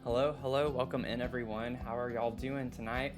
Hello, welcome in everyone. How are y'all doing tonight?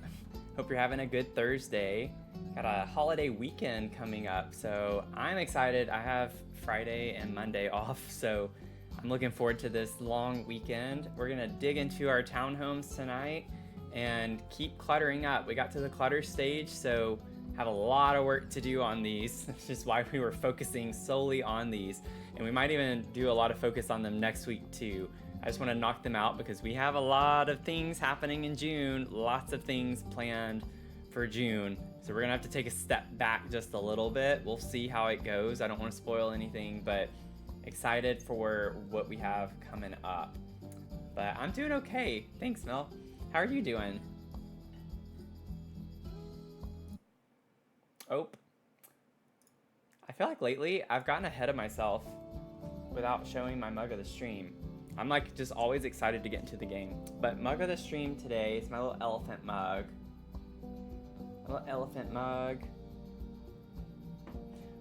Hope you're having a good Thursday. Got a holiday weekend coming up, so I'm excited. I have Friday and Monday off, so I'm looking forward to this long weekend. We're gonna dig into our townhomes tonight and keep cluttering up. We got to the clutter stage, so have a lot of work to do on these. This is why we were focusing solely on these, and we might even do a lot of focus on them next week too. I just want to knock them out because we have a lot of things happening in June, lots of things planned for June. So we're gonna have to take a step back just a little bit. We'll see how it goes. I don't want to spoil anything, but excited for what we have coming up. But I'm doing okay. Thanks, Mel. How are you doing? Oh, I feel like lately I've gotten ahead of myself without showing my mug of the stream. I'm like just always excited to get into the game. But mug of the stream today is my little elephant mug. My little elephant mug.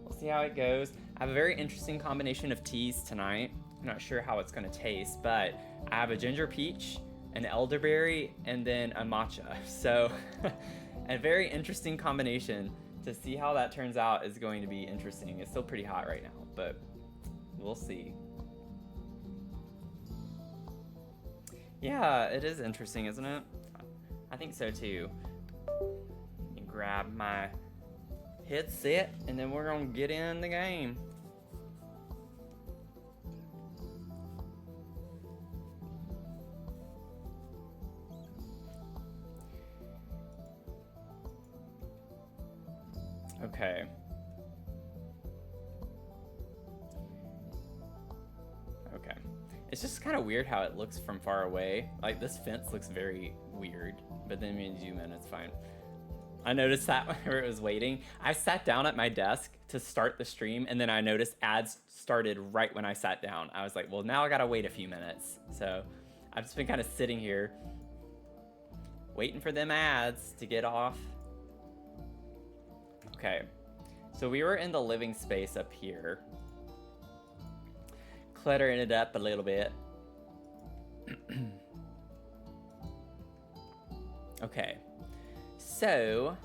We'll see how it goes. I have a very interesting combination of teas tonight. I'm not sure how it's gonna taste, but I have a ginger peach, an elderberry, and then a matcha. So a very interesting combination. To see how that turns out is going to be interesting. It's still pretty hot right now, but we'll see. Yeah, it is interesting, isn't it? I think so too. Grab my headset and then we're gonna get in the game. Okay. Okay. It's just kind of weird how it looks from far away. Like this fence looks very weird, but then when you zoom in, it's fine. I noticed that where it was waiting. I sat down at my desk to start the stream, and then I noticed ads started right when I sat down. I was like, well, now I gotta wait a few minutes. So I've just been kind of sitting here waiting for them ads to get off. Okay, so we were in the living space up here. Cluttering it up a little bit. Okay, so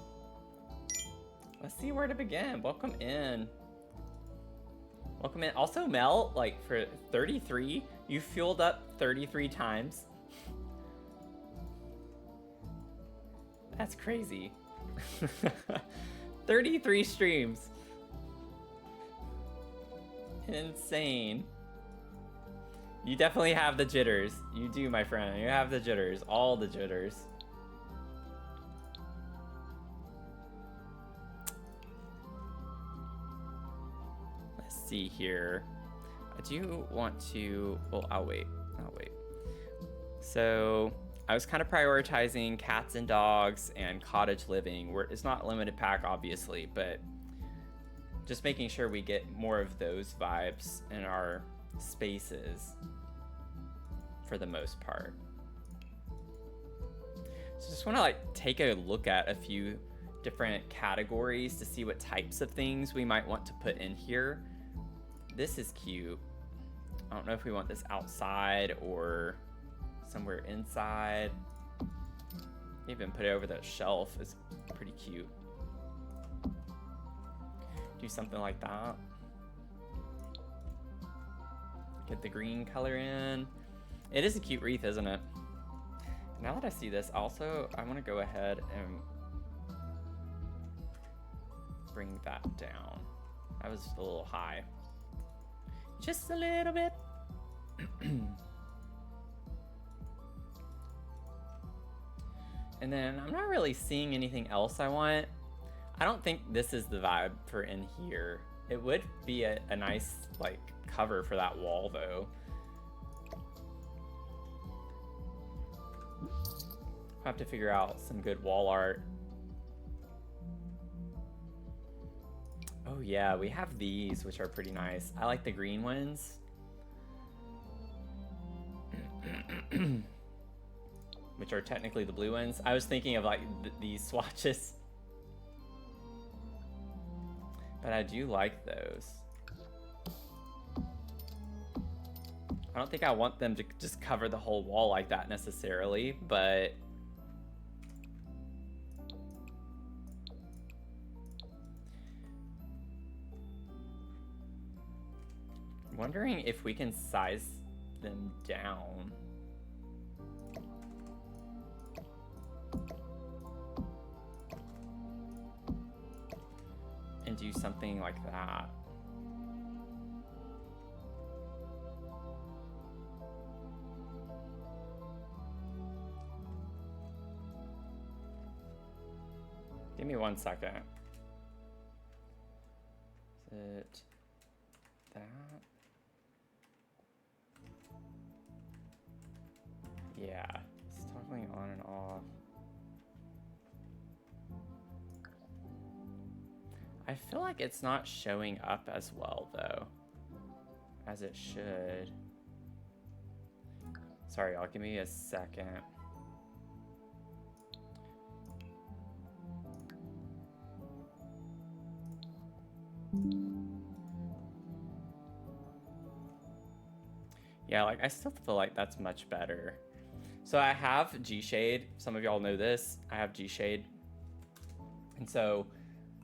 let's see where to begin. Welcome in. Welcome in. Also, Mel, like for 33, you fueled up 33 times. That's crazy. 33 streams. Insane. You definitely have the jitters. You do, my friend. You have the jitters. All the jitters. Let's see here. I do want to... Well, I'll wait. So I was kind of prioritizing cats and dogs and cottage living. It's not limited pack, obviously, but just making sure we get more of those vibes in our spaces for the most part. So just want to like take a look at a few different categories to see what types of things we might want to put in here. This is cute. I don't know if we want this outside or somewhere inside. Even put it over that shelf is pretty cute. Do something like that. Get the green color in. It is a cute wreath, isn't it? Now that I see this, also, I want to go ahead and bring that down. That was a little high. Just a little bit. And then I'm not really seeing anything else I want. I don't think this is the vibe for in here. It would be a nice like cover for that wall though. I'll have to figure out some good wall art. Oh yeah, we have these, which are pretty nice. I like the green ones. Which are technically the blue ones. I was thinking of like these swatches. But I do like those. I don't think I want them to just cover the whole wall like that necessarily, but I'm wondering if we can size them down. And do something like that. Give me 1 second. Is it that? Yeah, it's toggling on and off. I feel like it's not showing up as well though, as it should. Sorry, y'all, give me a second. Yeah, like I still feel like that's much better. So I have G-Shade. Some of y'all know this. I have G-Shade. And so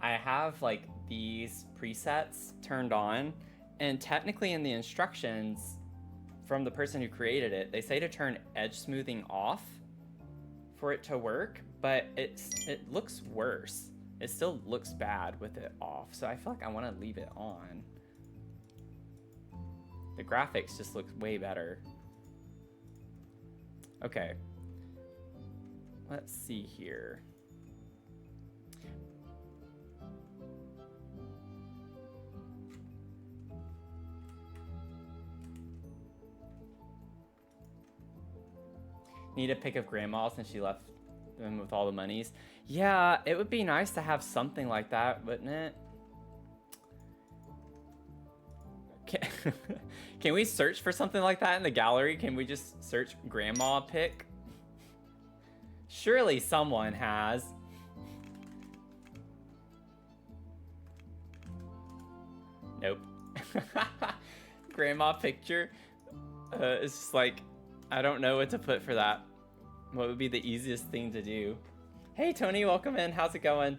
I have like these presets turned on, and technically in the instructions from the person who created it, they say to turn edge smoothing off for it to work, but it looks worse. It still looks bad with it off. So I feel like I want to leave it on. The graphics just look way better. Okay. Let's see here. Need a pic of grandma since she left them with all the monies. Yeah, it would be nice to have something like that, wouldn't it? Can we search for something like that in the gallery? Can we just search grandma pic? Surely someone has. Nope. Grandma picture. It's just like, I don't know what to put for that. What would be the easiest thing to do? Hey Tony, welcome in. How's it going?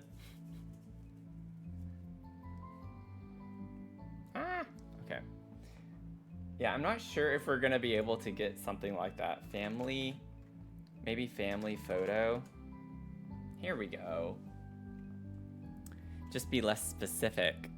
Ah, okay. Yeah, I'm not sure if we're gonna be able to get something like that. Family, maybe family photo. Here we go. Just be less specific.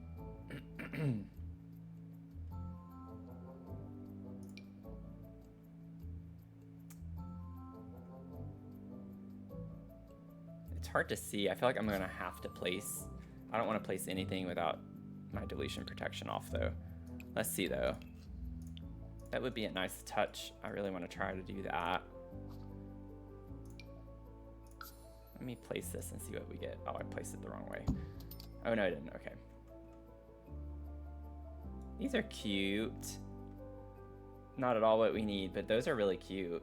It's hard to see. I feel like I'm gonna have to place, I don't want to place anything without my deletion protection off though. Let's see though. That would be a nice touch. I really want to try to do that. Let me place this and see what we get. Oh, I placed it the wrong way. Oh no, I didn't. Okay. These are cute. Not at all what we need, but those are really cute.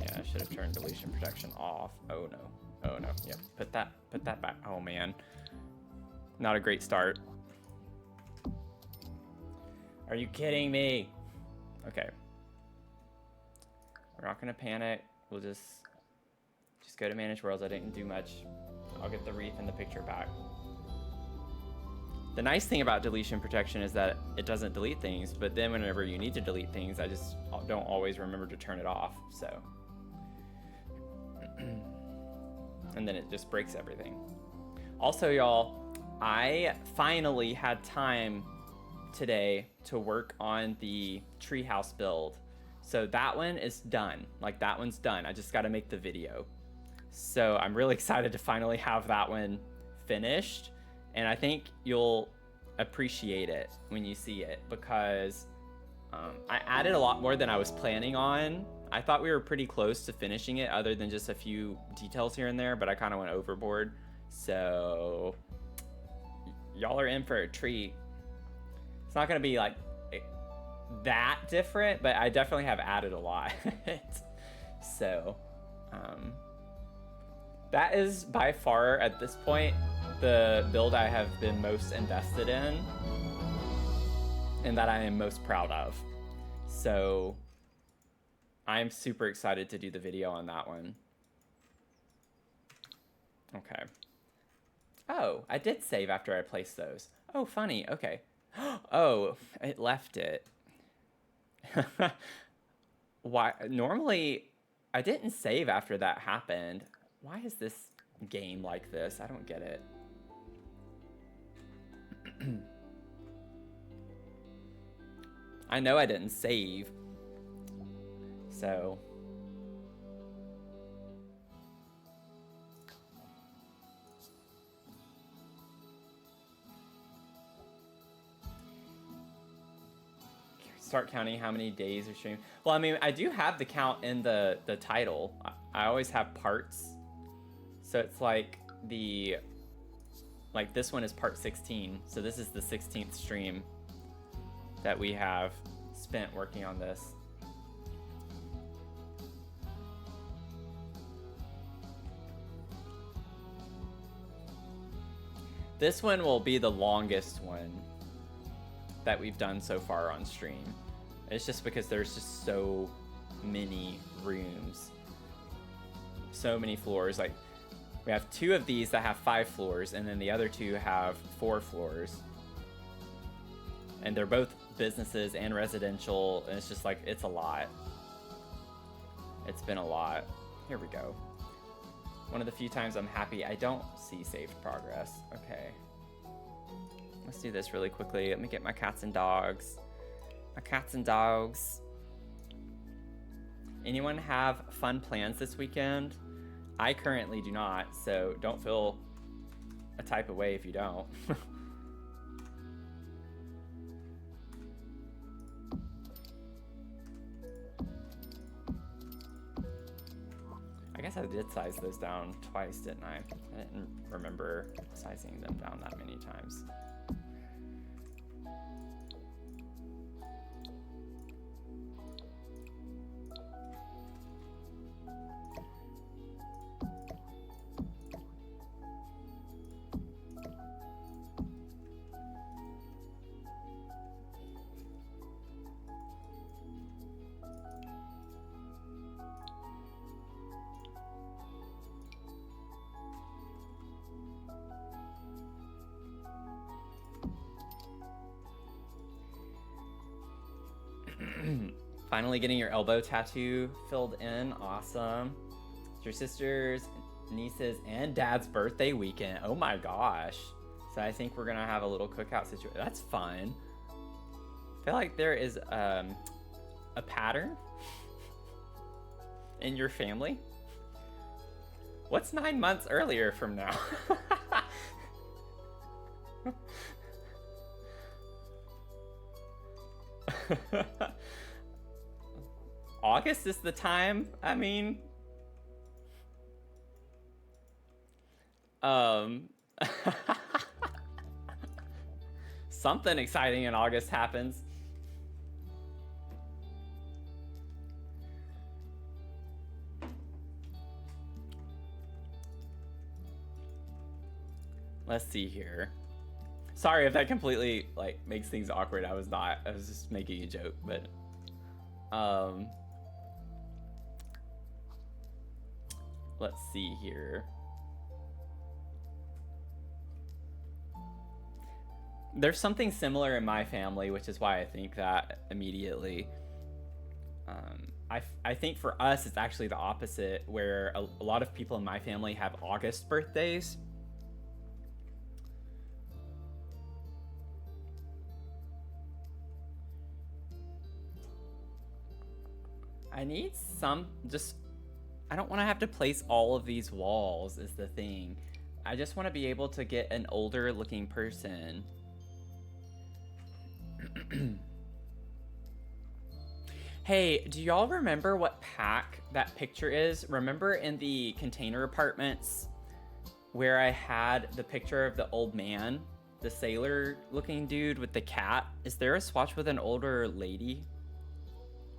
Yeah, I should have turned deletion protection off. Oh no. Oh no. Yep. Put that back. Oh man. Not a great start. Are you kidding me? Okay. We're not gonna panic. We'll just go to manage worlds. I didn't do much. I'll get the wreath and the picture back. The nice thing about deletion protection is that it doesn't delete things, but then whenever you need to delete things, I just don't always remember to turn it off, so. And then it just breaks everything. Also, y'all, I finally had time today to work on the treehouse build. So that one is done. Like, that one's done. I just got to make the video. So I'm really excited to finally have that one finished. And I think you'll appreciate it when you see it, because I added a lot more than I was planning on. I thought we were pretty close to finishing it, other than just a few details here and there, but I kind of went overboard. So y'all are in for a treat. It's not going to be like that different, but I definitely have added a lot. So that is by far at this point the build I have been most invested in and that I am most proud of. So I'm super excited to do the video on that one. Okay. Oh, I did save after I placed those. Oh, funny. Okay. Oh, it left it. Why? Normally, I didn't save after that happened. Why is this game like this? I don't get it. I know I didn't save. So... start counting how many days of stream. Well, I mean, I do have the count in the title. I always have parts. So it's like like this one is part 16. So this is the 16th stream that we have spent working on this. This one will be the longest one that we've done so far on stream. It's just because there's just so many rooms, so many floors. Like we have 2 of these that have 5 floors, and then the other 2 have 4 floors, and they're both businesses and residential, and it's just like, it's a lot. It's been a lot. Here we go. One of the few times I'm happy I don't see saved progress. Okay. Let's do this really quickly. Let me get my cats and dogs. My cats and dogs. Anyone have fun plans this weekend? I currently do not, so don't feel a type of way if you don't. I guess I did size those down twice, didn't I? I didn't remember sizing them down that many times. Finally getting your elbow tattoo filled in. Awesome. It's your sister's, niece's, and dad's birthday weekend. Oh my gosh. So I think we're gonna have a little cookout situation. That's fun. I feel like there is a pattern in your family. What's 9 months earlier from now? August is the time. I mean, something exciting in August happens. Let's see here. Sorry if that completely like makes things awkward. I was just making a joke, but let's see here. There's something similar in my family, which is why I think that immediately. I think for us it's actually the opposite, where a lot of people in my family have August birthdays. I need some, I don't want to have to place all of these walls is the thing. I just want to be able to get an older looking person. Hey, do y'all remember what pack that picture is? Remember in the container apartments where I had the picture of the old man, the sailor looking dude with the cat? Is there a swatch with an older lady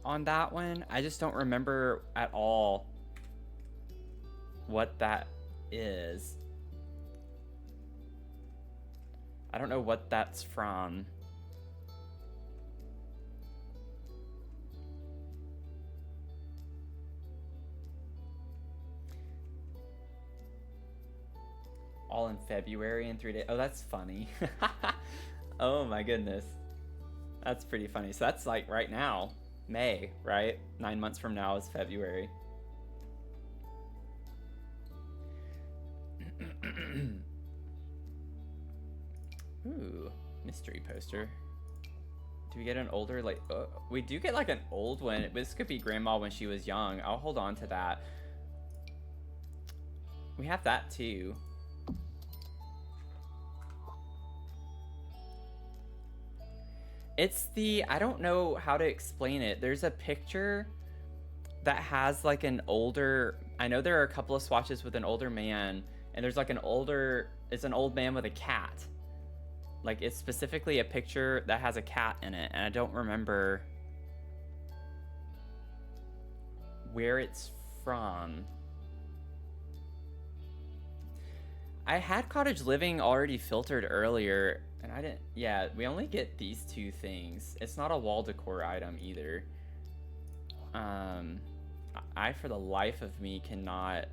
on that one? I just don't remember at all what that is. I don't know what that's from. All in February in 3 days. Oh, that's funny. Oh my goodness. That's pretty funny. So that's like right now, May, right? 9 months from now is February. Ooh, mystery poster. Do we get an older, like, we do get like an old one. This could be grandma when she was young. I'll hold on to that. We have that too. It's the, I don't know how to explain it. There's a picture that has like an older, I know there are a couple of swatches with an older man, and there's like an older, it's an old man with a cat. Like, it's specifically a picture that has a cat in it, and I don't remember where it's from. I had Cottage Living already filtered earlier, and I didn't, yeah, we only get these two things. It's not a wall decor item either. I, for the life of me, cannot.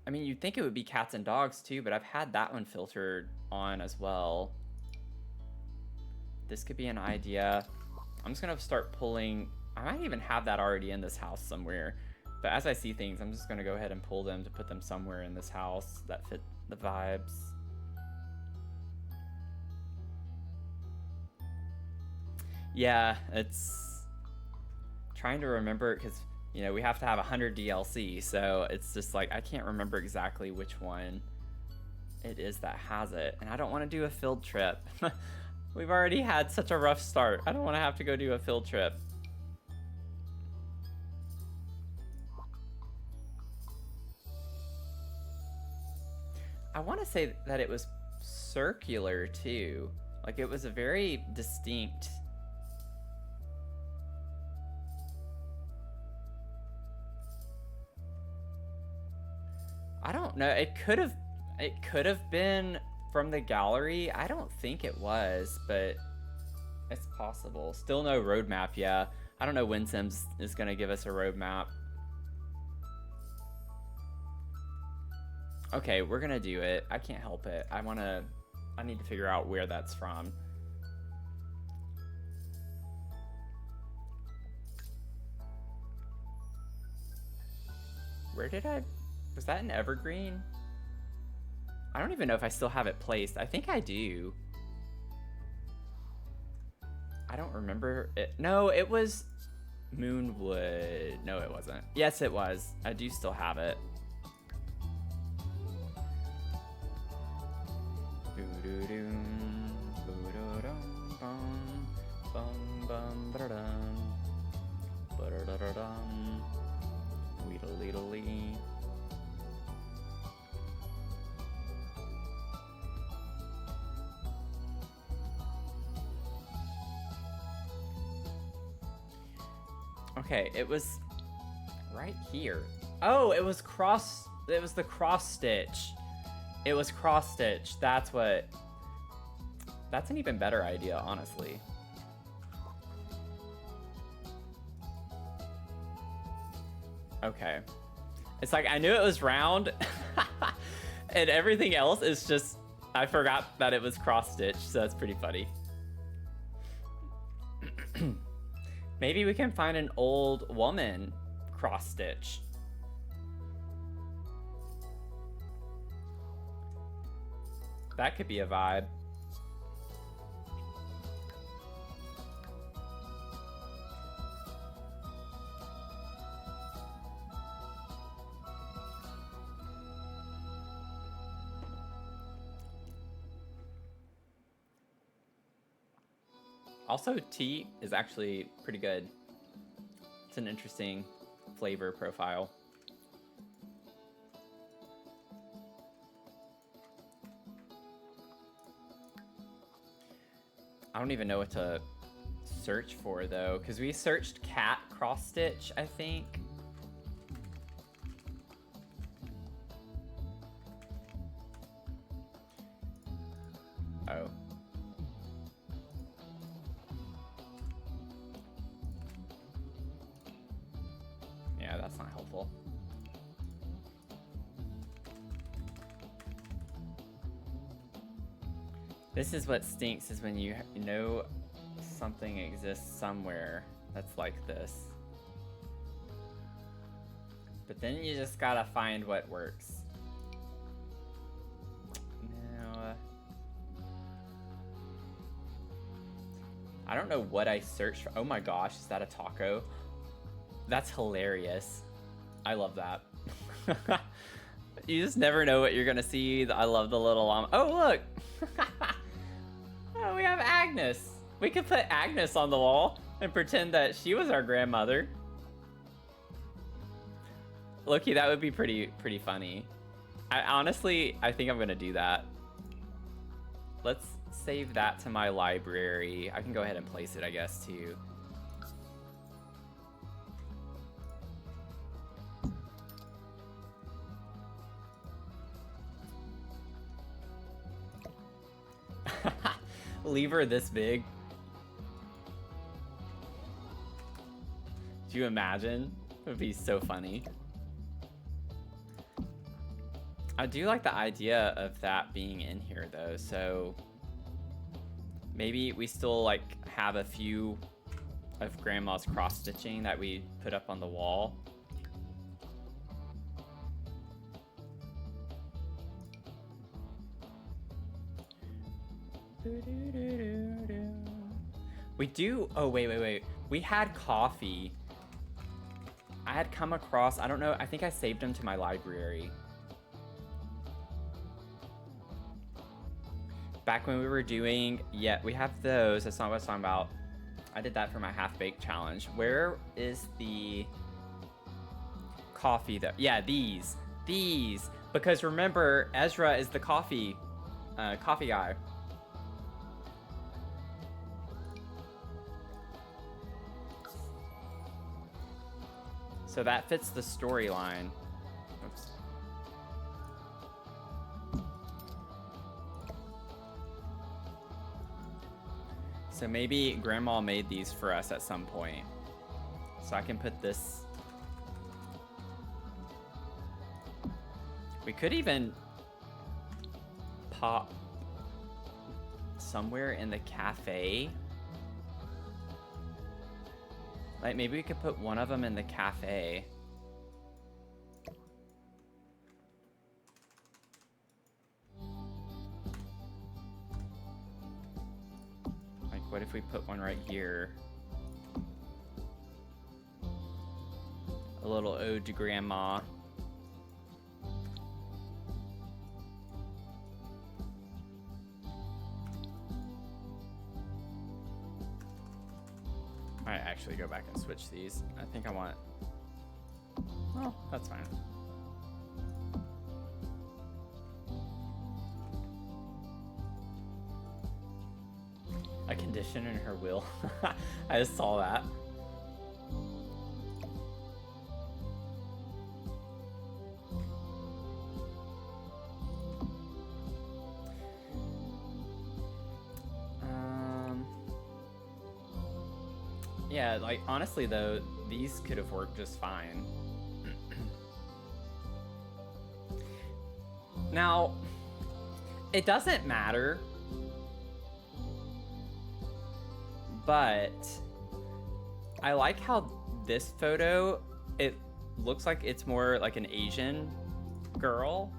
I mean, you'd think it would be cats and dogs too, but I've had that one filtered on as well. This could be an idea. I'm just gonna start pulling. I might even have that already in this house somewhere. But as I see things, I'm just gonna go ahead and pull them to put them somewhere in this house that fit the vibes. Yeah, it's trying to remember, because, you know, we have to have 100 DLC, so it's just like, I can't remember exactly which one it is that has it. And I don't want to do a field trip. We've already had such a rough start. I don't want to have to go do a field trip. I want to say that it was circular too. Like, it was a very distinct. I don't know. It could have been from the gallery. I don't think it was, but it's possible. Still no roadmap. Yeah, I don't know when Sims is gonna give us a roadmap. Okay, we're gonna do it. I can't help it. I need to figure out where that's from. Where did was that an evergreen? I don't even know if I still have it placed. I think I do. I don't remember it. No, it was Moonwood. No, it wasn't. Yes, it was. I do still have it. Weedle-leedle-lee. Okay, it was right here. Oh, it was the cross stitch. It was cross stitch. That's an even better idea, honestly. Okay. It's like, I knew it was round and everything else is just, I forgot that it was cross stitch, so that's pretty funny. Maybe we can find an old woman cross stitch. That could be a vibe. Also, tea is actually pretty good. It's an interesting flavor profile. I don't even know what to search for though, because we searched cat cross stitch, I think. Oh. Yeah, that's not helpful. This is what stinks, is when you know something exists somewhere that's like this. But then you just gotta find what works. Now, I don't know what I searched for. Oh my gosh, is that a taco? That's hilarious. I love that. You just never know what you're gonna see. I love the little oh, look! Oh, we have Agnes. We could put Agnes on the wall and pretend that she was our grandmother. Loki, that would be pretty funny. Honestly, I think I'm gonna do that. Let's save that to my library. I can go ahead and place it, I guess, too. Leave her this big. Do you imagine? It would be so funny. I do like the idea of that being in here though, so maybe we still like have a few of Grandma's cross stitching that we put up on the wall. We do. Oh, wait. We had coffee. I had come across, I don't know, I think I saved them to my library. Back when we were doing, yeah, we have those. That's not what I was talking about. I did that for my half-baked challenge. Where is the coffee though? Yeah, these. Because remember, Ezra is the coffee guy. So that fits the storyline. Oops. So maybe Grandma made these for us at some point. So I can put this. We could even pop somewhere in the cafe. Like, maybe we could put one of them in the cafe. Like, what if we put one right here? A little ode to Grandma. I might actually go back and switch these. I think I want... Oh, that's fine. A condition in her will. I just saw that. Yeah, like, honestly, though, these could have worked just fine. Now, it doesn't matter, but I like how this photo, it looks like it's more like an Asian girl.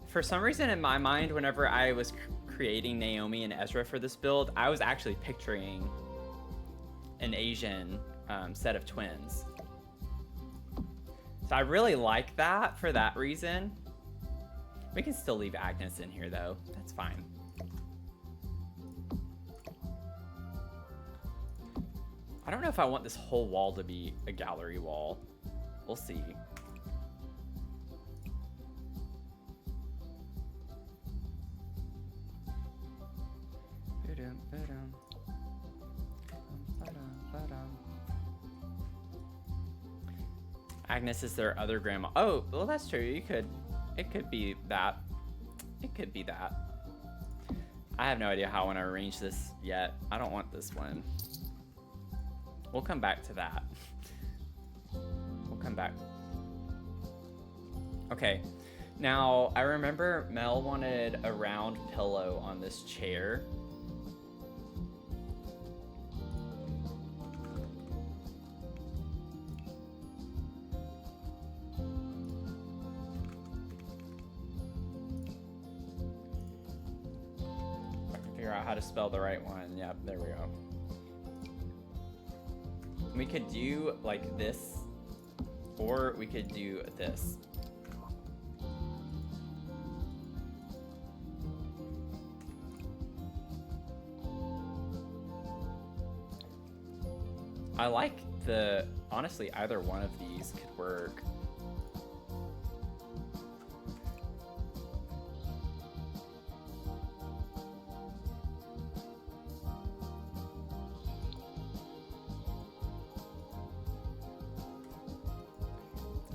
For some reason, in my mind, whenever I was creating Naomi and Ezra for this build, I was actually picturing an Asian set of twins. So I really like that for that reason. We can still leave Agnes in here though. That's fine. I don't know if I want this whole wall to be a gallery wall. We'll see. Agnes is their other grandma. Oh, well, that's true. It could be that. It could be that. I have no idea how I want to arrange this yet. I don't want this one. We'll come back to that. We'll come back. Okay. Now, I remember Mel wanted a round pillow on this chair. Figure out how to spell the right one. Yep, there we go. We could do like this, or we could do this. I like the, honestly, either one of these could work.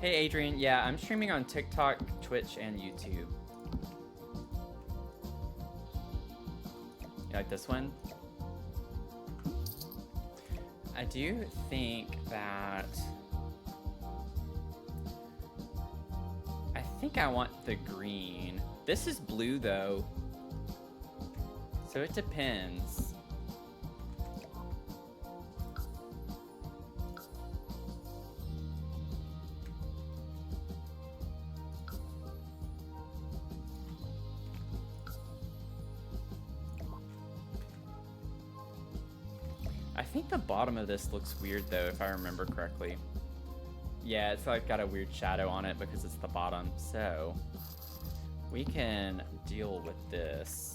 Hey Adrian, yeah, I'm streaming on TikTok, Twitch, and YouTube. You like this one? I do think that... I think I want the green. This is blue though, so it depends. I think the bottom of this looks weird though, if I remember correctly. Yeah, it's like got a weird shadow on it because it's the bottom. So we can deal with this.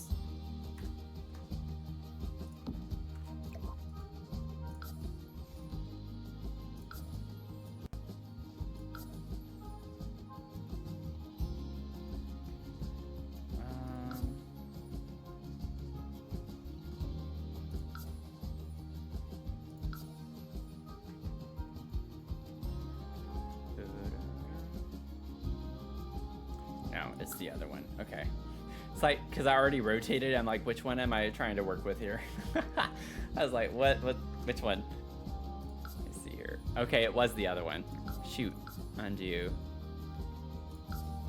It's the other one. Okay. It's like, because I already rotated, I'm like, which one am I trying to work with here? I was like, which one? Let me see here. Okay, it was the other one. Shoot. Undo.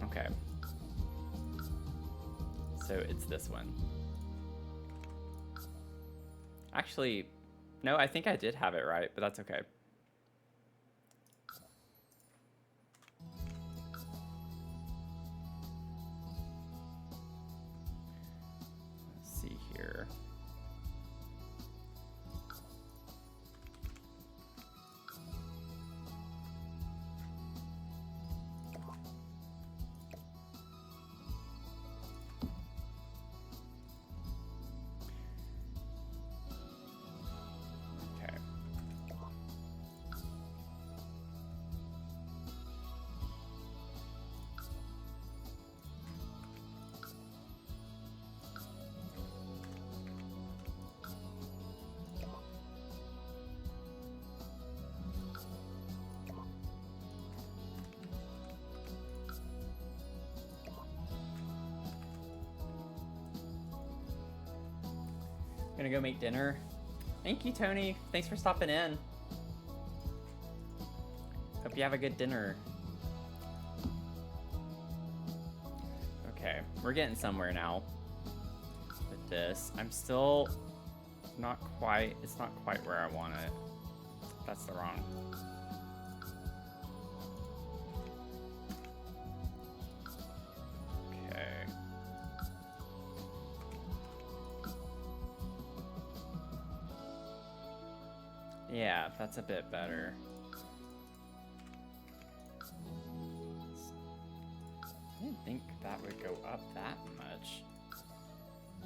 Okay. So it's this one. Actually, no, I think I did have it right, but that's okay. Here. Okay. Gonna go make dinner. Thank you, Tony. Thanks for stopping in. Hope you have a good dinner. Okay, we're getting somewhere now with this. I'm still not quite, it's not quite where I want it. That's the wrong. Yeah, that's a bit better. I didn't think that would go up that much.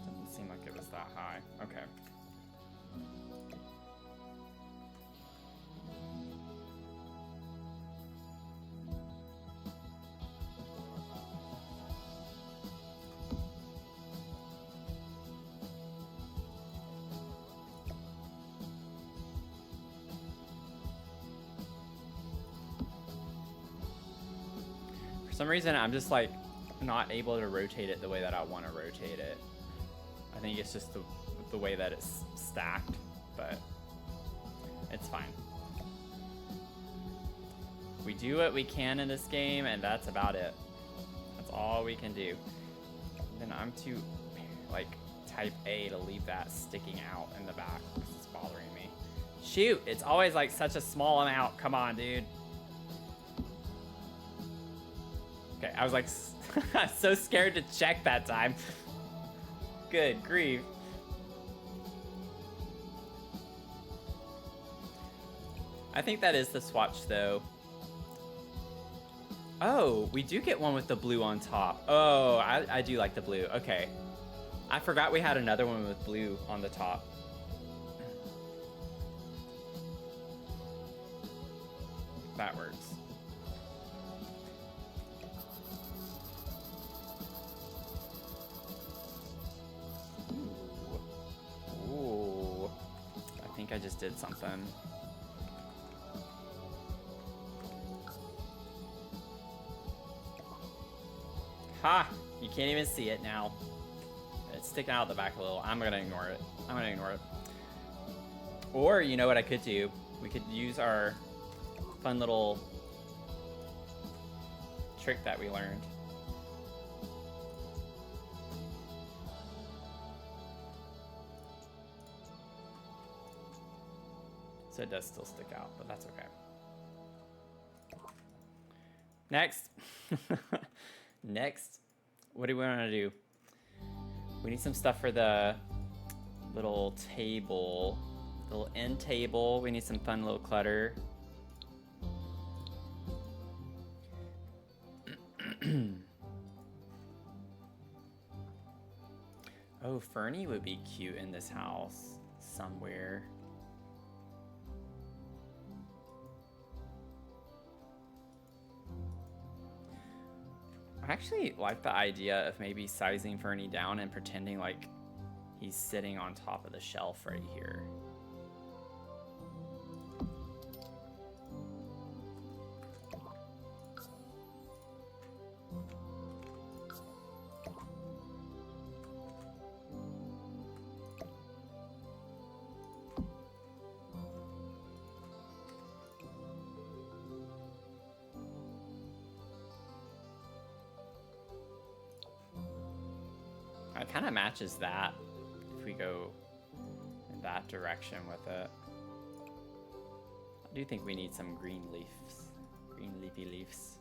Doesn't seem like it was that high. Okay. For some reason, I'm just like not able to rotate it the way that I want to rotate it. I think it's just the way that it's stacked, but it's fine. We do what we can in this game, and that's about it. That's all we can do. Then I'm too, like, type A to leave that sticking out in the back. This is bothering me. Shoot, it's always like such a small amount. Come on, dude. Okay, I was like so scared to check that time. Good grief. I think that is the swatch though. Oh, we do get one with the blue on top. Oh, I do like the blue. Okay. I forgot we had another one with blue on the top. That works. Ooh. I think I just did something. Ha! You can't even see it now. It's sticking out the back a little. I'm gonna ignore it. I'm gonna ignore it. Or, you know what I could do? We could use our fun little trick that we learned. So it does still stick out, but that's okay. Next. Next. What do we want to do? We need some stuff for the little table. Little end table. We need some fun little clutter. Oh, Fernie would be cute in this house somewhere. I actually like the idea of maybe sizing Fernie down and pretending like he's sitting on top of the shelf right here. It kind of matches that if we go in that direction with it. I do think we need some green leaves, green leafy leaves.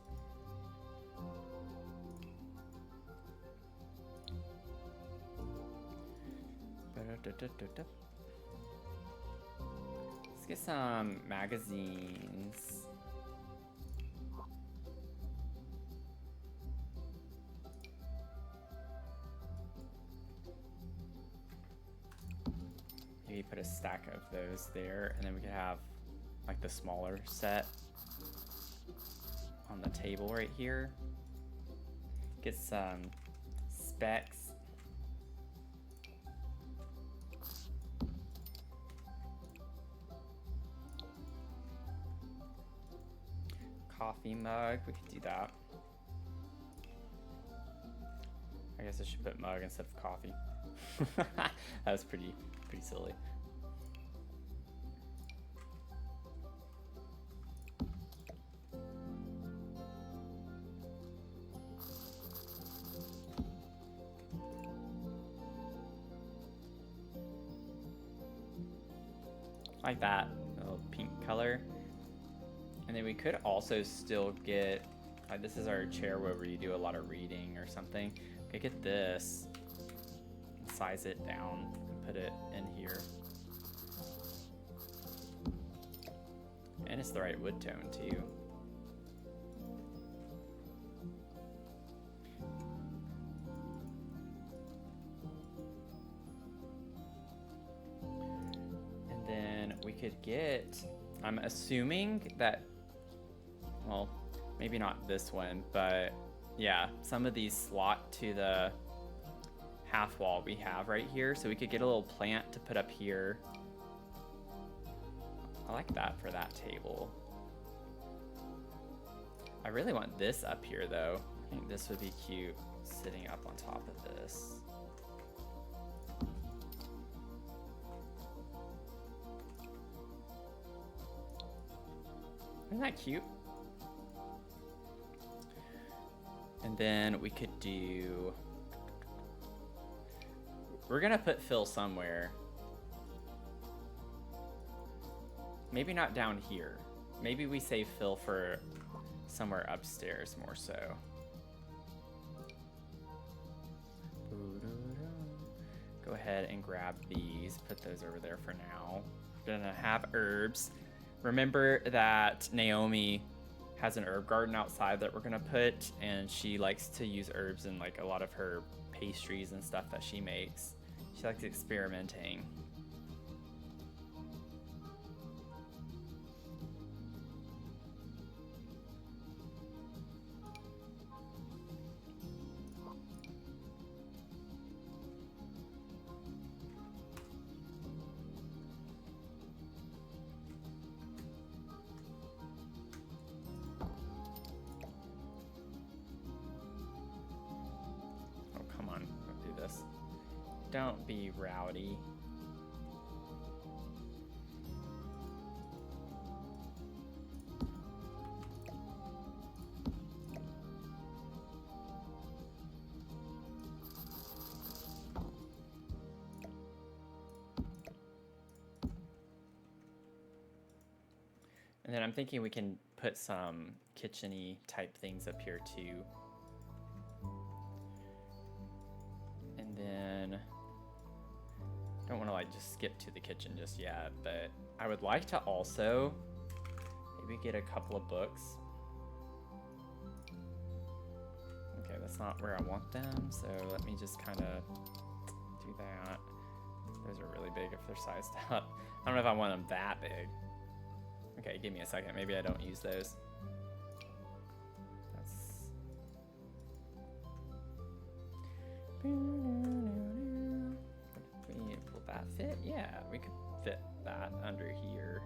Let's get some magazines. Maybe put a stack of those there, and then we could have like the smaller set on the table right here. Get some specs. Coffee mug, we could do that. I guess I should put mug instead of coffee. That was pretty silly. Like that, a little pink color. And then we could also still get, like this is our chair where you do a lot of reading or something. We could get this, size it down, and put it in here. And it's the right wood tone too. And then we could get, I'm assuming that, well, maybe not this one, but yeah, some of these slot to the half wall we have right here. So we could get a little plant to put up here. I like that for that table. I really want this up here though. I think this would be cute sitting up on top of this. Isn't that cute? And then we could do... We're gonna put Phil somewhere. Maybe not down here. Maybe we save Phil for somewhere upstairs more so. Go ahead and grab these, put those over there for now. We're gonna have herbs. Remember that Naomi has an herb garden outside that we're gonna put, and she likes to use herbs in like a lot of her pastries and stuff that she makes. She likes experimenting. Don't be rowdy. And then I'm thinking we can put some kitchen-y type things up here too. And then don't want to like just skip to the kitchen just yet, but I would like to also maybe get a couple of books. Okay, that's not where I want them, so let me just kind of do that. Those are really big if they're sized up. I don't know if I want them that big. Okay, give me a second. Maybe I don't use those. Will that fit? Yeah, we could fit that under here.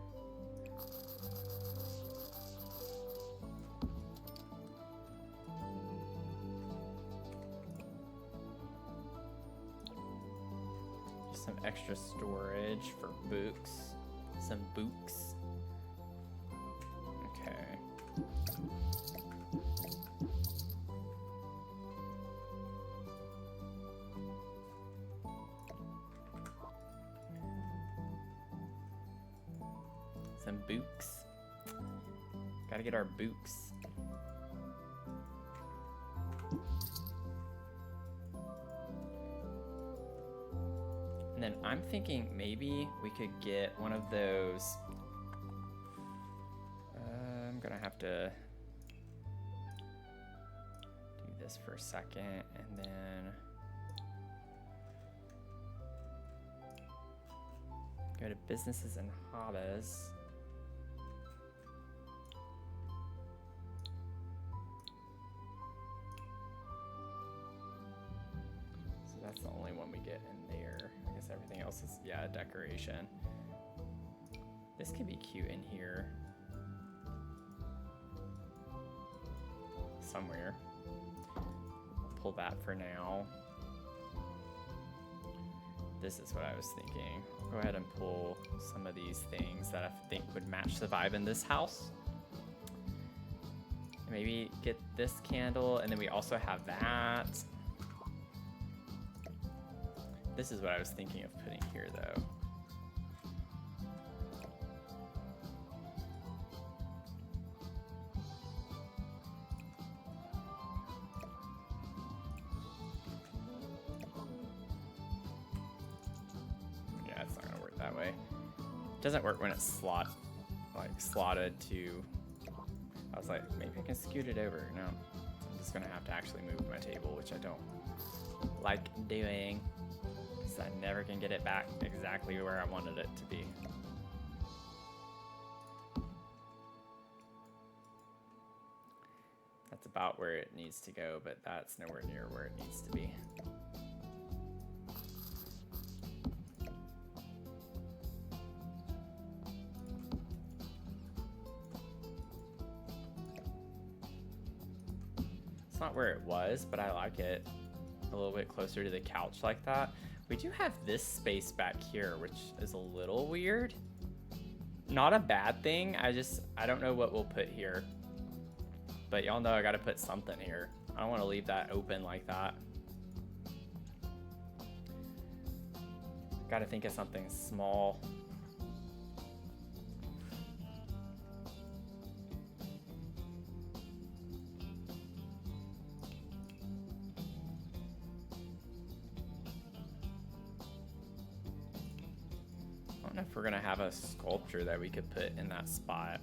Some extra storage for books. Some books. Okay. Some books. Gotta get our books. And then I'm thinking maybe we could get one of those. I'm gonna have to do this for a second, and then go to businesses and hobbies. So that's the only one we get in there. I guess everything else is, yeah, decoration. This could be cute in here. Somewhere. I'll pull that for now. This is what I was thinking. I'll go ahead and pull some of these things that I think would match the vibe in this house. And maybe get this candle, and then we also have that. This is what I was thinking of putting here though. It doesn't work when it's slotted to. I was like, maybe I can scoot it over. No, I'm just gonna have to actually move my table, which I don't like doing, because I never can get it back exactly where I wanted it to be. That's about where it needs to go, but that's nowhere near where it needs to be. Not where it was, but I like it a little bit closer to the couch like that. We do have this space back here, which is a little weird. not a bad thing. I don't know what we'll put here. But y'all know I gotta put something here. I don't want to leave that open like that. Gotta think of something small. I don't know if we're gonna have a sculpture that we could put in that spot.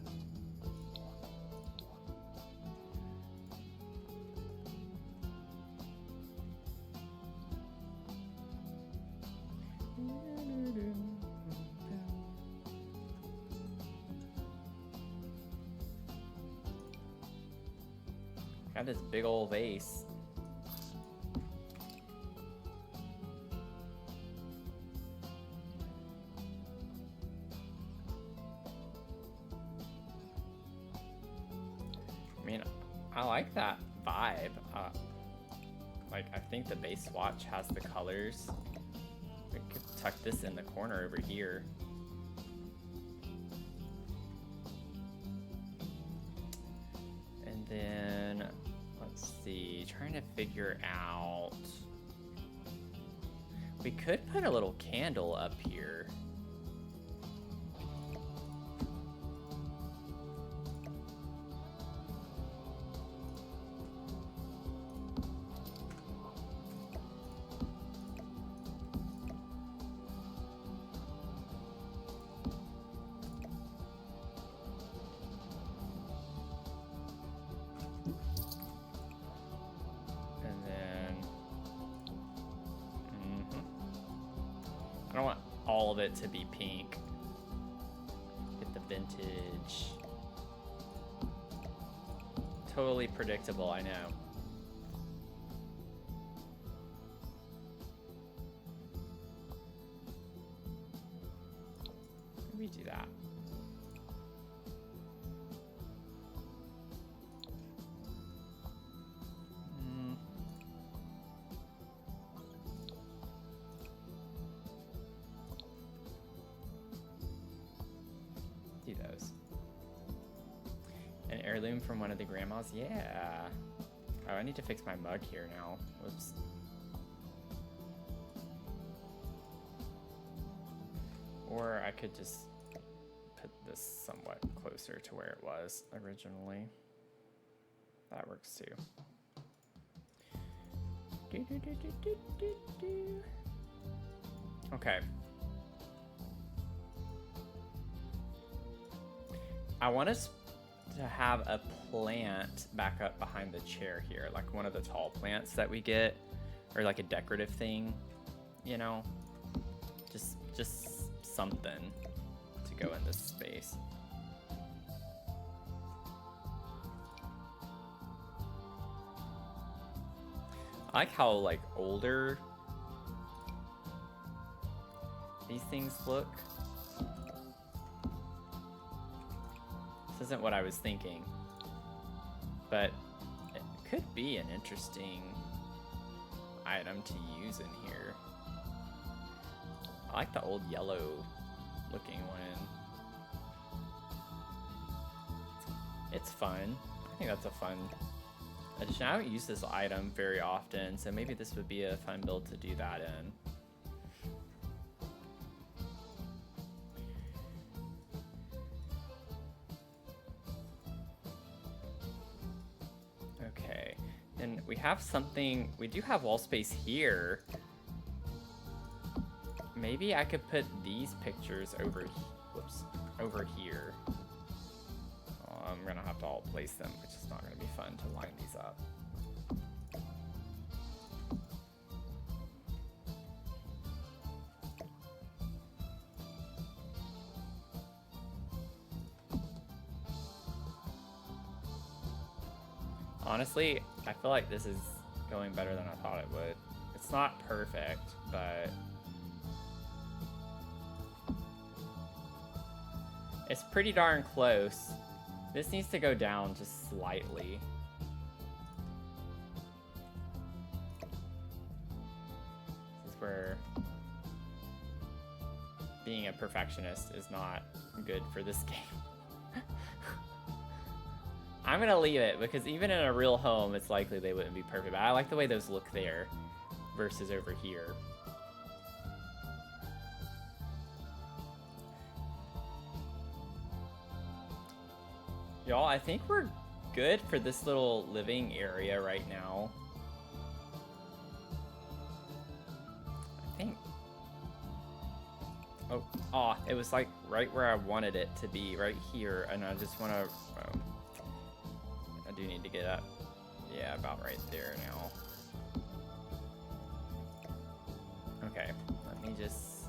Got this big old vase. I mean, I like that vibe. Like, I think the base swatch has the colors. We could tuck this in the corner over here. And then, let's see, trying to figure out. We could put a little candle up here. I don't want all of it to be pink. Get the vintage. Totally predictable, I know. Let me do that. Do those. An heirloom from one of the grandmas? Yeah. Oh, I need to fix my mug here now. Whoops. Or I could just put this somewhat closer to where it was originally. That works too. Okay. I want us to have a plant back up behind the chair here, like one of the tall plants that we get, or like a decorative thing, you know, just something to go in this space. I like how like older these things look. This isn't what I was thinking, but it could be an interesting item to use in here. I like the old yellow looking one. It's fun. I think that's a fun addition. I don't use this item very often, so maybe this would be a fun build to do that in. We have something, we do have wall space here. Maybe I could put these pictures over, whoops, over here. Oh, I'm gonna have to all place them, which is not gonna be fun to line these up. Honestly, I feel like this is going better than I thought it would. It's not perfect, but it's pretty darn close. This needs to go down just slightly. This is where being a perfectionist is not good for this game. I'm gonna leave it because even in a real home, it's likely they wouldn't be perfect. But I like the way those look there versus over here. Y'all, I think we're good for this little living area right now. I think. Oh, it was like right where I wanted it to be, right here, and I just want to. I do need to get up. Yeah, about right there now. Okay, let me just.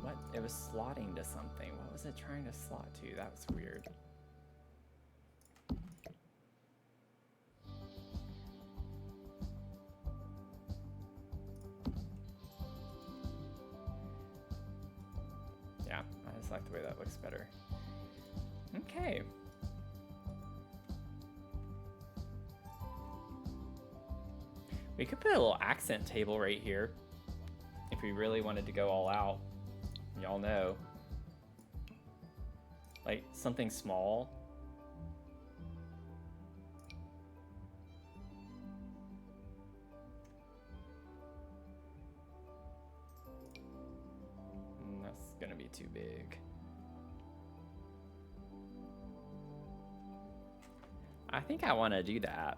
What? It was slotting to something. What was it trying to slot to? That was weird. Yeah, I just like the way that looks better. Okay. We could put a little accent table right here if we really wanted to go all out. Y'all know. Like something small. That's gonna be too big. I think I want to do that.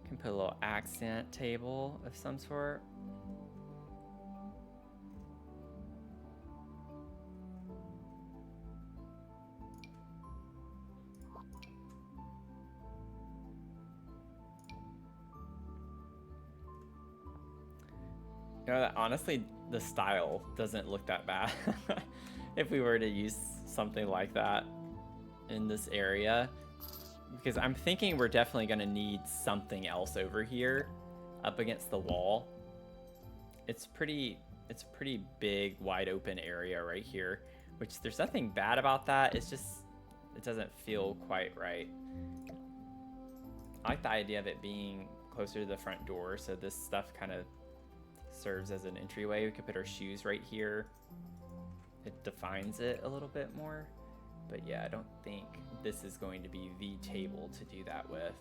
Can put a little accent table of some sort. You know, honestly, the style doesn't look that bad if we were to use something like that in this area, because I'm thinking we're definitely going to need something else over here up against the wall. It's a pretty big, wide open area right here, which there's nothing bad about that. It's just, it doesn't feel quite right. I like the idea of it being closer to the front door, so this stuff kind of serves as an entryway. We could put our shoes right here. It defines it a little bit more. But yeah, I don't think this is going to be the table to do that with.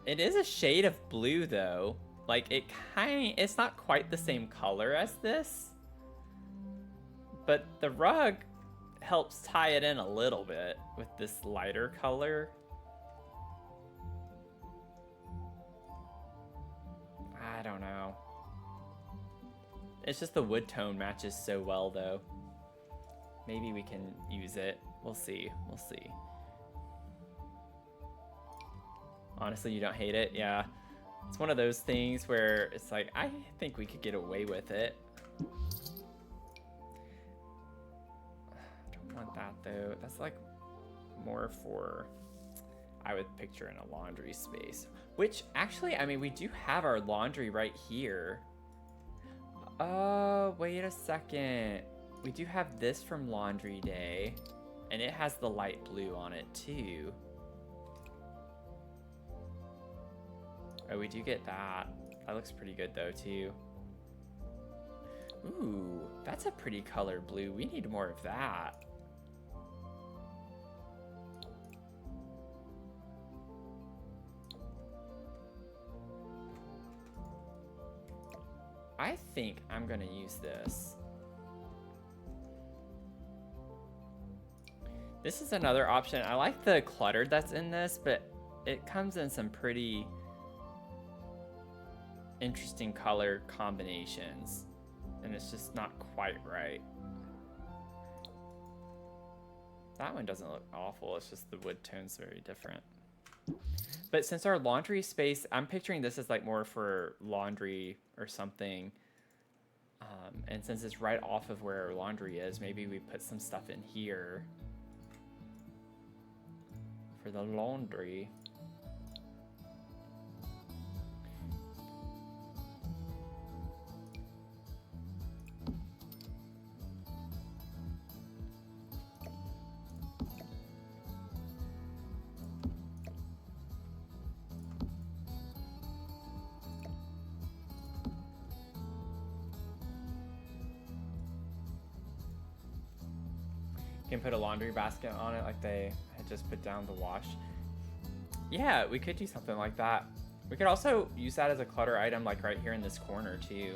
It is a shade of blue though. Like it's not quite the same color as this. But the rug helps tie it in a little bit with this lighter color. I don't know. It's just the wood tone matches so well though. Maybe we can use it. We'll see. We'll see. Honestly, you don't hate it? Yeah. It's one of those things where it's like, I think we could get away with it. I don't want that though. That's like more for, I would picture in a laundry space. Which actually, I mean, we do have our laundry right here. Oh, wait a second. We do have this from Laundry Day, and it has the light blue on it too. Oh, we do get that. That looks pretty good though too. Ooh, that's a pretty color blue. We need more of that. I think I'm gonna use this. This is another option. I like the clutter that's in this, but it comes in some pretty interesting color combinations, and it's just not quite right. That one doesn't look awful. It's just the wood tone's very different. But since our laundry space, I'm picturing this as like more for laundry or something. And since it's right off of where our laundry is, maybe we put some stuff in here for the laundry. can put a laundry basket on it like they had just put down the wash. Yeah, we could do something like that. We could also use that as a clutter item like right here in this corner too.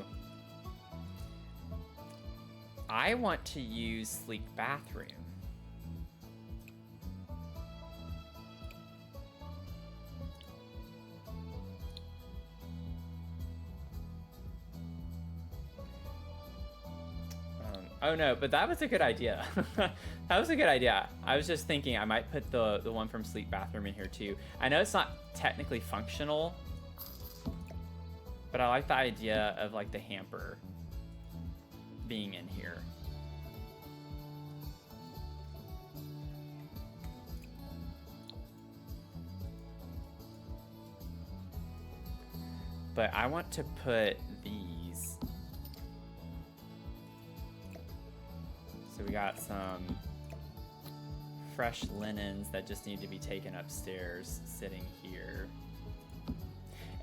I want to use sleek bathroom. Oh no, but that was a good idea. That was a good idea. I was just thinking I might put the one from sleek bathroom in here too. I know it's not technically functional, but I like the idea of like the hamper being in here. But I want to put these. So we got some fresh linens that just need to be taken upstairs sitting here.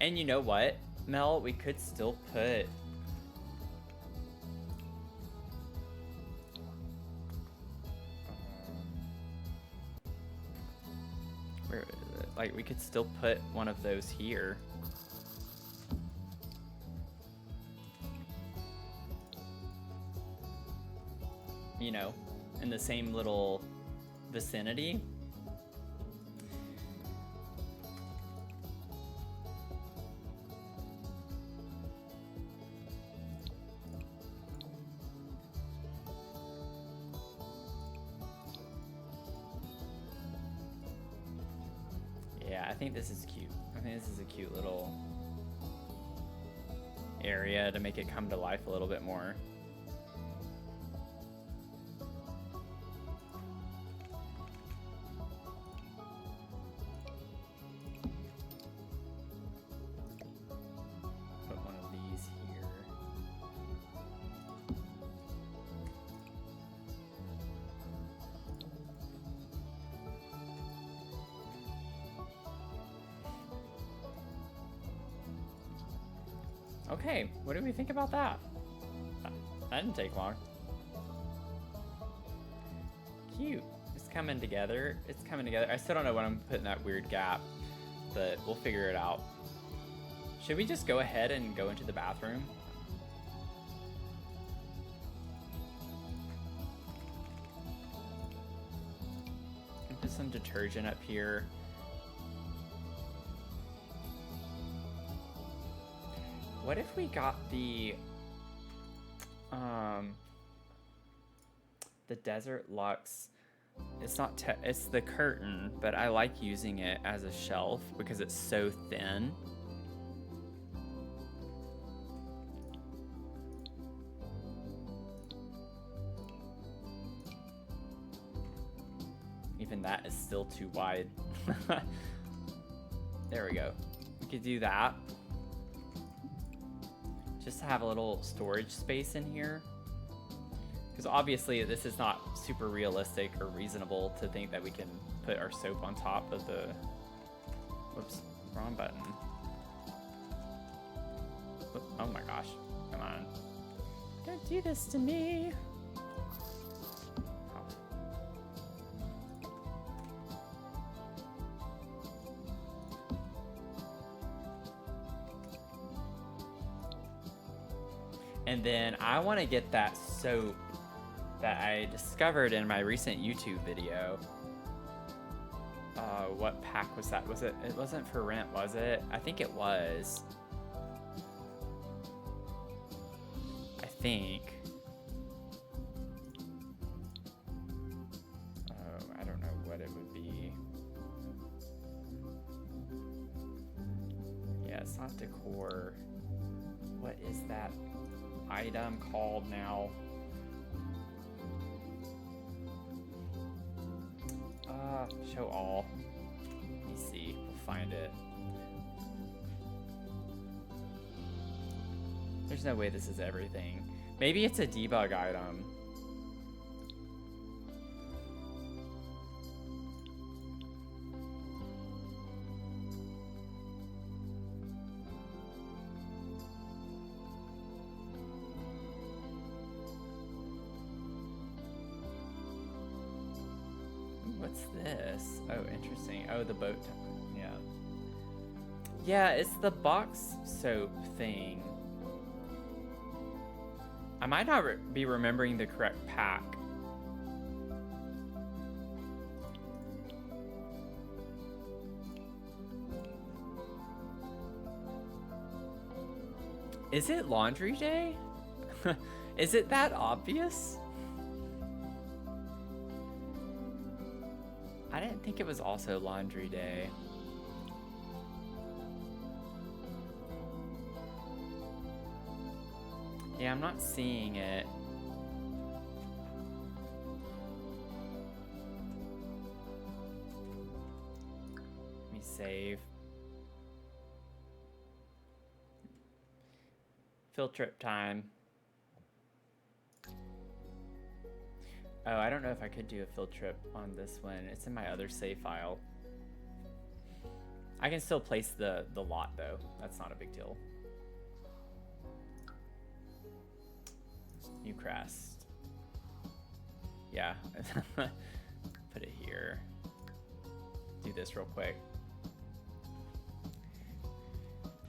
And you know what, Mel? We could still put where is it? Like we could still put one of those here. You know, in the same little vicinity. Yeah, I think this is cute. I think this is a cute little area to make it come to life a little bit more. Okay, what do we think about that? That didn't take long. Cute. It's coming together. It's coming together. I still don't know when I'm putting that weird gap, but we'll figure it out. Should we just go ahead and go into the bathroom? And put some detergent up here. What if we got the Desert Luxe? It's not it's the curtain, but I like using it as a shelf because it's so thin. Even that is still too wide. There we go. We could do that. Just to have a little storage space in here. Because obviously this is not super realistic or reasonable to think that we can put our soap on top of the... Whoops, wrong button. Oh my gosh, come on. Don't do this to me. And then I want to get that soap that I discovered in my recent YouTube video. What pack was that? Was it wasn't for rent, was it? I think it was. I think. Oh, I don't know what it would be. Yeah, it's not decor. What is that item called now? Show all. Let me see. We'll find it. There's no way this is everything. Maybe it's a debug item. What's this? Oh, interesting. Oh, the boat. Yeah. Yeah, it's the box soap thing. I might not be remembering the correct pack. Is it laundry day? Is it that obvious? I didn't think it was also laundry day. Yeah, I'm not seeing it. Let me save. Field trip time. Oh, I don't know if I could do a field trip on this one. It's in my other save file. I can still place the lot though. That's not a big deal. New crest. Yeah. Put it here. Do this real quick.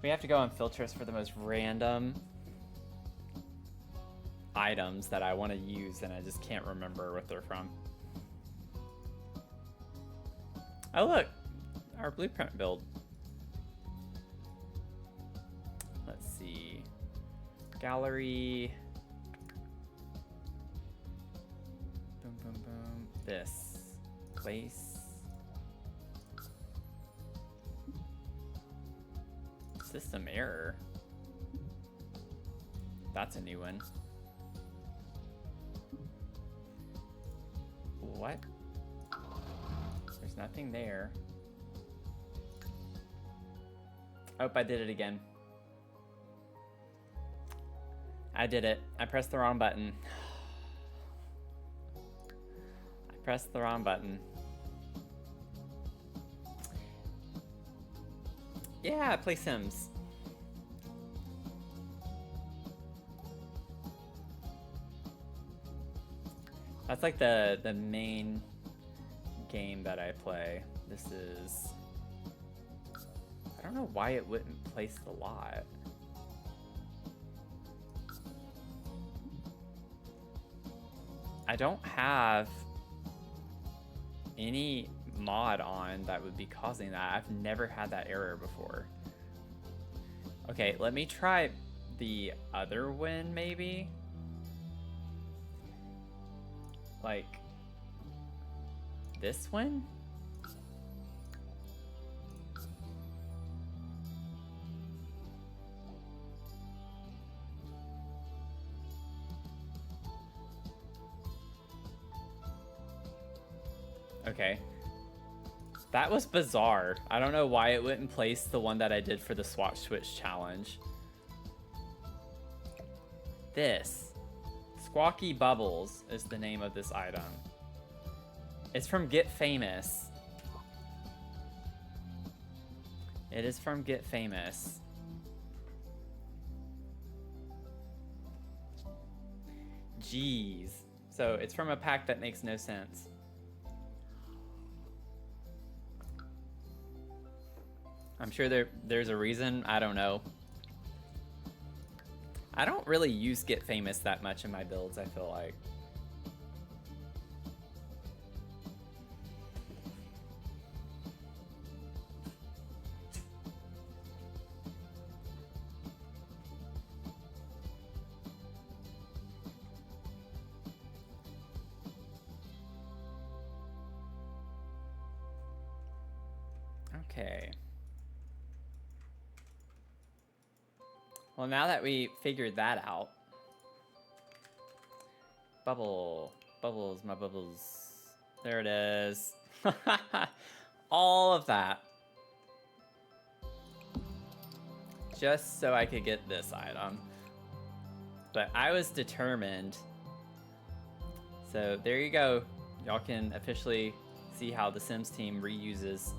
We have to go on field trips for the most random items that I want to use and I just can't remember what they're from. Oh look, our blueprint build. Let's see. Gallery. Boom, boom, boom. This. Place. System error. That's a new one. What? There's nothing there. Oh, I did it again. I did it. I pressed the wrong button. I pressed the wrong button. Yeah, play Sims. That's like the main game that I play. This is... I don't know why it wouldn't place the lot. I don't have any mod on that would be causing that. I've never had that error before. Okay, let me try the other one maybe. Like this one? Okay. That was bizarre. I don't know why it wouldn't place the one that I did for the swap switch challenge. This. Squawky Bubbles is the name of this item. It's from Get Famous. It is from Get Famous. Jeez. So it's from a pack that makes no sense. I'm sure there's a reason. I don't know. I don't really use Get Famous that much in my builds, I feel like. Okay. Well, now that we figured that out, bubbles, my bubbles. There it is. All of that. Just so I could get this item. But I was determined. So there you go. Y'all can officially see how the Sims team reuses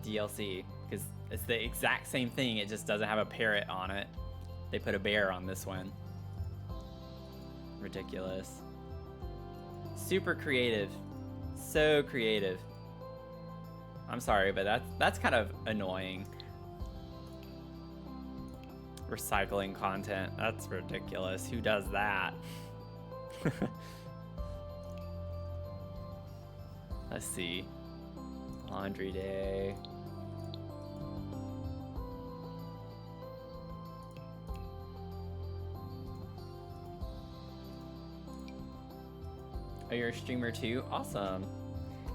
DLC. Because it's the exact same thing, it just doesn't have a parrot on it. They put a bear on this one. Ridiculous. Super creative. So creative. I'm sorry, but that's kind of annoying. Recycling content. That's ridiculous. Who does that? Let's see. Laundry day. Oh, you're a streamer too? Awesome.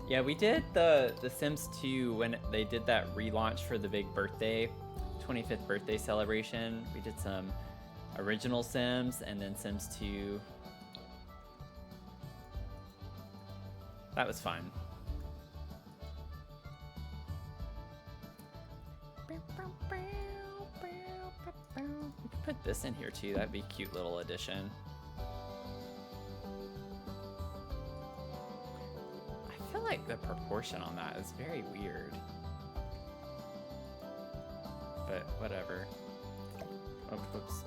Yeah, we did the Sims 2 when they did that relaunch for the big birthday, 25th birthday celebration. We did some original Sims and then Sims 2. That was fun. We could put this in here too. That'd be a cute little addition. I feel like the proportion on that is very weird. But whatever. Oh, whoops.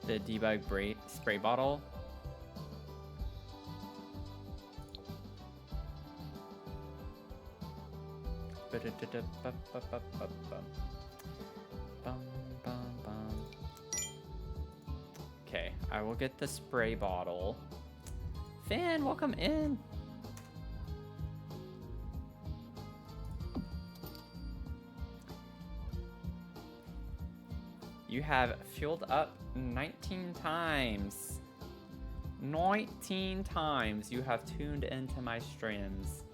The debug spray bottle. Okay, I will get the spray bottle. Finn, welcome in. You have fueled up 19 times. 19 times you have tuned into my streams.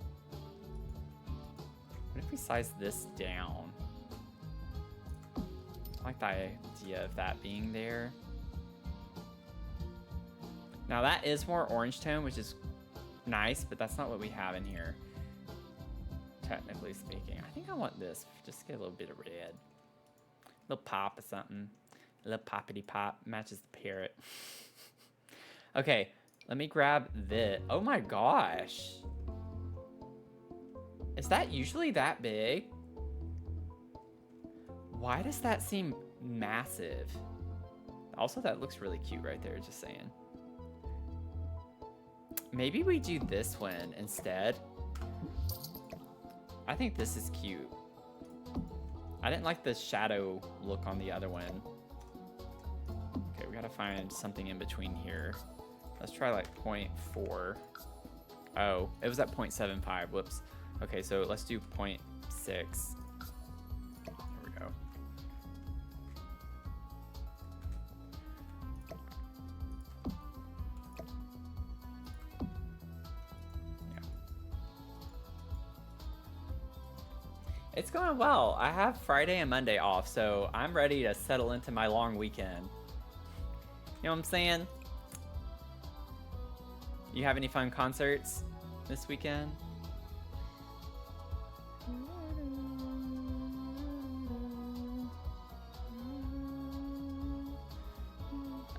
What if we size this down? I like the idea of that being there. Now that is more orange tone, which is nice, but that's not what we have in here. Technically speaking. I think I want this. Just get a little bit of red. A little pop or something. A little poppity pop. Matches the parrot. Okay, let me grab this. Oh my gosh. Is that usually that big? Why does that seem massive? Also, that looks really cute right there, just saying. Maybe we do this one instead. I think this is cute. I didn't like the shadow look on the other one. Okay, we gotta find something in between here. Let's try like 0.4. Oh, it was at 0.75. Whoops. Okay, so let's do 0.6. There we go. Yeah. It's going well. I have Friday and Monday off, so I'm ready to settle into my long weekend. You know what I'm saying? You have any fun concerts this weekend?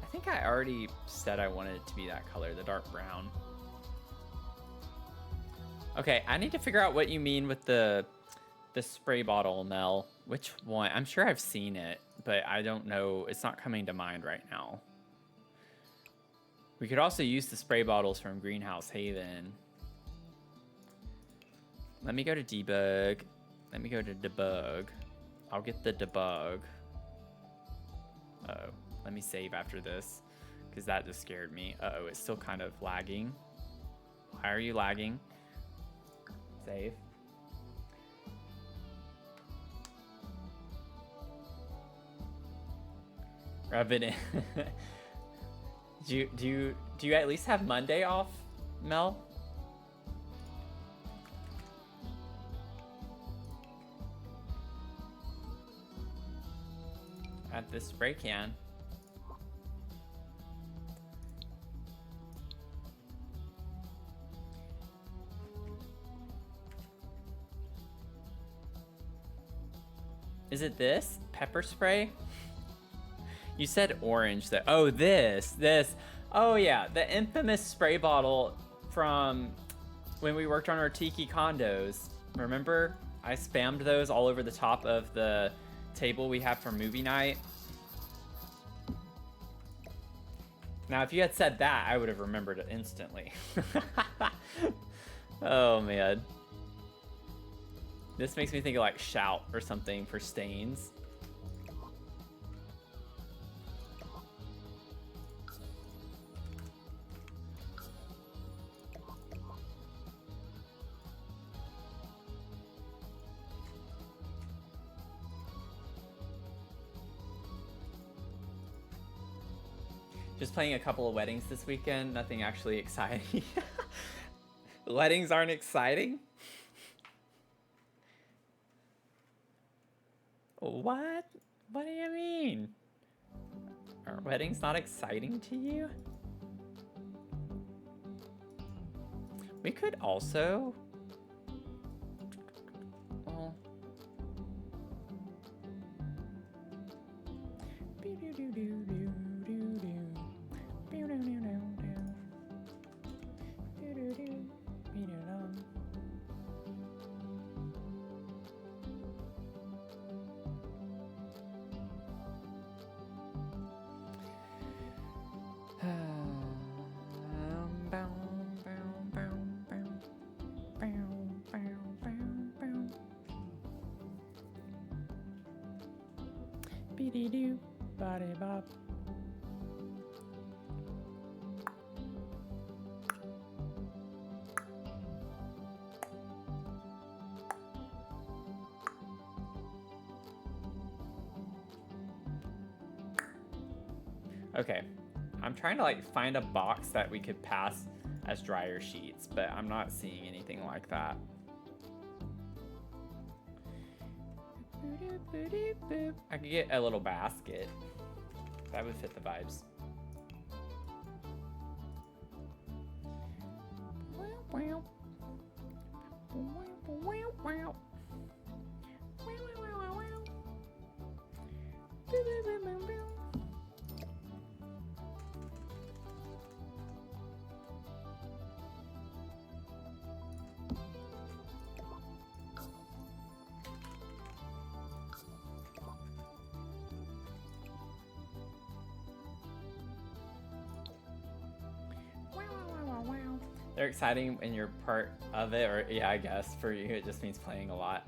I think I already said I wanted it to be that color, the dark brown. Okay, I need to figure out what you mean with the spray bottle, Mel. Which one? I'm sure I've seen it, but I don't know. It's not coming to mind right now. We could also use the spray bottles from Greenhouse Haven. Let me go to debug. Let me go to debug. I'll get the debug. Uh-oh. Let me save after this, because that just scared me. Uh-oh, it's still kind of lagging. Why are you lagging? Save. Rub it in. Do you at least have Monday off, Mel? At this spray can. Is it this? Pepper spray? You said orange. Oh, this. Oh, yeah. The infamous spray bottle from when we worked on our tiki condos, remember? I spammed those all over the top of the table we have for movie night. Now, if you had said that, I would have remembered it instantly. Oh, man. This makes me think of like Shout or something for stains. Just playing a couple of weddings this weekend. Nothing actually exciting. Weddings aren't exciting? What? What do you mean? Are weddings not exciting to you? We could also... Well... Okay, I'm trying to like find a box that we could pass as dryer sheets, but I'm not seeing anything like that. I could get a little basket. That would fit the vibes. They're exciting when you're part of it, or yeah, I guess for you it just means playing a lot.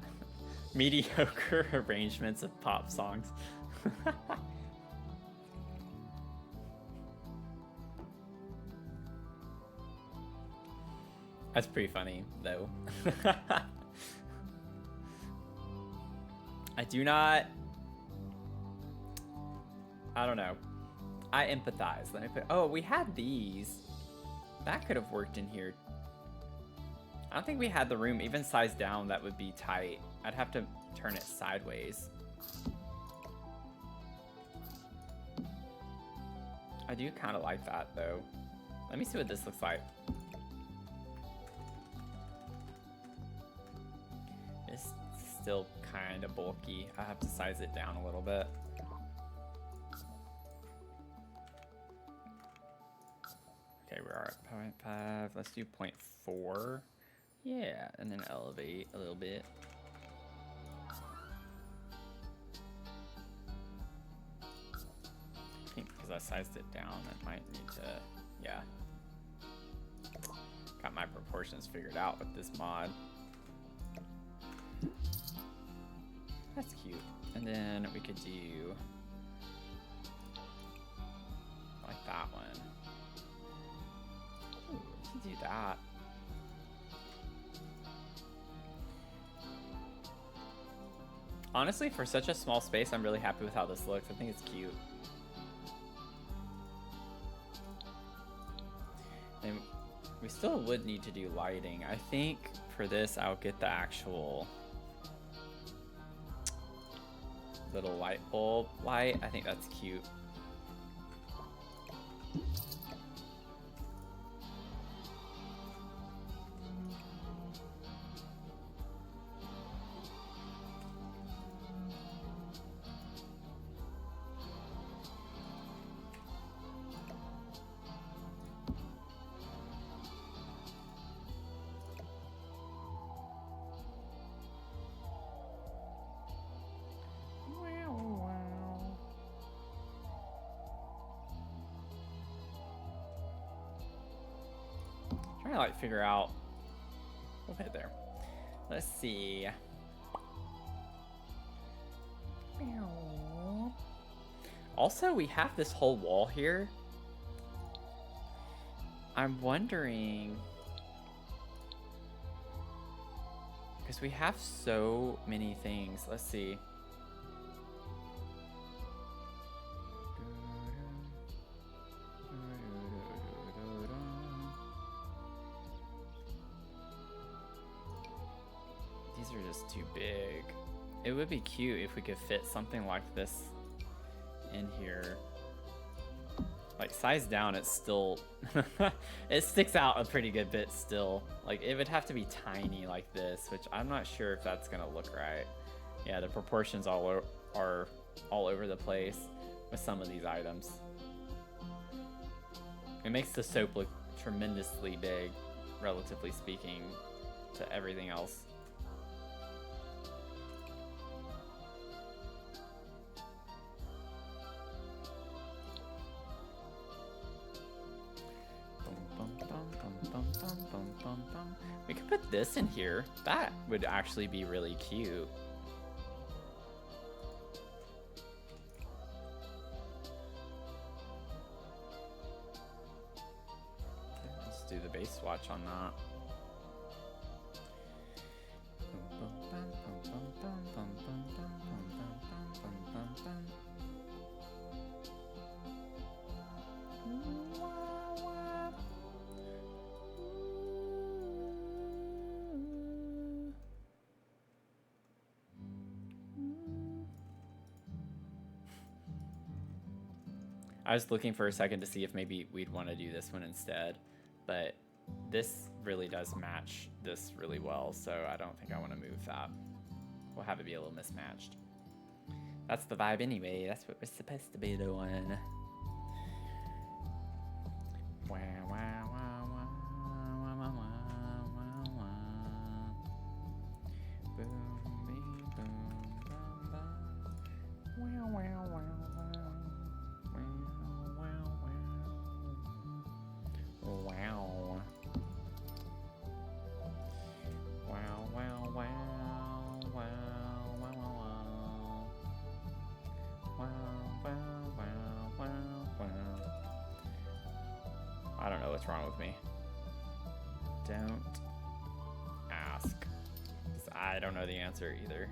Mediocre arrangements of pop songs. That's pretty funny, though. I do not... I don't know. I empathize. Let me put... Oh, we had these. That could have worked in here. I don't think we had the room even sized down that would be tight. I'd have to turn it sideways. I do kind of like that, though. Let me see what this looks like. It's still kind of bulky. I have to size it down a little bit. Okay, we're at 0.5. Let's do 0.4. Yeah, and then elevate a little bit. I think because I sized it down, I might need to, yeah. Got my proportions figured out with this mod. That's cute. And then we could do like that one. Ooh, we can do that. Honestly, for such a small space, I'm really happy with how this looks. I think it's cute. And we still would need to do lighting. I think for this, I'll get the actual little light bulb light. I think that's cute. trying to like figure out. We'll put it there. Let's see. Also, we have this whole wall here. I'm wondering, because we have so many things. Let's see. These are just too big. It would be cute if we could fit something like this in here. Like size down, it's still, it sticks out a pretty good bit still. Like it would have to be tiny like this, which I'm not sure if that's gonna look right. Yeah, the proportions are all over the place with some of these items. It makes the soap look tremendously big, relatively speaking, to everything else. We could put this in here. That would actually be really cute. Let's do the base swatch on that. I was looking for a second to see if maybe we'd want to do this one instead, but this really does match this really well, so I don't think I want to move that. We'll have it be a little mismatched. That's the vibe anyway. That's what we're supposed to be doing. Wow, wow, wow, wow, wow, wow, wow, wow. Boom, boom, boom, boom, boom. Wow, wow, wow. Wow. Wow, wow, wow. Wow, wow, wow. Wow, wow, wow, wow, wow. I don't know what's wrong with me. Don't ask. 'Cause I don't know the answer either.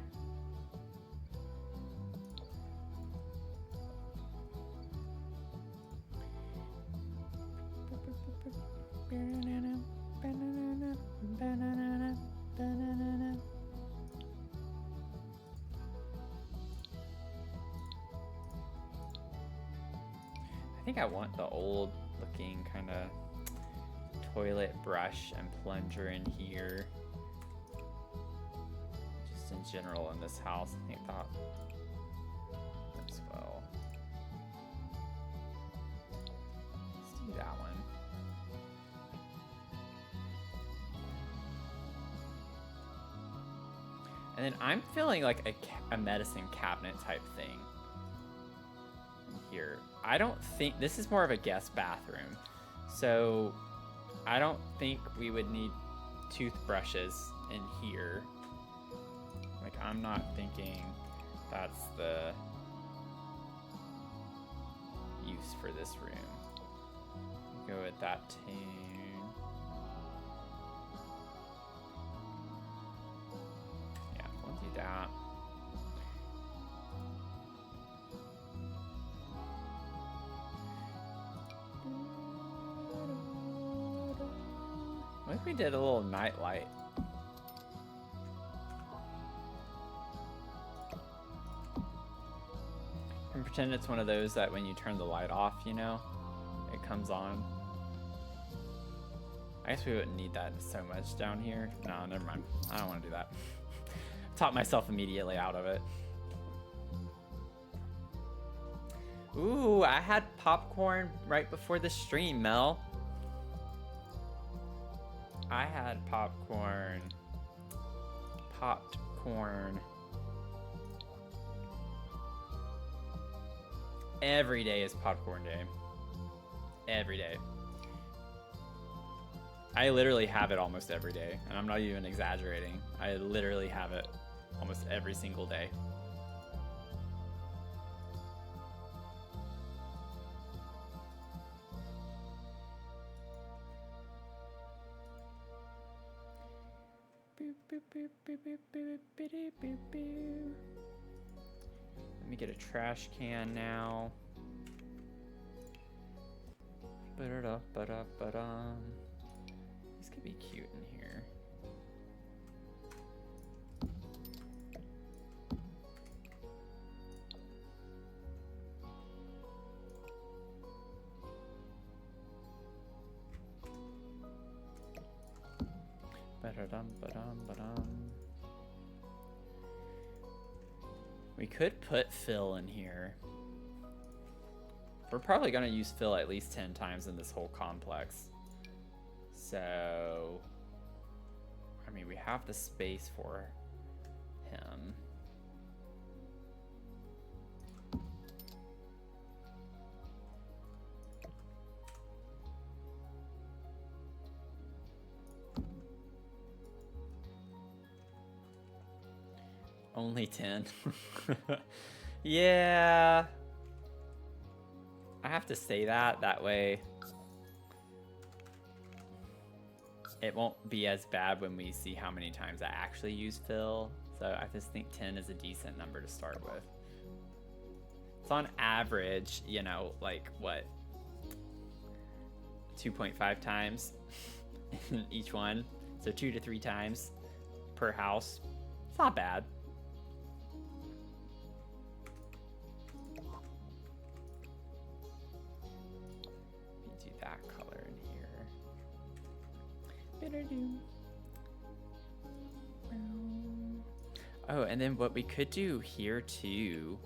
I think I want the old looking kind of toilet brush and plunger in here. Just in general in this house, I think that works well. Let's do that one. And then I'm feeling like a medicine cabinet type thing here. I don't think, this is more of a guest bathroom, so I don't think we would need toothbrushes in here. Like, I'm not thinking that's the use for this room. Go with that tune. Yeah, we'll do that. What if we did a little night light? And pretend it's one of those that when you turn the light off, you know, it comes on. I guess we wouldn't need that so much down here. No, never mind. I don't want to do that. Taught myself immediately out of it. Ooh, I had popcorn right before the stream, Mel. I had popcorn. Popped corn. Every day is popcorn day. Every day. I literally have it almost every day, and I'm not even exaggerating. I literally have it almost every single day. Let me get a trash can now. This could be cute in here. We could put Phil in here. We're probably going to use Phil at least 10 times in this whole complex. So, I mean, we have the space for him. Only 10. Yeah. I have to say that way it won't be as bad when we see how many times I actually use Phil. So I just think 10 is a decent number to start with. So on average, you know, like what? 2.5 times in each one. So 2 to 3 times per house. It's not bad. Do that color in here. Oh, and then what we could do here too,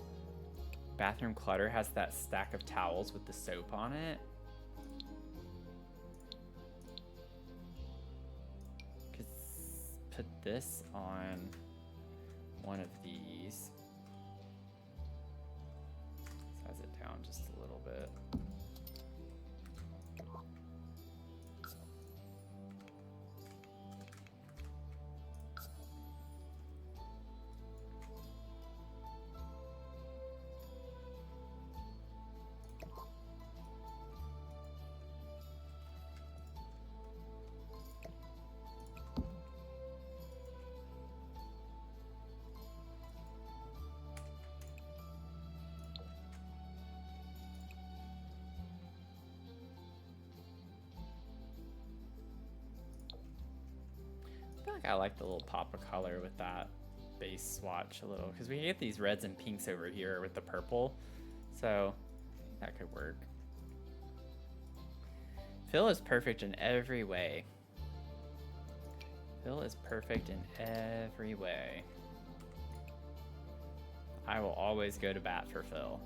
bathroom clutter has that stack of towels with the soap on it. Could put this on one of these. Size it down just a little bit. I like the little pop of color with that base swatch a little, because we get these reds and pinks over here with the purple, so that could work. Phil is perfect in every way. Phil is perfect in every way. I will always go to bat for Phil.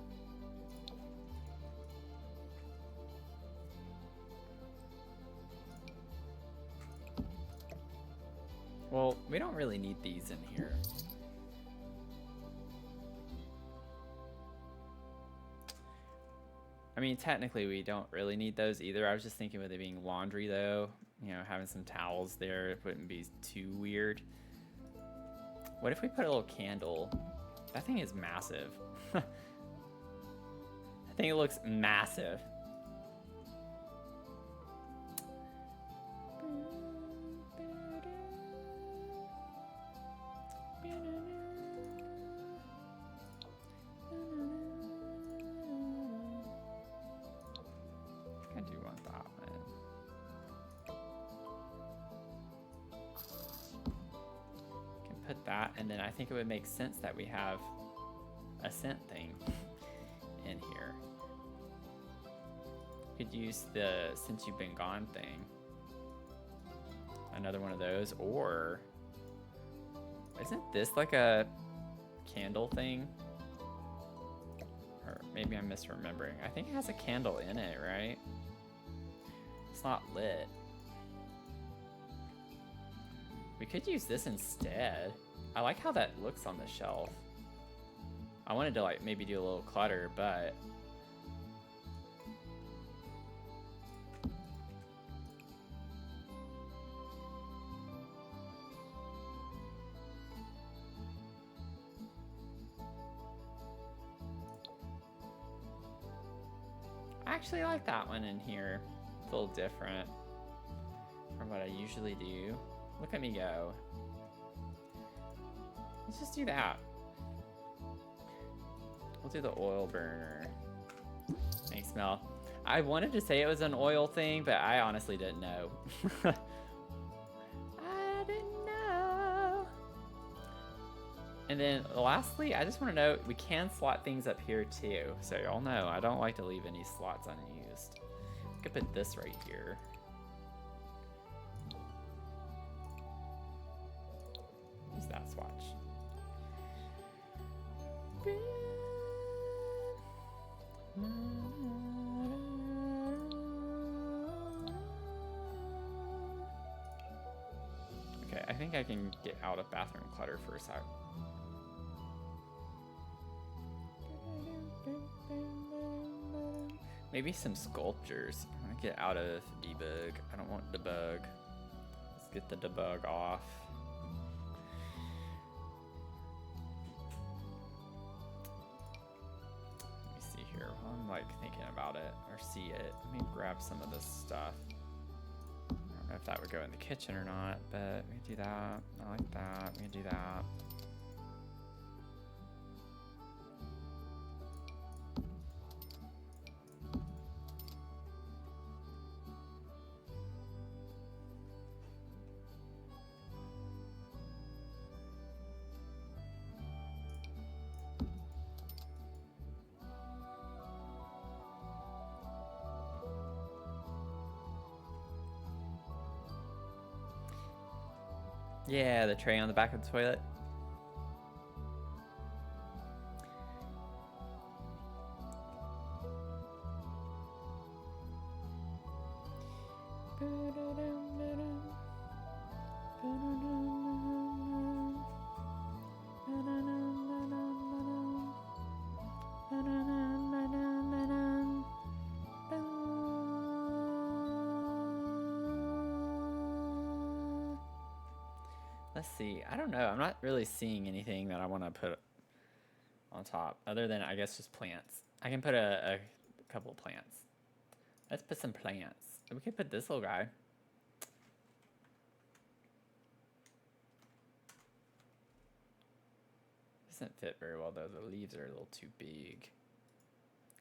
Well, we don't really need these in here. I mean, technically we don't really need those either. I was just thinking with it being laundry though, you know, having some towels there wouldn't be too weird. What if we put a little candle? That thing is massive. I think it looks massive. And then I think it would make sense that we have a scent thing in here. Could use the Since You've Been Gone thing. Another one of those, or isn't this like a candle thing? Or maybe I'm misremembering. I think it has a candle in it, right? It's not lit. We could use this instead. I like how that looks on the shelf. I wanted to like maybe do a little clutter, but I actually like that one in here. It's a little different from what I usually do. Look at me go. Let's just do that. We'll do the oil burner. Thanks, Mel. I wanted to say it was an oil thing, but I honestly didn't know. I didn't know. And then lastly, I just want to note we can slot things up here too. So y'all know I don't like to leave any slots unused. I could put this right here. Use that swatch. Okay, I think I can get out of bathroom clutter for a sec. Maybe some sculptures. I want to get out of debug. I don't want debug. Let's get the debug off. Let me see here. While I'm like thinking about it or see it, let me grab some of this stuff. I don't know if that would go in the kitchen or not, but we can do that. I like that. We can do that. Yeah, the tray on the back of the toilet. Let's see. I don't know. I'm not really seeing anything that I want to put on top other than, I guess, just plants. I can put a couple of plants. Let's put some plants. We could put this little guy. Doesn't fit very well though. The leaves are a little too big.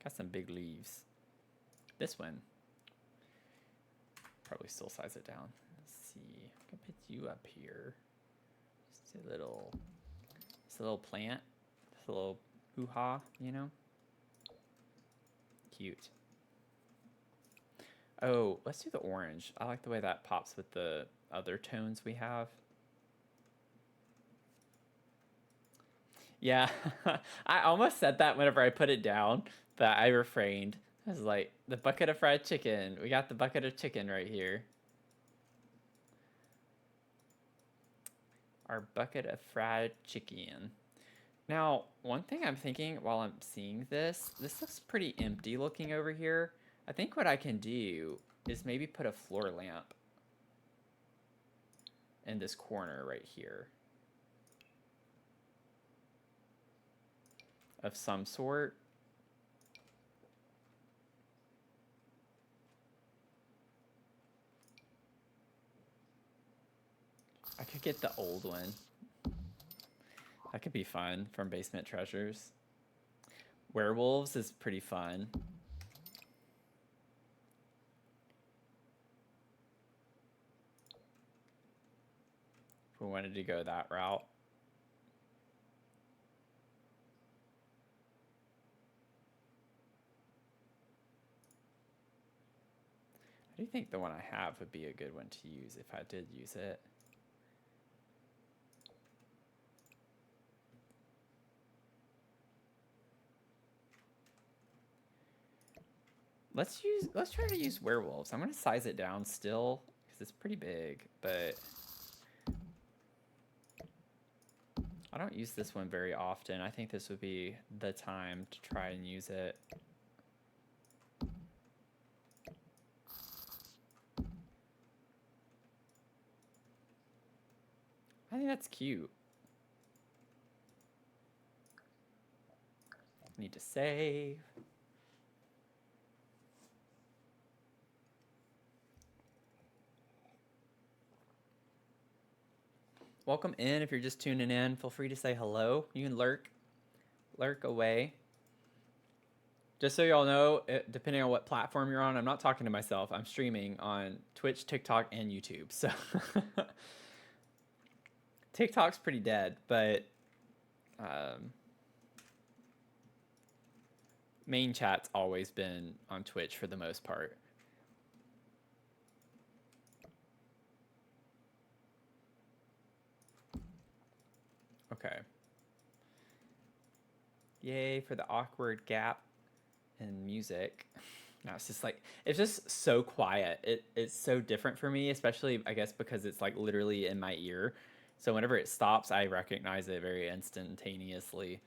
Got some big leaves. This one. Probably still size it down. Let's see. I can put you up here. Just a little plant. Just a little hoo-ha, you know? Cute. Oh, let's do the orange. I like the way that pops with the other tones we have. Yeah, I almost said that whenever I put it down, but I refrained. I was like, the bucket of fried chicken. We got the bucket of chicken right here. Our bucket of fried chicken. Now, one thing I'm thinking while I'm seeing this looks pretty empty looking over here. I think what I can do is maybe put a floor lamp in this corner right here of some sort. I could get the old one. That could be fun from Basement Treasures. Werewolves is pretty fun. If we wanted to go that route. I do think the one I have would be a good one to use if I did use it. Let's try to use werewolves. I'm gonna size it down still because it's pretty big, but I don't use this one very often. I think this would be the time to try and use it. I think that's cute. Need to save. Welcome in. If you're just tuning in, feel free to say hello. You can lurk away. Just so y'all know, depending on what platform you're on, I'm not talking to myself. I'm streaming on Twitch, TikTok, and YouTube. So TikTok's pretty dead, but main chat's always been on Twitch for the most part. Okay. Yay for the awkward gap in music. Now it's just like, it's just so quiet. It's so different for me, especially I guess because it's like literally in my ear. So whenever it stops, I recognize it very instantaneously.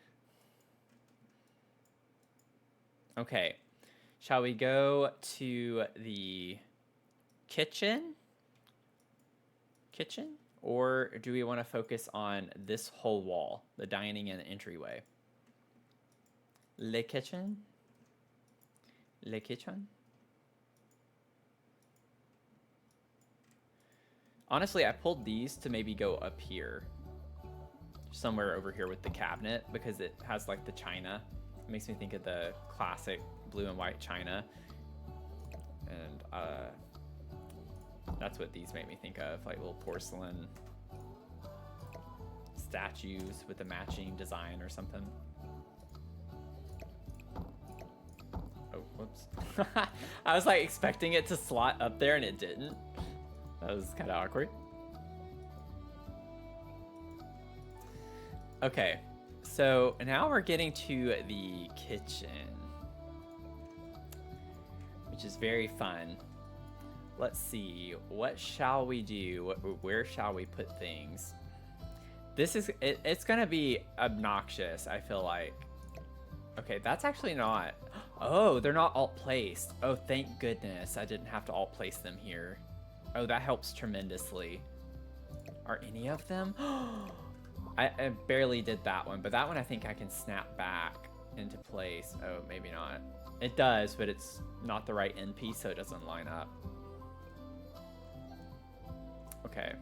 Okay. Shall we go to the kitchen? Or do we want to focus on this whole wall, the dining and entryway? Le kitchen? Le kitchen? Honestly, I pulled these to maybe go up here. Somewhere over here with the cabinet because it has like the china. It makes me think of the classic blue and white china. And that's what these make me think of, like little porcelain statues with a matching design or something. Oh, whoops. I was like expecting it to slot up there and it didn't. That was kind of awkward. Okay, so now we're getting to the kitchen, which is very fun. Let's see, what shall we do? Where shall we put things? This is, it's gonna be obnoxious, I feel like. Okay, that's actually not, oh, they're not alt placed. Oh, thank goodness I didn't have to alt place them here. Oh, that helps tremendously. Are any of them? I barely did that one, but that one I think I can snap back into place. Oh, maybe not. It does, but it's not the right end piece, so it doesn't line up. Okay.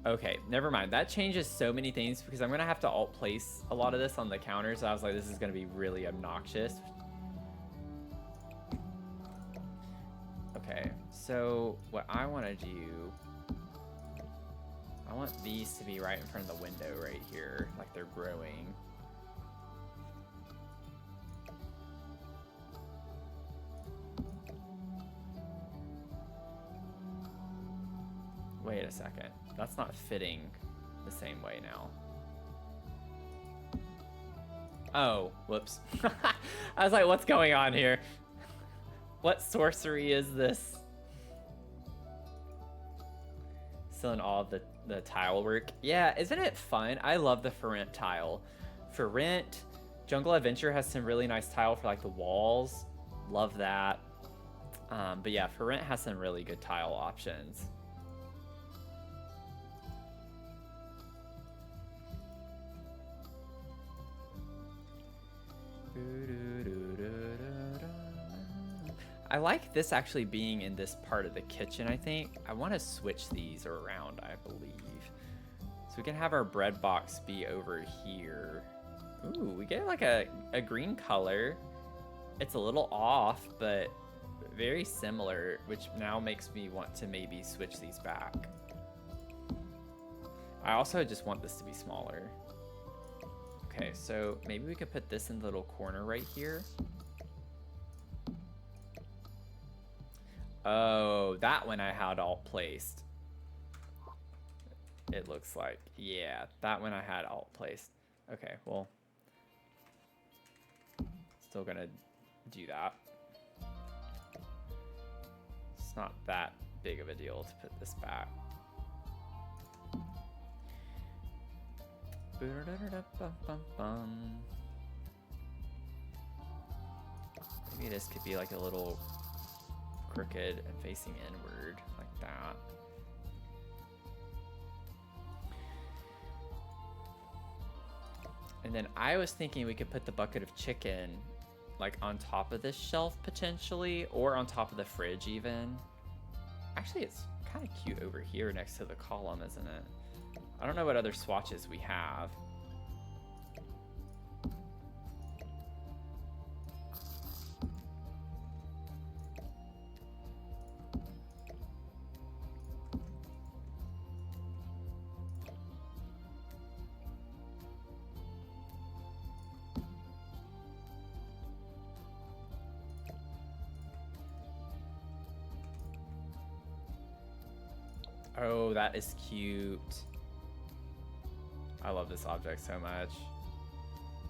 Okay, never mind. That changes so many things because I'm gonna have to alt place a lot of this on the counter, so I was like, this is gonna be really obnoxious. Okay, so what I wanna do, I want these to be right in front of the window right here, like they're growing. Wait a second, that's not fitting the same way now. Oh, whoops. I was like, what's going on here? What sorcery is this? Still in awe of the tile work. Yeah, isn't it fun? I love the For Rent tile. For Rent, Jungle Adventure has some really nice tile for like the walls. Love that. But yeah, For Rent has some really good tile options. I like this actually being in this part of the kitchen, I think. I want to switch these around, I believe. So we can have our bread box be over here. Ooh, we get like a green color. It's a little off, but very similar, which now makes me want to maybe switch these back. I also just want this to be smaller. Okay, so maybe we could put this in the little corner right here. Oh, that one I had alt placed. It looks like, yeah, that one I had alt placed. Okay, well, still gonna do that. It's not that big of a deal to put this back. Maybe this could be like a little crooked and facing inward like that. And then I was thinking we could put the bucket of chicken like on top of this shelf potentially, or on top of the fridge even. Actually, it's kind of cute over here next to the column, isn't it? I don't know what other swatches we have. Oh, that is cute. I love this object so much.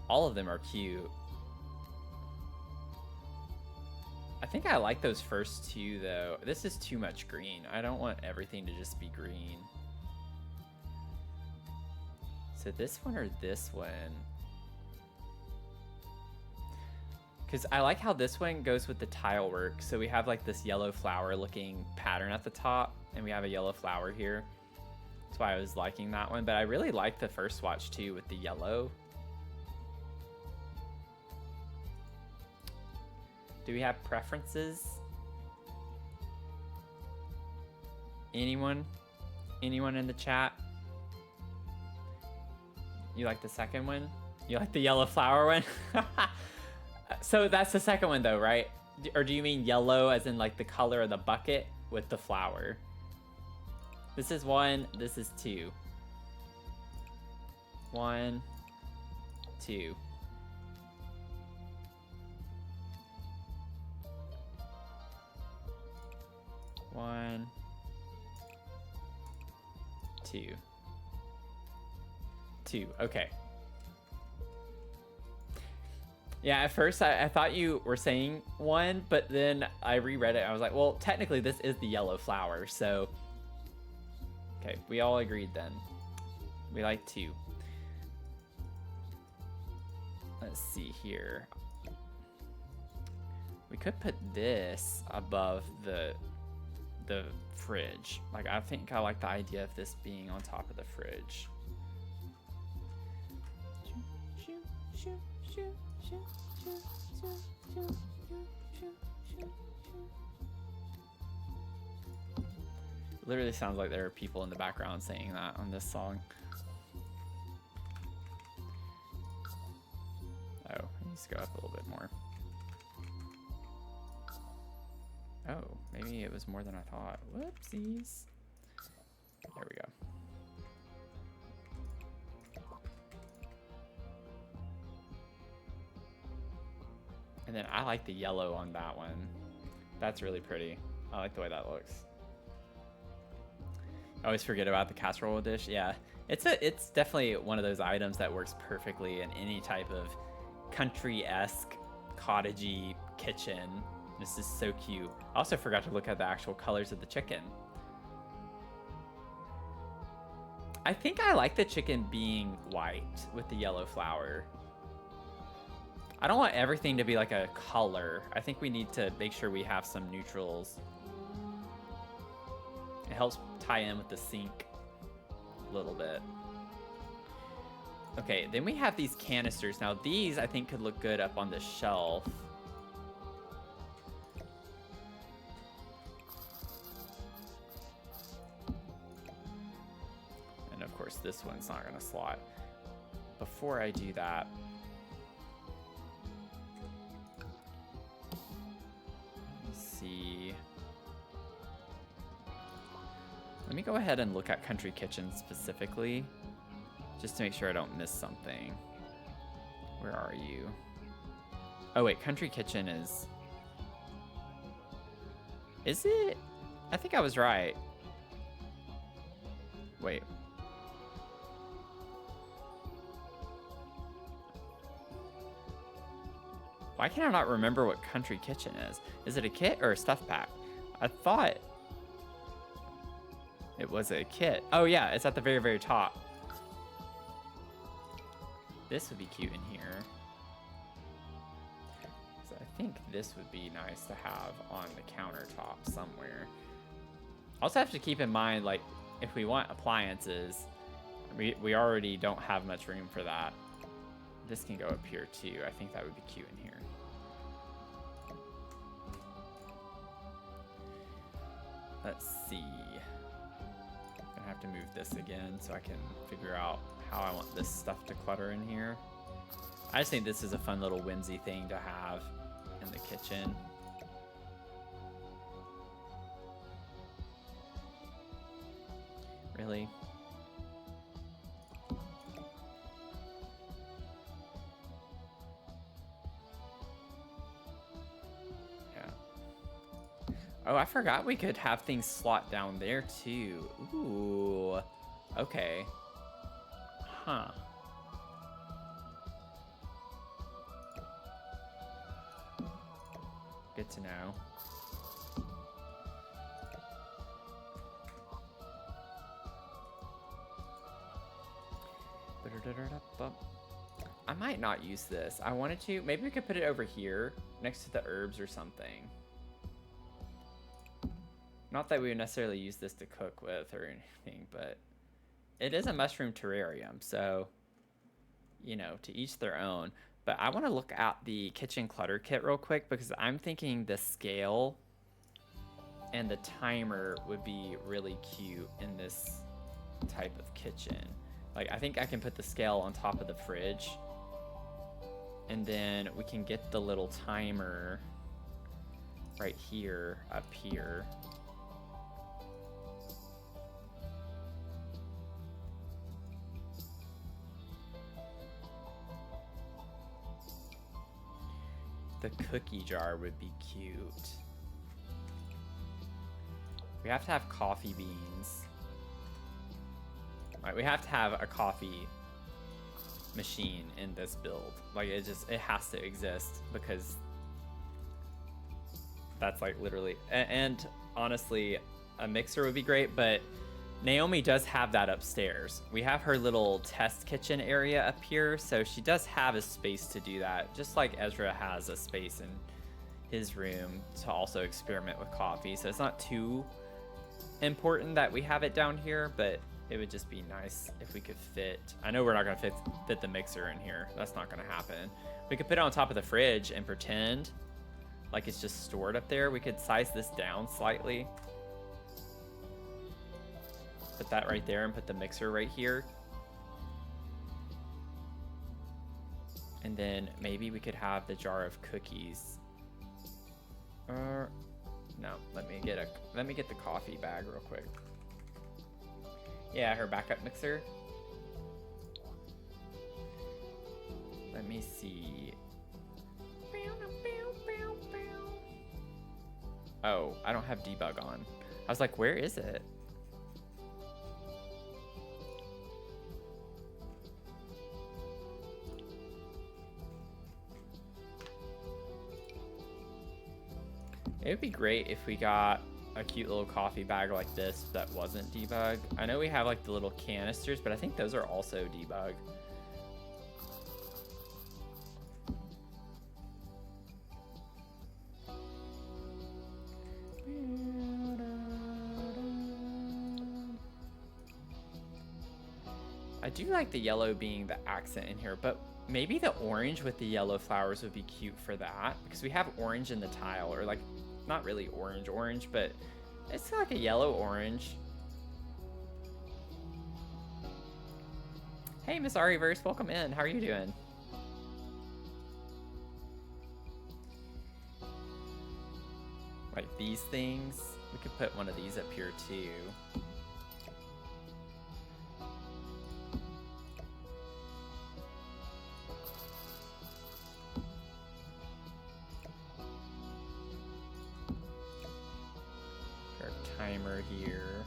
All of them are cute. I think I like those first two though. This is too much green. I don't want everything to just be green. So this one or this one? Because I like how this one goes with the tile work. So we have like this yellow flower looking pattern at the top, and we have a yellow flower here. That's why I was liking that one. But I really like the first swatch too with the yellow. Do we have preferences? Anyone? Anyone in the chat? You like the second one? You like the yellow flower one? So that's the second one though, right? Or do you mean yellow as in like the color of the bucket with the flower? This is 1, this is 2. 1, 2. One, 2. 2, okay. Yeah, at first I thought you were saying 1, but then I reread it. I was like, well, technically this is the yellow flower, so. Okay, we all agreed then. We like 2. Let's see here. We could put this above the fridge. Like, I think I like the idea of this being on top of the fridge. Literally sounds like there are people in the background saying that on this song. Oh, it needs to go up a little bit more. Oh, maybe it was more than I thought. Whoopsies. There we go. And then I like the yellow on that one. That's really pretty. I like the way that looks. I always forget about the casserole dish. Yeah, it's definitely one of those items that works perfectly in any type of country-esque, cottagey kitchen. This is so cute. I also forgot to look at the actual colors of the chicken. I think I like the chicken being white with the yellow flower. I don't want everything to be like a color. I think we need to make sure we have some neutrals. It helps tie in with the sink a little bit. Okay, then we have these canisters. Now these I think could look good up on the shelf. And of course this one's not gonna slot. Before I do that, see. Let me go ahead and look at Country Kitchen specifically, just to make sure I don't miss something. Where are you? Oh wait, Country Kitchen is it? I think I was right. Wait. Why can I not remember what Country Kitchen is? Is it a kit or a stuff pack? I thought it was a kit. Oh yeah, it's at the very, very top. This would be cute in here. So I think this would be nice to have on the countertop somewhere. Also have to keep in mind, like, if we want appliances, we already don't have much room for that. This can go up here too. I think that would be cute in here. Let's see. I'm gonna have to move this again so I can figure out how I want this stuff to clutter in here. I just think this is a fun little whimsy thing to have in the kitchen. Really? Yeah. Oh, I forgot we could have things slot down there too. Ooh. Okay. Huh. Good to know. I might not use this. I wanted to. Maybe we could put it over here next to the herbs or something. Not that we would necessarily use this to cook with or anything, but it is a mushroom terrarium, so, you know, to each their own. But I want to look at the kitchen clutter kit real quick because I'm thinking the scale and the timer would be really cute in this type of kitchen. Like, I think I can put the scale on top of the fridge, and then we can get the little timer right here, up here. The cookie jar would be cute. We have to have coffee beans. Right, we have to have a coffee machine in this build. Like, it has to exist because that's like literally, and honestly, a mixer would be great, but Naomi does have that upstairs. We have her little test kitchen area up here, so she does have a space to do that, just like Ezra has a space in his room to also experiment with coffee. So it's not too important that we have it down here, but it would just be nice if we could fit. I know we're not gonna fit the mixer in here. That's not gonna happen. We could put it on top of the fridge and pretend like it's just stored up there. We could size this down slightly. Put that right there and put the mixer right here. And then maybe we could have the jar of cookies. No, let me get the coffee bag real quick. Yeah, her backup mixer. Let me see. Oh, I don't have debug on. I was like, where is it? It would be great if we got a cute little coffee bag like this that wasn't debug. I know we have like the little canisters, but I think those are also debug. I do like the yellow being the accent in here, but maybe the orange with the yellow flowers would be cute for that, because we have orange in the tile, or like, not really orange, but it's like a yellow orange. Hey, Miss Ariverse, welcome in. How are you doing? Like these things, we could put one of these up here too. Timer here.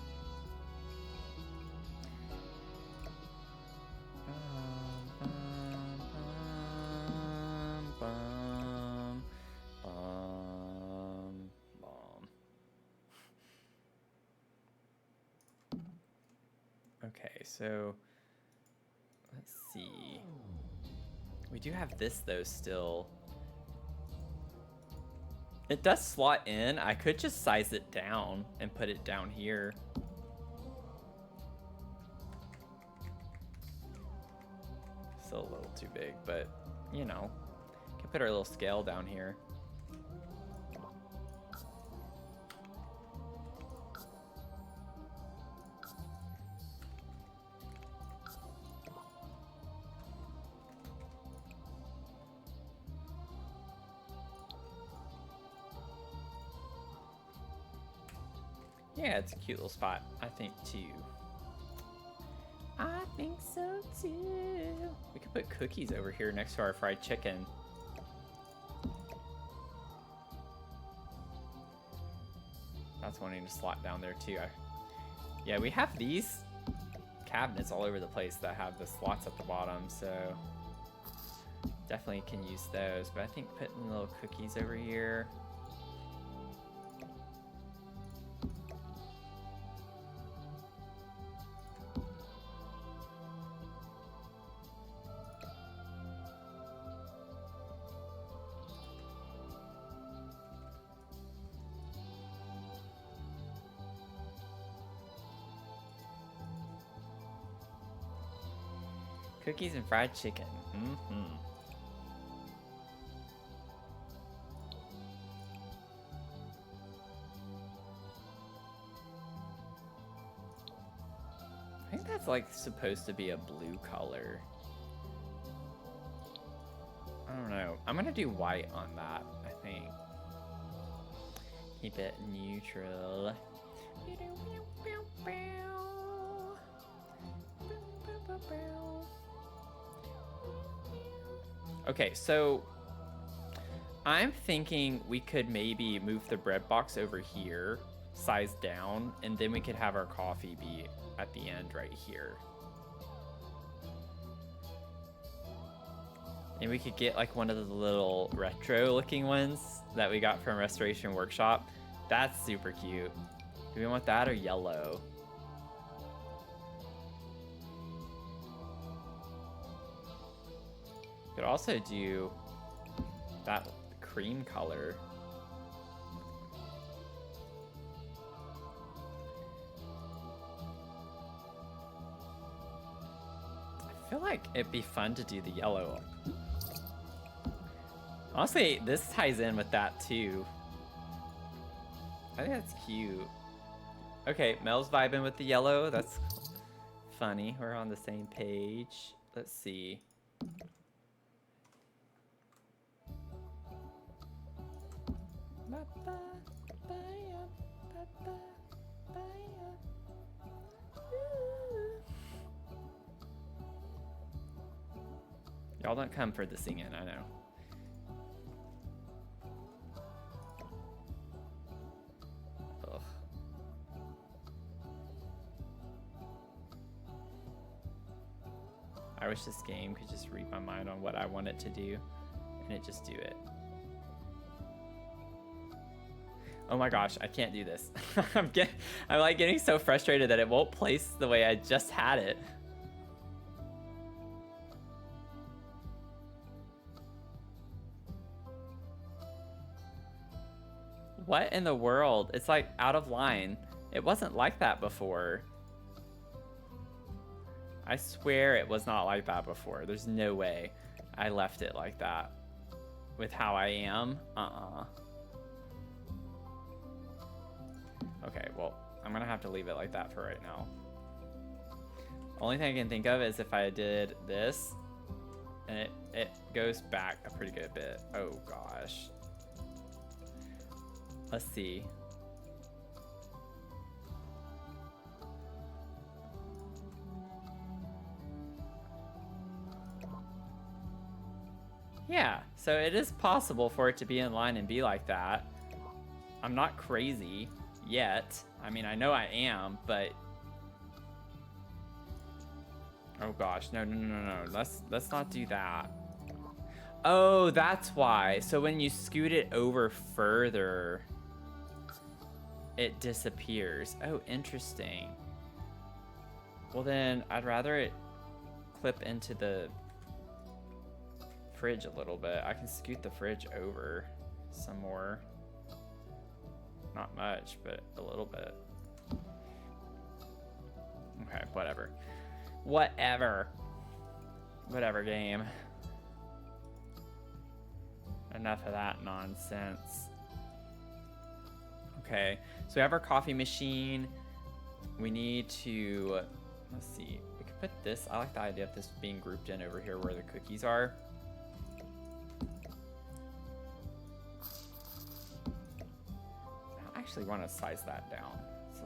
Okay, so let's see. We do have this though still. It does slot in. I could just size it down and put it down here. Still a little too big, but you know, can put our little scale down here. Yeah, it's a cute little spot. I think too. I think so too. We could put cookies over here next to our fried chicken. That's wanting to slot down there too. Yeah, we have these cabinets all over the place that have the slots at the bottom, so definitely can use those. But I think putting little cookies over here. Cookies and fried chicken. Mm-hmm. I think that's like supposed to be a blue color. I don't know. I'm gonna do white on that, I think. Keep it neutral. Okay, so I'm thinking we could maybe move the bread box over here, size down, and then we could have our coffee be at the end right here. And we could get like one of the little retro looking ones that we got from Restoration Workshop. That's super cute. Do we want that or yellow? Could also do that cream color. I feel like it'd be fun to do the yellow. Honestly, this ties in with that too. I think that's cute. Okay, Mel's vibing with the yellow. That's funny. We're on the same page. Let's see. Y'all don't come for the singing, I know. Ugh. I wish this game could just read my mind on what I want it to do, and it just do it. Oh my gosh, I can't do this. I'm like getting so frustrated that it won't place the way I just had it. What in the world? It's like out of line. It wasn't like that before. I swear it was not like that before. There's no way I left it like that with how I am. Okay, well, I'm gonna have to leave it like that for right now. Only thing I can think of is if I did this and it goes back a pretty good bit. Oh gosh. Let's see. Yeah, so it is possible for it to be in line and be like that. I'm not crazy yet. I mean, I know I am, but oh gosh, no. Let's not do that. Oh, that's why. So when you scoot it over further, it disappears. Oh, interesting. Well then, I'd rather it clip into the fridge a little bit. I can scoot the fridge over some more. Not much, but a little bit. Okay, whatever. Whatever, game. Enough of that nonsense. Okay, so we have our coffee machine. We need to, let's see, we could put this, I like the idea of this being grouped in over here where the cookies are. I actually want to size that down. So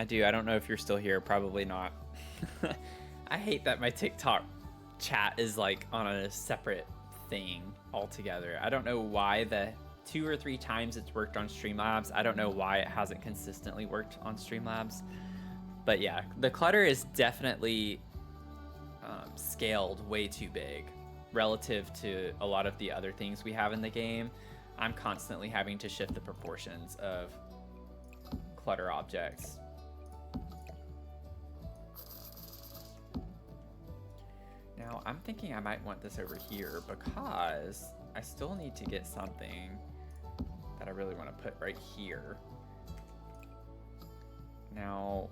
I do. I don't know if you're still here. Probably not. I hate that my TikTok chat is like on a separate thing altogether. I don't know why the 2 or 3 times it's worked on Streamlabs. I don't know why it hasn't consistently worked on Streamlabs. But yeah, the clutter is definitely scaled way too big relative to a lot of the other things we have in the game. I'm constantly having to shift the proportions of clutter objects. Now, I'm thinking I might want this over here because I still need to get something that I really want to put right here. Now,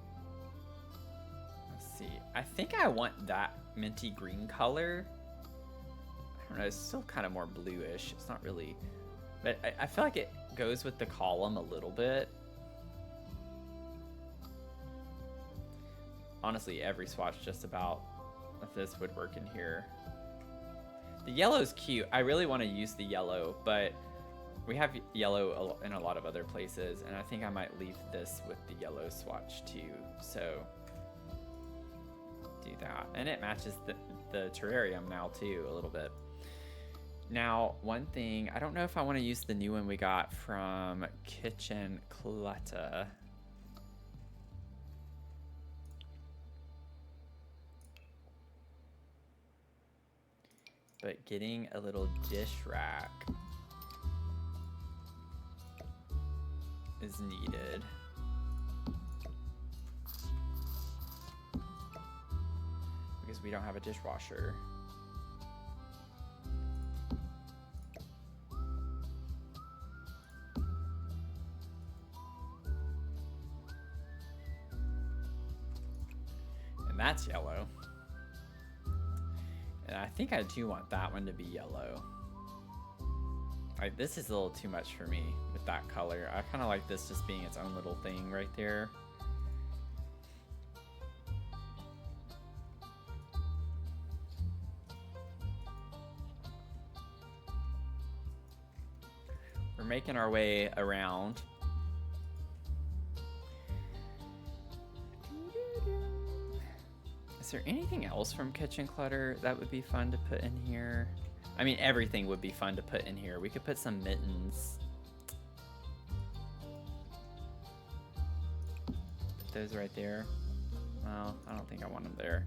let's see. I think I want that minty green color. I don't know, it's still kind of more bluish. It's not really, but I feel like it goes with the column a little bit. Honestly, every swatch just about if this would work in here. The yellow's cute. I really want to use the yellow, but we have yellow in a lot of other places, and I think I might leave this with the yellow swatch too. So do that. And it matches the terrarium now too a little bit. Now, one thing, I don't know if I want to use the new one we got from Kitchen Clutter. But getting a little dish rack is needed. Because we don't have a dishwasher. And that's yellow. And I think I do want that one to be yellow. Like, this is a little too much for me with that color. I kind of like this just being its own little thing right there. We're making our way around. Is there anything else from Kitchen Clutter that would be fun to put in here? I mean, everything would be fun to put in here. We could put some mittens. Put those right there. Well, I don't think I want them there.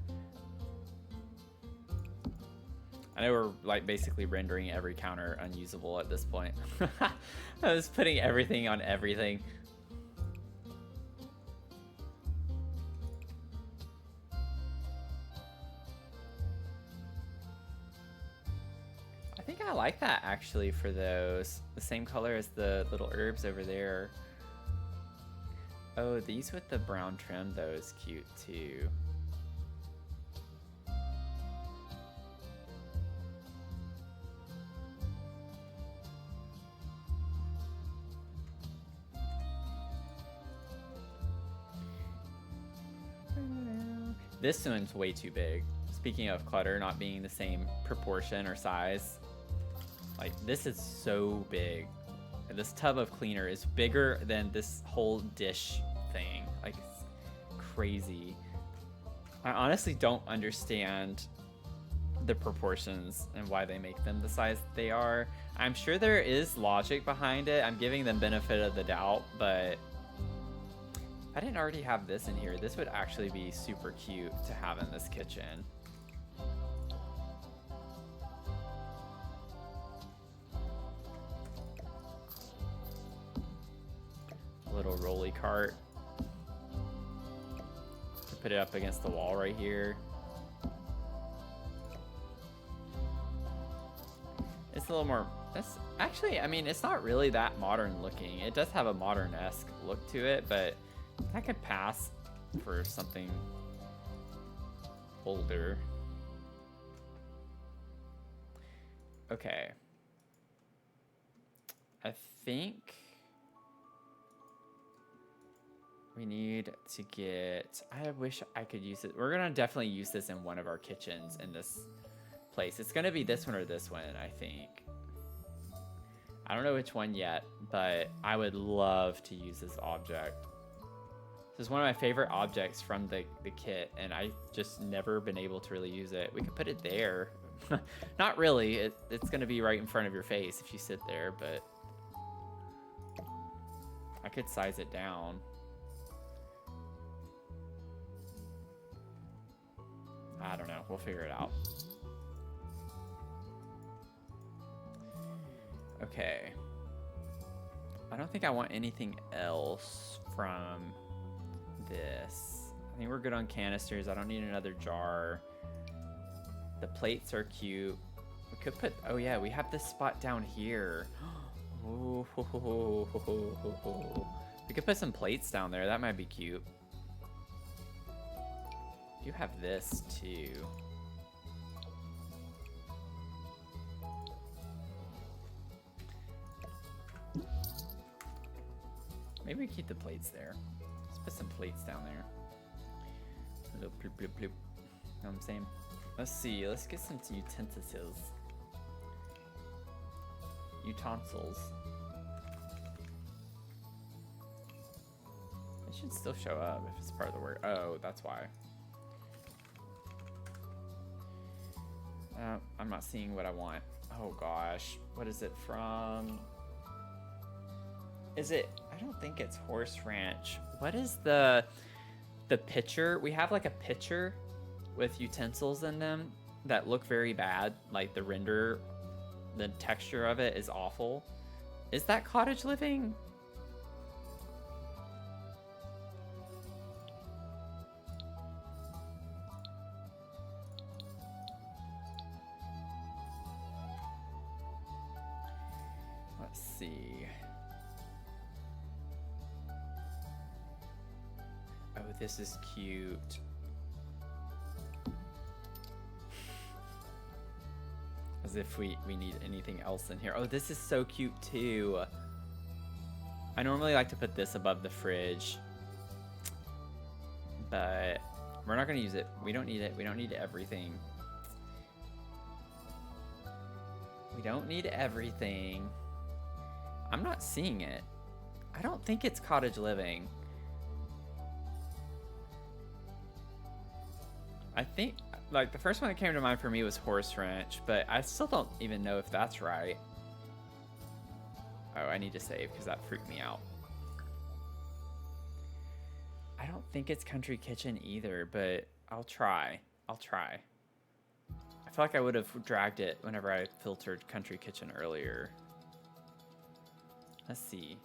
I know we're like basically rendering every counter unusable at this point. I was putting everything on everything. I think I like that actually for those. The same color as the little herbs over there. Oh, these with the brown trim though is cute too. This one's way too big. Speaking of clutter not being the same proportion or size, like this is so big. This tub of cleaner is bigger than this whole dish thing. Like, it's crazy. I honestly don't understand the proportions and why they make them the size that they are. I'm sure there is logic behind it. I'm giving them benefit of the doubt, but I didn't already have this in here. This would actually be super cute to have in this kitchen. A little rolly cart to put it up against the wall right here. It's a little more, that's actually, I mean, it's not really that modern looking. It does have a modern-esque look to it, but that could pass for something older. Okay. I think we need to get, I wish I could use it. We're gonna definitely use this in one of our kitchens in this place. It's gonna be this one or this one, I think. I don't know which one yet, but I would love to use this object. This is one of my favorite objects from the kit, and I just never been able to really use it. We could put it there. Not really. It's going to be right in front of your face if you sit there, but I could size it down. I don't know. We'll figure it out. Okay. I don't think I want anything else from this. I think we're good on canisters. I don't need another jar. The plates are cute. We could put, oh yeah, we have this spot down here. Ooh, we could put some plates down there. That might be cute. You have this too. Maybe we keep the plates there. Let's put some plates down there. A little bloop, bloop, bloop. Know what I'm saying? Let's see. Let's get some utensils. Utensils. It should still show up if it's part of the word. Oh, that's why. I'm not seeing what I want. Oh gosh. What is it from? Is it? I don't think it's Horse Ranch. What is the pitcher? We have like a pitcher with utensils in them that look very bad. Like the render, the texture of it is awful. Is that Cottage Living? Let's see. Oh, this is cute. As if we need anything else in here. Oh, this is so cute too. I normally like to put this above the fridge, but we're not gonna use it. We don't need it. We don't need everything. We don't need everything. I'm not seeing it. I don't think it's Cottage Living. I think, like, the first one that came to mind for me was Horse Ranch, but I still don't even know if that's right. Oh, I need to save because that freaked me out. I don't think it's Country Kitchen either, but I'll try. I'll try. I feel like I would have dragged it whenever I filtered Country Kitchen earlier. Let's see.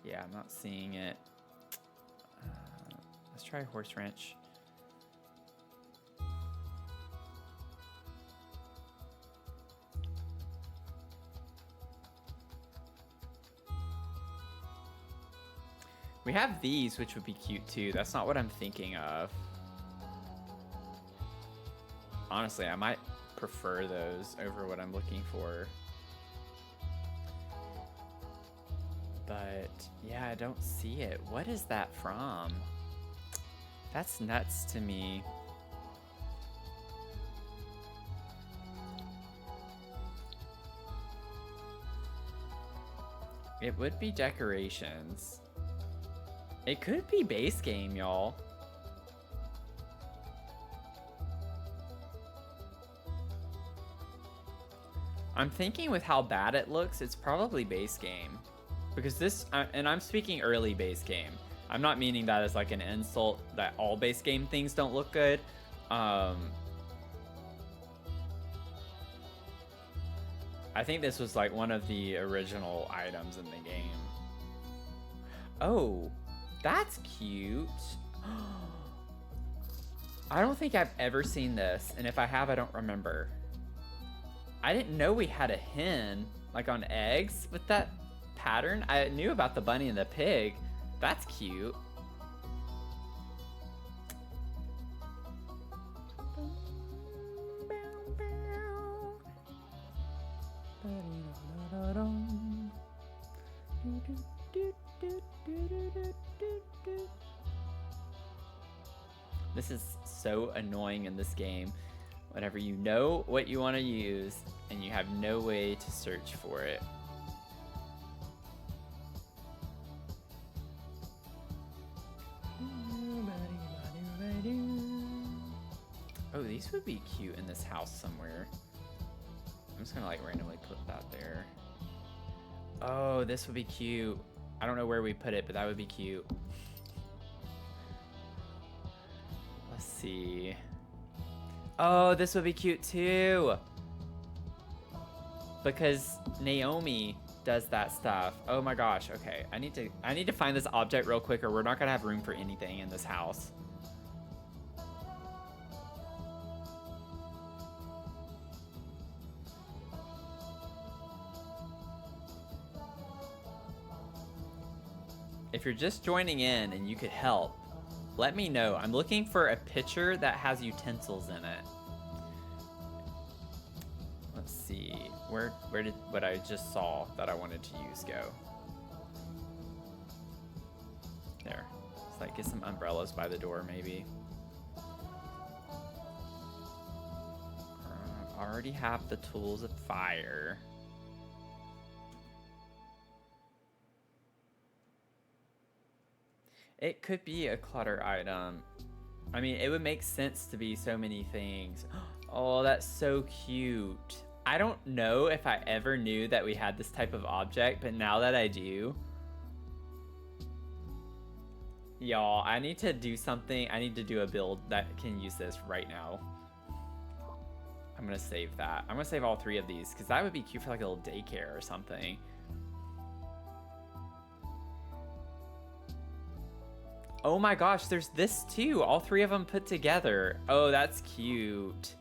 Yeah, I'm not seeing it. Let's try Horse Ranch. We have these, which would be cute too. That's not what I'm thinking of. Honestly, I might prefer those over what I'm looking for. But yeah, I don't see it. What is that from? That's nuts to me. It would be decorations. It could be base game, y'all. I'm thinking with how bad it looks, it's probably base game. Because this, and I'm speaking early base game. I'm not meaning that as like an insult that all base game things don't look good. I think this was like one of the original items in the game. Oh, that's cute. I don't think I've ever seen this, and if I have, I don't remember. I didn't know we had a hen like on eggs with that pattern. I knew about the bunny and the pig. That's cute. This is so annoying in this game. Whenever you know what you want to use and you have no way to search for it. These would be cute in this house somewhere. I'm just gonna like randomly put that there. Oh, this would be cute. I don't know where we put it, but that would be cute. Let's see. Oh, this would be cute too. Because Naomi does that stuff. Oh my gosh. Okay, I need to find this object real quick, or we're not gonna have room for anything in this house. If you're just joining in and you could help, let me know. I'm looking for a pitcher that has utensils in it. Let's see. Where did what I just saw that I wanted to use go? There. Let's like get some umbrellas by the door maybe. I already have the tools of fire. It could be a clutter item. I mean, it would make sense to be so many things. Oh, that's so cute. I don't know if I ever knew that we had this type of object, but now that I do, y'all, I need to do something. I need to do a build that can use this right now. I'm gonna save that. I'm gonna save all 3 of these because that would be cute for like a little daycare or something. Oh my gosh, there's this too. All 3 of them put together. Oh, that's cute.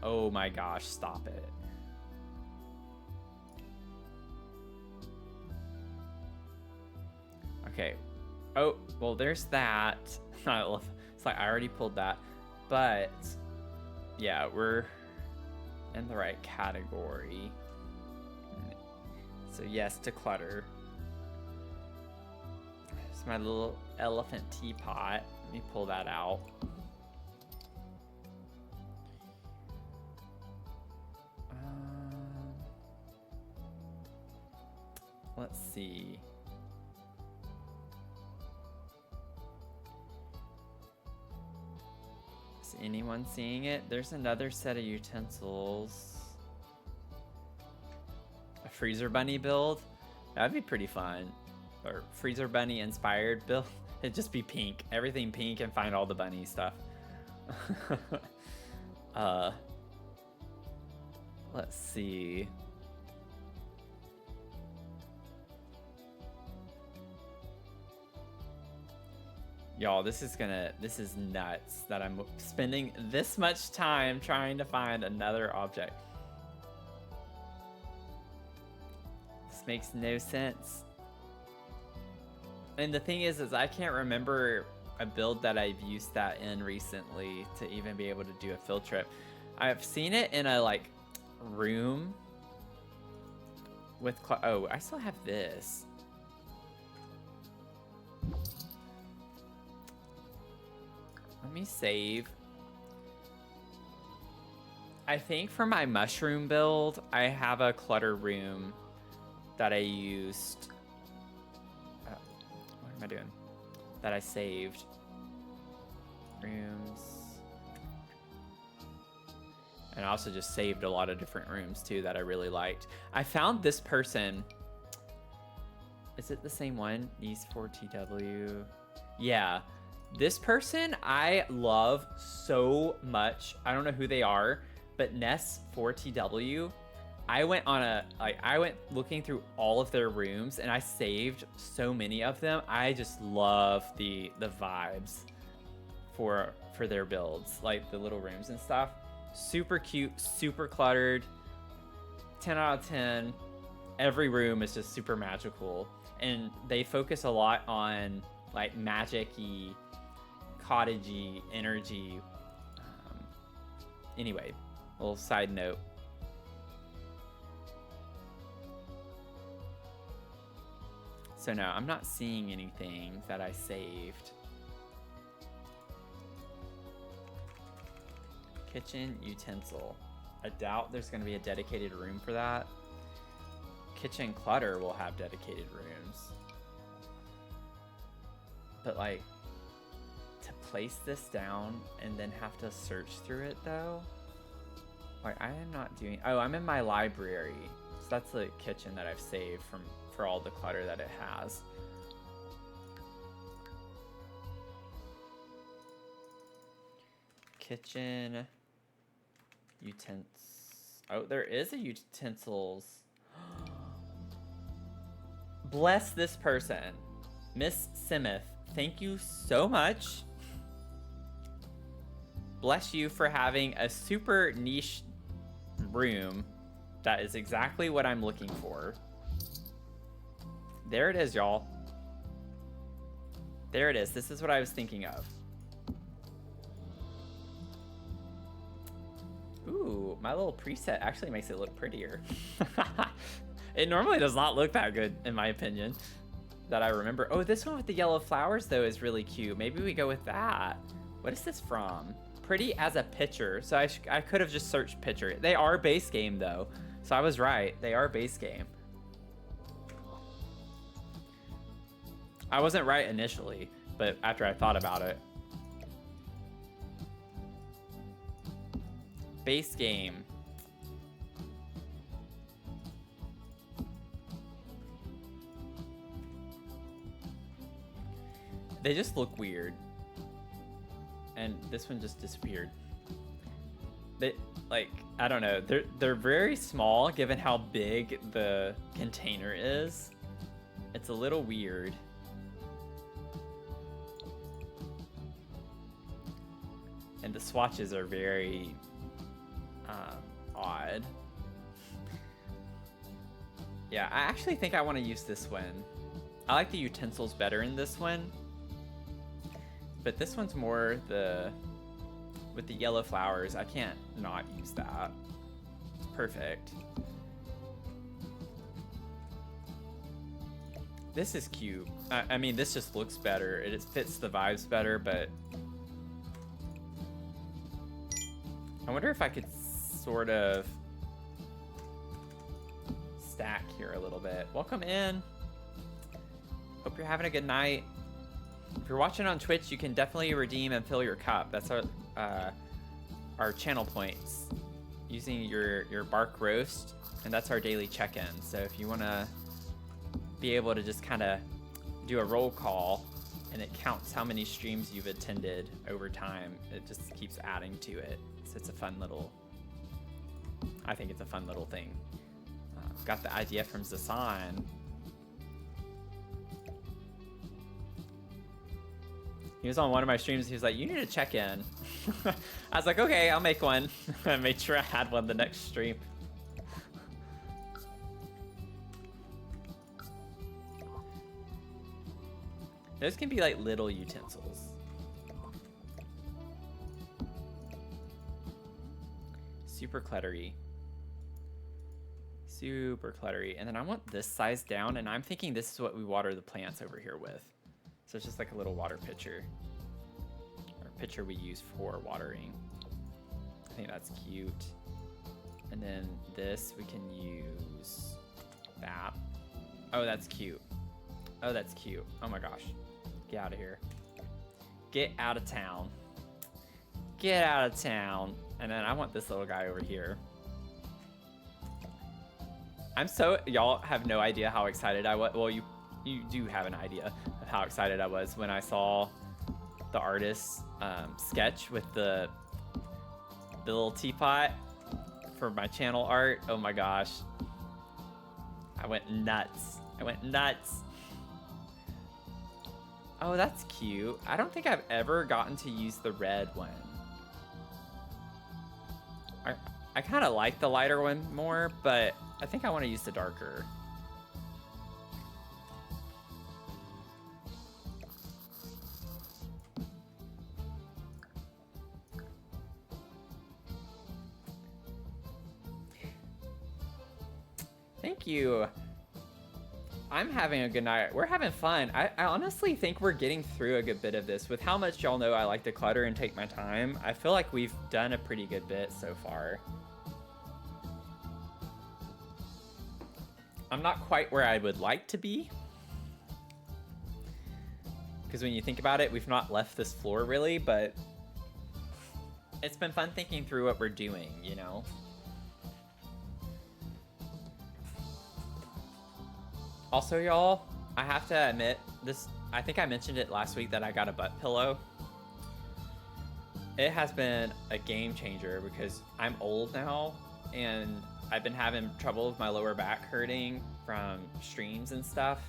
Oh my gosh, stop it. Okay. Oh, well, there's that. It's like I already pulled that. But yeah, we're in the right category. So yes to clutter. It's my little elephant teapot. Let me pull that out. Let's see. Is anyone seeing it? There's another set of utensils. A freezer bunny build? That'd be pretty fun. Or freezer bunny inspired build. It'd just be pink. Everything pink and find all the bunny stuff. Let's see. Y'all, this is nuts that I'm spending this much time trying to find another object. This makes no sense. And the thing is I can't remember a build that I've used that in recently to even be able to do a field trip. I've seen it in a like room with oh, I still have this. Let me save. I think for my mushroom build, I have a clutter room that I used. What am I doing? That I saved. Rooms. And I also just saved a lot of different rooms too that I really liked. I found this person. Is it the same one? Niece 4TW. Yeah. This person I love so much. I don't know who they are, but Ness 4TW. I went looking through all of their rooms and I saved so many of them. I just love the vibes for their builds, like the little rooms and stuff. Super cute, super cluttered. 10 out of 10. Every room is just super magical, and they focus a lot on like magic-y, cottagey energy. Anyway, little side note. So no, I'm not seeing anything that I saved. Kitchen utensil. I doubt there's going to be a dedicated room for that. Kitchen clutter will have dedicated rooms. But like to place this down and then have to search through it though. Like I am not doing, oh, I'm in my library. So that's the kitchen that I've saved for all the clutter that it has. Kitchen utensils. Oh, there is a utensils. Bless this person. Miss Simith, thank you so much. Bless you for having a super niche room. That is exactly what I'm looking for. There it is, y'all. There it is. This is what I was thinking of. Ooh, my little preset actually makes it look prettier. It normally does not look that good, in my opinion, that I remember. Oh, this one with the yellow flowers, though, is really cute. Maybe we go with that. What is this from? Pretty as a picture. So I could have just searched picture. They are base game, though. So I was right. They are base game. I wasn't right initially, but after I thought about it. Base game. They just look weird. And this one just disappeared. They, like, I don't know. They're very small given how big the container is. It's a little weird. And the swatches are very odd. Yeah, I actually think I want to use this one. I like the utensils better in this one. But this one's more with the yellow flowers. I can't not use that. It's perfect. This is cute. I mean, this just looks better. It fits the vibes better, but I wonder if I could sort of stack here a little bit. Welcome in. Hope you're having a good night. If you're watching on Twitch, you can definitely redeem and fill your cup. That's our channel points using your bark roast, and that's our daily check-in. So if you want to be able to just kind of do a roll call, and it counts how many streams you've attended over time, it just keeps adding to it. So it's a fun little, I think it's a fun little thing. Got the idea from Zasan. He was on one of my streams. He was like, you need to check in. I was like, okay, I'll make one. I made sure I had one the next stream. Those can be like little utensils. Super cluttery. Super cluttery. And then I want this size down, and I'm thinking this is what we water the plants over here with. So it's just like a little water pitcher. Or pitcher we use for watering. I think that's cute. And then this we can use that. Oh, that's cute. Oh, that's cute. Oh my gosh. Get out of here. Get out of town. Get out of town. And then I want this little guy over here. I'm so, y'all have no idea how excited I was. Well, you do have an idea of how excited I was when I saw the artist's sketch with the little teapot for my channel art. Oh my gosh. I went nuts. I went nuts. Oh, that's cute. I don't think I've ever gotten to use the red one. I kind of like the lighter one more, but I think I want to use the darker. Thank you. I'm having a good night. We're having fun. I honestly think we're getting through a good bit of this. With how much y'all know I like to clutter and take my time, I feel like we've done a pretty good bit so far. I'm not quite where I would like to be, Because when you think about it, we've not left this floor really, but it's been fun thinking through what we're doing, you know? Also, y'all, I have to admit, I think I mentioned it last week that I got a butt pillow. It has been a game changer because I'm old now and I've been having trouble with my lower back hurting from streams and stuff.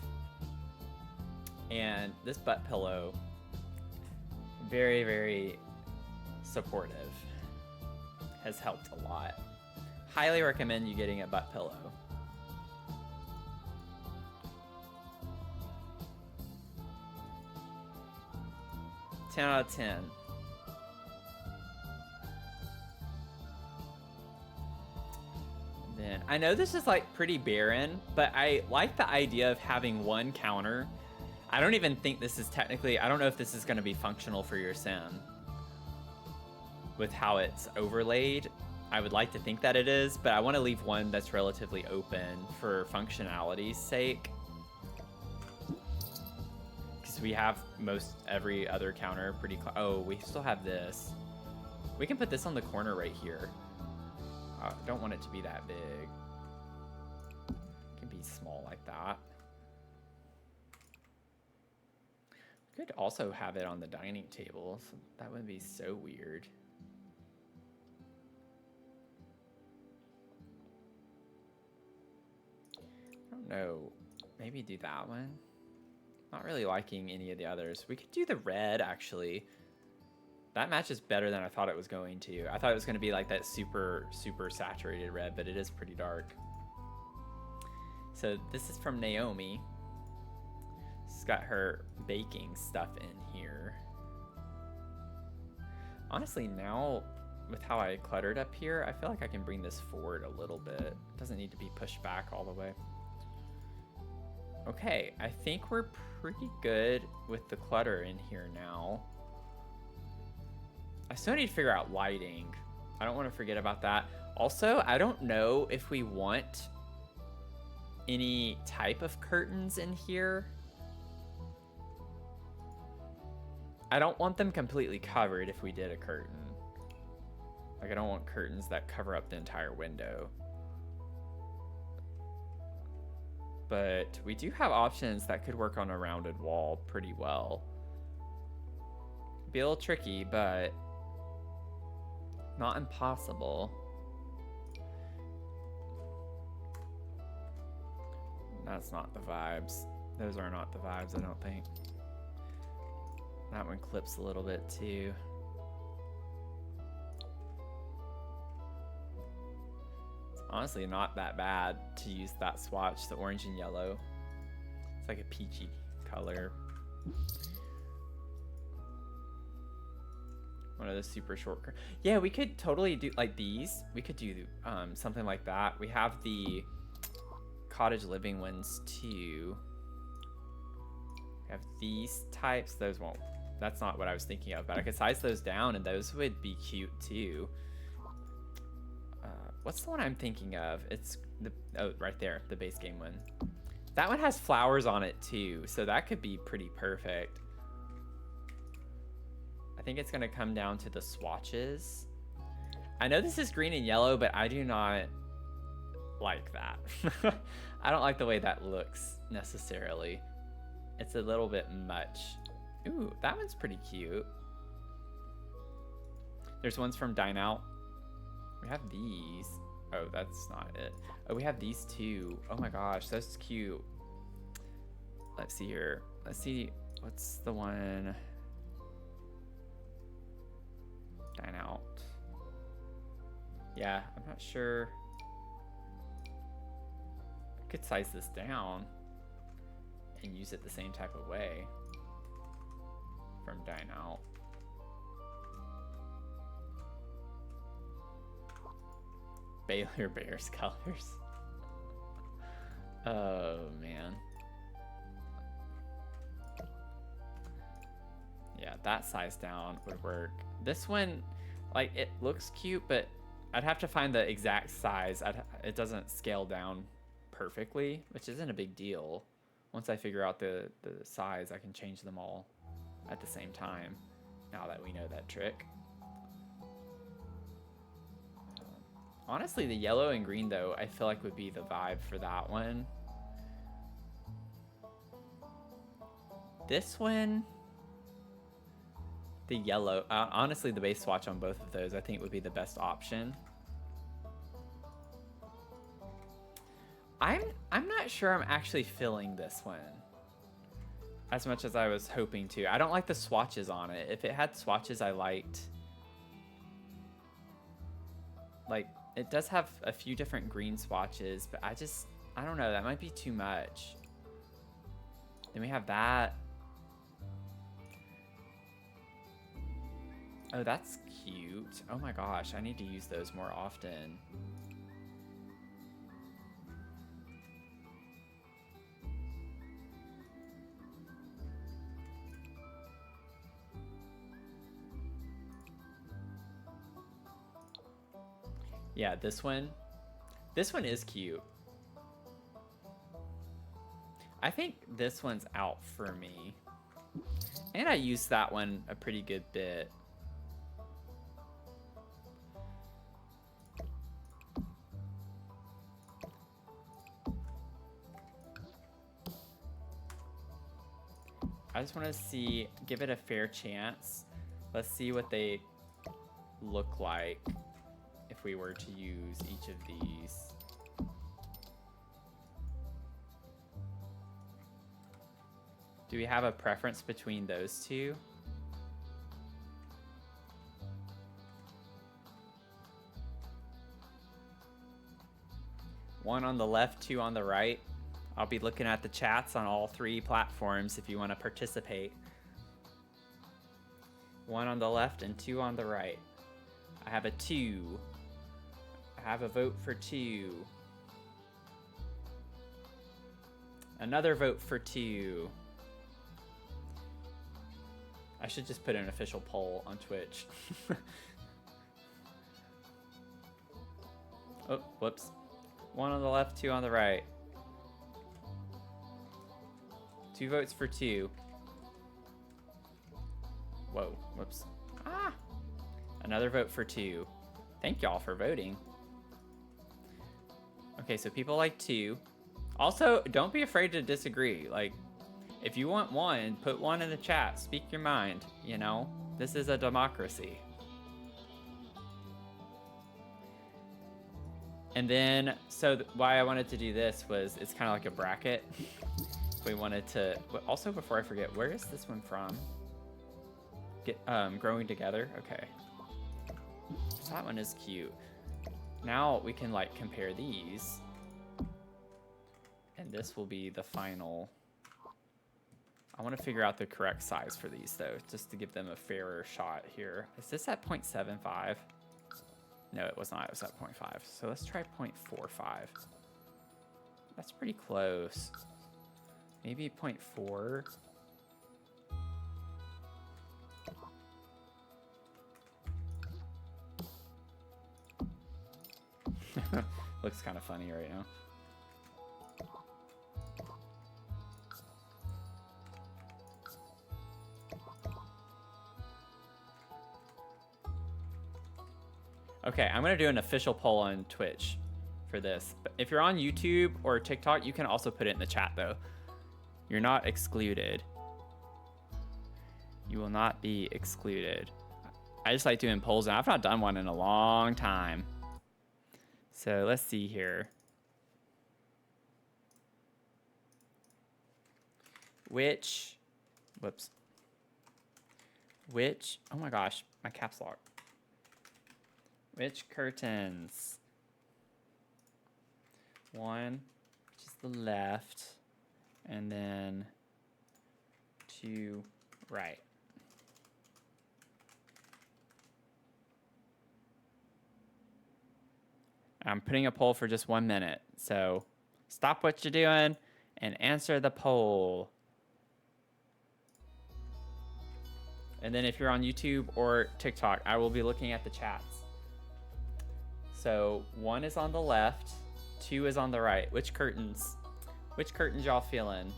And this butt pillow, very, very supportive, has helped a lot. Highly recommend you getting a butt pillow. Ten out of 10. Then I know this is like pretty barren, but I like the idea of having one counter. I don't even think this is technically, I don't know if this is going to be functional for your sim with how it's overlaid. I would like to think that it is, but I want to leave one that's relatively open for functionality's sake. Because we have most every other counter pretty oh, we still have this. We can put this on the corner right here. I don't want it to be that big. It can be small like that. Could also have it on the dining table, so that wouldn't be so weird. I don't know. Maybe do that one. Not really liking any of the others. We could do the red, actually. That matches better than I thought it was going to. I thought it was going to be like that super, super saturated red, but it is pretty dark. So this is from Naomi. She's got her baking stuff in here. Honestly, now with how I cluttered up here, I feel like I can bring this forward a little bit. It doesn't need to be pushed back all the way. Okay, I think we're pretty good with the clutter in here now. I still need to figure out lighting. I don't want to forget about that. Also, I don't know if we want any type of curtains in here. I don't want them completely covered if we did a curtain. Like, I don't want curtains that cover up the entire window. But we do have options that could work on a rounded wall pretty well. Be a little tricky, but not impossible. That's not the vibes. Those are not the vibes, I don't think. That one clips a little bit too. It's honestly not that bad to use that swatch, the orange and yellow. It's like a peachy color. One of the super short. Yeah, we could totally do like these. We could do something like that. We have the cottage living ones too. We have these types. Those won't. That's not what I was thinking of, but I could size those down and those would be cute too. What's the one I'm thinking of? It's the, oh, right there, the base game one. That one has flowers on it too, so that could be pretty perfect. I think it's gonna come down to the swatches. I know this is green and yellow, but I do not like that. I don't like the way that looks necessarily. It's a little bit much. Ooh, that one's pretty cute. There's ones from Dine Out. We have these. Oh, that's not it. Oh, we have these two. Oh my gosh, that's cute. Let's see here. Let's see. What's the one? Dine Out. Yeah, I'm not sure. I could size this down and use it the same type of way from Dine Out. Baylor Bears colors. Oh man. Yeah, that size down would work. This one, like, it looks cute, but I'd have to find the exact size. It doesn't scale down perfectly, which isn't a big deal. Once I figure out the size, I can change them all. at the same time, now that we know that trick. Honestly, the yellow and green, though, I feel like would be the vibe for that one. This one, the yellow, honestly, the base swatch on both of those, I think would be the best option. I'm not sure I'm actually feeling this one as much as I was hoping to. I don't like the swatches on it. If it had swatches I liked, like, it does have a few different green swatches, but I don't know, that might be too much. Then we have that. Oh, that's cute. Oh my gosh, I need to use those more often. Yeah, this one is cute. I think this one's out for me. And I used that one a pretty good bit. I just want to give it a fair chance. Let's see what they look like if we were to use each of these. Do we have a preference between those two? One on the left, two on the right. I'll be looking at the chats on all three platforms if you want to participate. One on the left and two on the right. I have a 2. I have a vote for 2. Another vote for 2. I should just put an official poll on Twitch. Oh, whoops. 1 on the left, 2 on the right. 2 votes for 2. Whoa, whoops. Ah! Another vote for 2. Thank y'all for voting. Okay, so people like 2. Also, don't be afraid to disagree. Like, if you want 1, put 1 in the chat. Speak your mind, you know? This is a democracy. And then, so why I wanted to do this was, it's kind of like a bracket. We wanted to, but also before I forget, where is this one from? Growing Together, okay. So that one is cute. Now we can like compare these. And this will be the final. I want to figure out the correct size for these though, just to give them a fairer shot here. Is this at 0.75? No, it was not, it was at 0.5. So let's try 0.45. That's pretty close. Maybe 0.4. Looks kind of funny right now. Okay, I'm gonna do an official poll on Twitch for this. But if you're on YouTube or TikTok, you can also put it in the chat though. You're not excluded. You will not be excluded. I just like doing polls, and I've not done one in a long time. So let's see here. Which, oh my gosh, my caps lock. Which curtains? 1, which is the left, and then 2 right. I'm putting a poll for just 1 minute, so stop what you're doing and answer the poll. And then if you're on YouTube or TikTok, I will be looking at the chats. So 1 is on the left, 2 is on the right. Which curtains? Which curtains y'all feeling?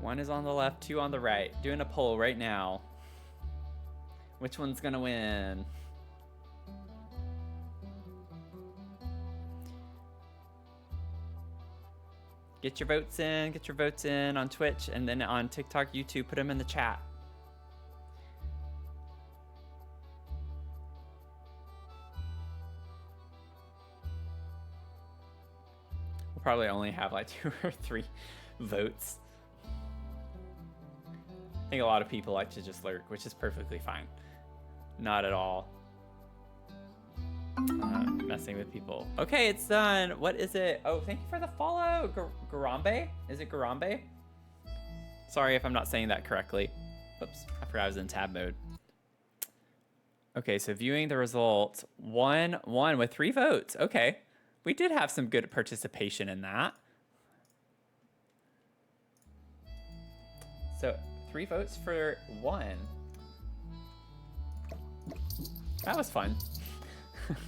One is on the left, two on the right. Doing a poll right now. Which one's gonna win? Get your votes in. Get your votes in on Twitch and then on TikTok, YouTube. Put them in the chat. We'll probably only have like 2 or 3 votes. I think a lot of people like to just lurk, which is perfectly fine. Not at all. Messing with people. Okay, it's done. What is it? Oh, thank you for the follow. Garambe? Is it Garambe? Sorry if I'm not saying that correctly. Oops, I forgot I was in tab mode. Okay, so viewing the result. 1-1 with 3 votes. Okay, we did have some good participation in that. So 3 votes for 1. That was fun.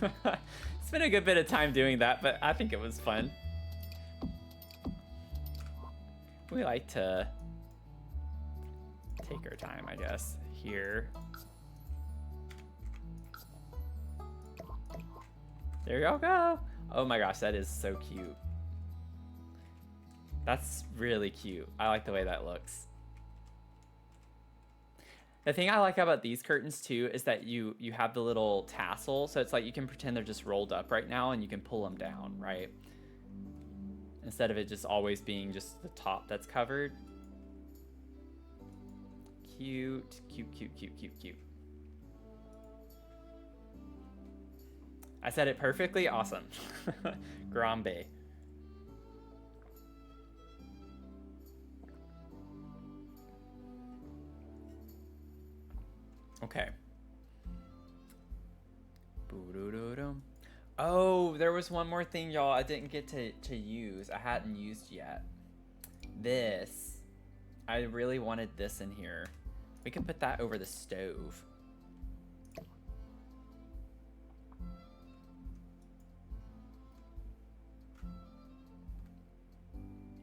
It's been a good bit of time doing that, but I think it was fun. We like to take our time, I guess, here. There y'all go. Oh my gosh, that is so cute. That's really cute. I like the way that looks. The thing I like about these curtains too is that you have the little tassel, so it's like you can pretend they're just rolled up right now and you can pull them down, right? Instead of it just always being just the top that's covered. Cute, cute, cute, cute, cute, cute. I said it perfectly? Awesome. Grambe. Okay. Oh, there was one more thing, y'all, I didn't get to use. I hadn't used yet. This. I really wanted this in here. We could put that over the stove.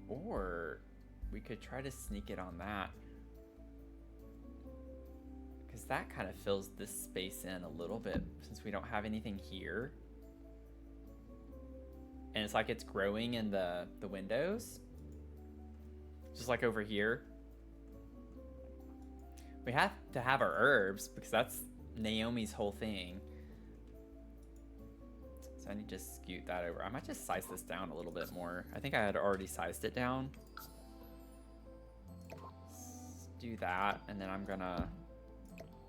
Or we could try to sneak it on that. Because that kind of fills this space in a little bit since we don't have anything here. And it's like it's growing in the windows. Just like over here. We have to have our herbs because that's Naomi's whole thing. So I need to scoot that over. I might just size this down a little bit more. I think I had already sized it down. Let's do that, and then I'm gonna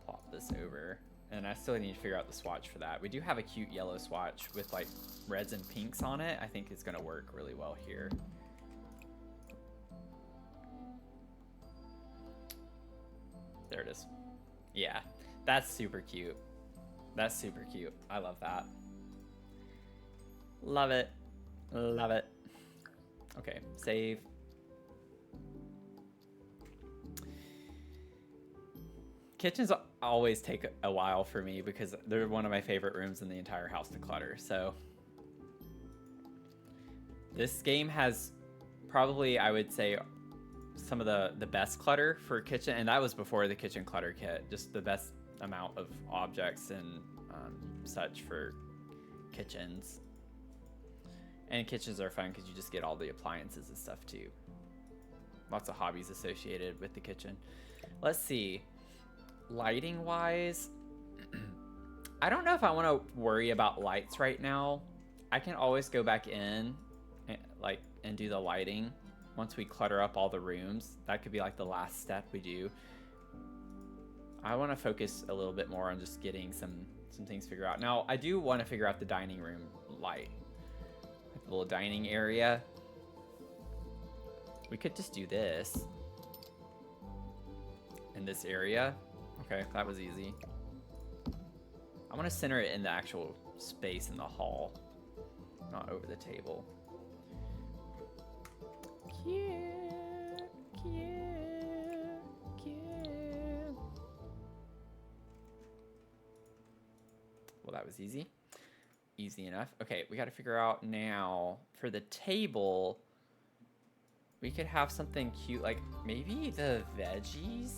plop this over. And I still need to figure out the swatch for that. We do have a cute yellow swatch with like reds and pinks on it. I think it's gonna work really well here. There it is. Yeah, that's super cute. That's super cute. I love that. Love it. Love it. Okay, save. Kitchens always take a while for me because they're one of my favorite rooms in the entire house to clutter. So this game has probably, I would say, some of the best clutter for kitchen, and that was before the kitchen clutter kit. Just the best amount of objects and such for kitchens. And kitchens are fun because you just get all the appliances and stuff too. Lots of hobbies associated with the kitchen. Let's see. Lighting wise, I don't know if I want to worry about lights right now. I can always go back in and do the lighting once we clutter up all the rooms. That could be like the last step we do. I want to focus a little bit more on just getting some things figured out. Now, I do want to figure out the dining room light. Like the little dining area. We could just do this in this area. Okay, that was easy. I want to center it in the actual space in the hall, not over the table. Cute, cute, cute. Well, that was easy. Easy enough. Okay, we got to figure out now for the table. We could have something cute, like maybe the veggies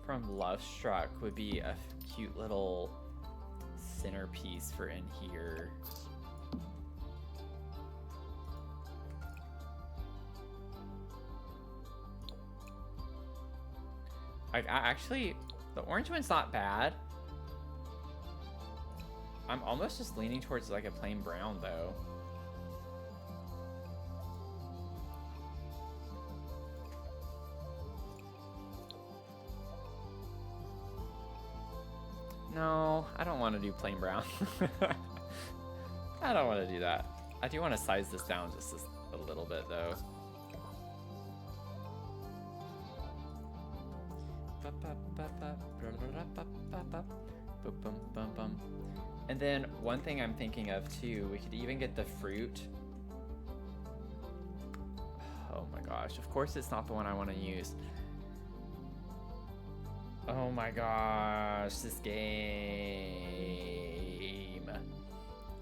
from Love Struck would be a cute little centerpiece for in here. Like, actually, the orange one's not bad. I'm almost just leaning towards like a plain brown though. No, I don't want to do plain brown. I don't want to do that. I do want to size this down just a little bit though. And then one thing I'm thinking of too, we could even get the fruit. Oh my gosh, of course it's not the one I want to use. Oh my gosh, this game.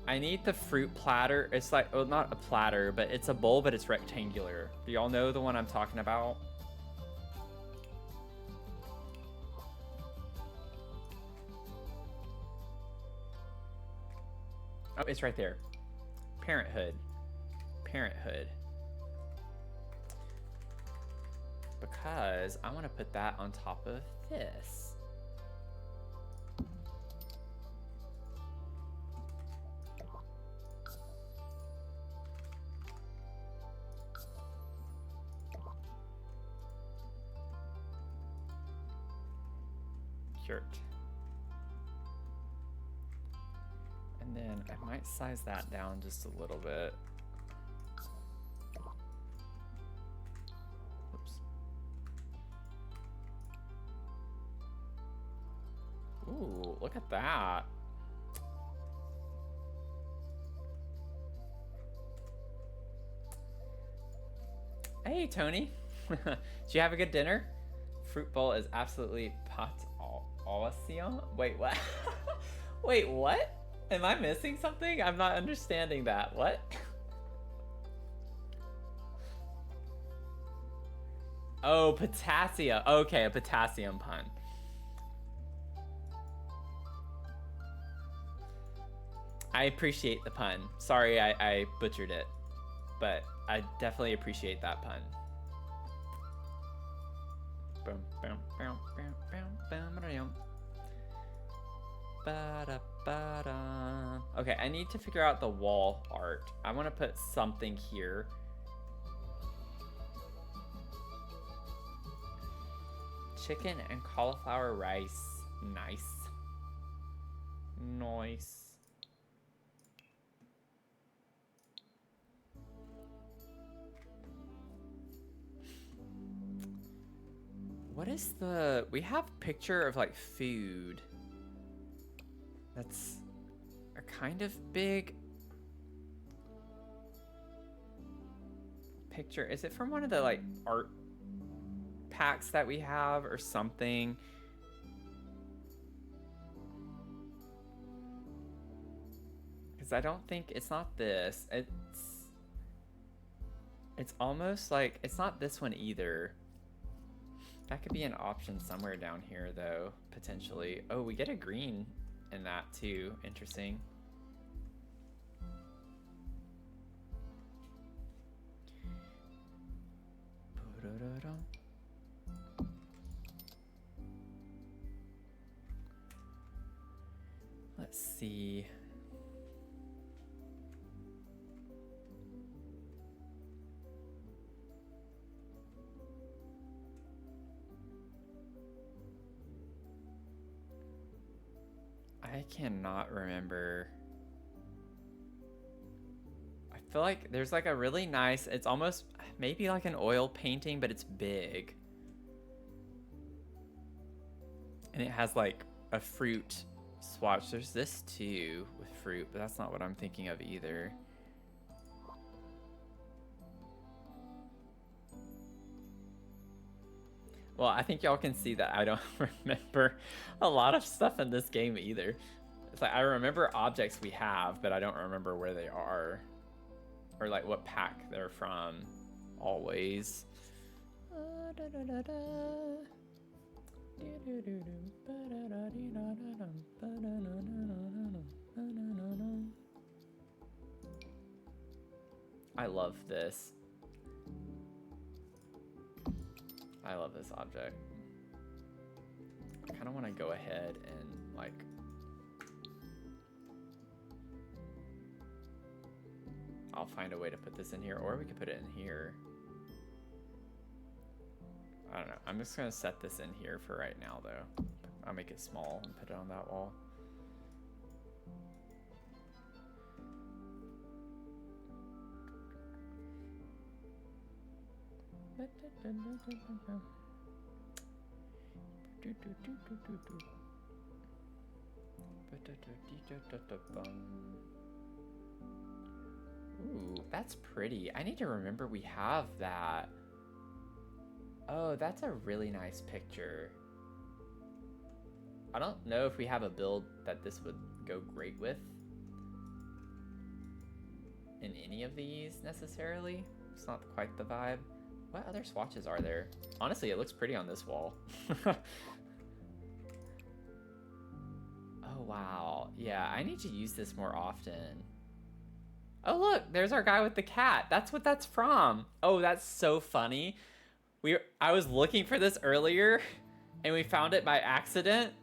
I need the fruit platter. It's like, well, not a platter, but it's a bowl, but it's rectangular. Do y'all know the one I'm talking about? Oh, it's right there. Parenthood. Parenthood. Because I want to put that on top of this. Cute. And then I might size that down just a little bit. Oops. Ooh, look at that. Hey, Tony. Did you have a good dinner? Fruit bowl is absolutely awesome. Wait, what? Wait, what? Am I missing something? I'm not understanding that. What? Oh, potassium. Okay, a potassium pun. I appreciate the pun. Sorry I butchered it, but I definitely appreciate that pun. Okay, I need to figure out the wall art. I want to put something here. Chicken and cauliflower rice. Nice. Nice. What is the... We have a picture of like food. That's a kind of big picture. Is it from one of the like art packs that we have or something? Because I don't think it's not this. It's almost like it's not this one either. That could be an option somewhere down here though, potentially. Oh, we get a green in that too. Interesting. Let's see. I cannot remember. I feel like there's like a really nice, it's almost maybe like an oil painting, but it's big. And it has like a fruit swatch. There's this too with fruit, but that's not what I'm thinking of either. Well, I think y'all can see that I don't remember a lot of stuff in this game either. It's like I remember objects we have, but I don't remember where they are or like what pack they're from. always. I love this. I love this object. I kind of want to go ahead and like I'll find a way to put this in here, or we could put it in here. I don't know. I'm just gonna set this in here for right now though. I'll make it small and put it on that wall. Ooh, that's pretty. I need to remember we have that. Oh, that's a really nice picture. I don't know if we have a build that this would go great with in any of these necessarily. It's not quite the vibe. What other swatches are there? Honestly, it looks pretty on this wall. Oh, wow. Yeah, I need to use this more often. Oh, look, there's our guy with the cat. That's what that's from. Oh, that's so funny. I was looking for this earlier, and we found it by accident.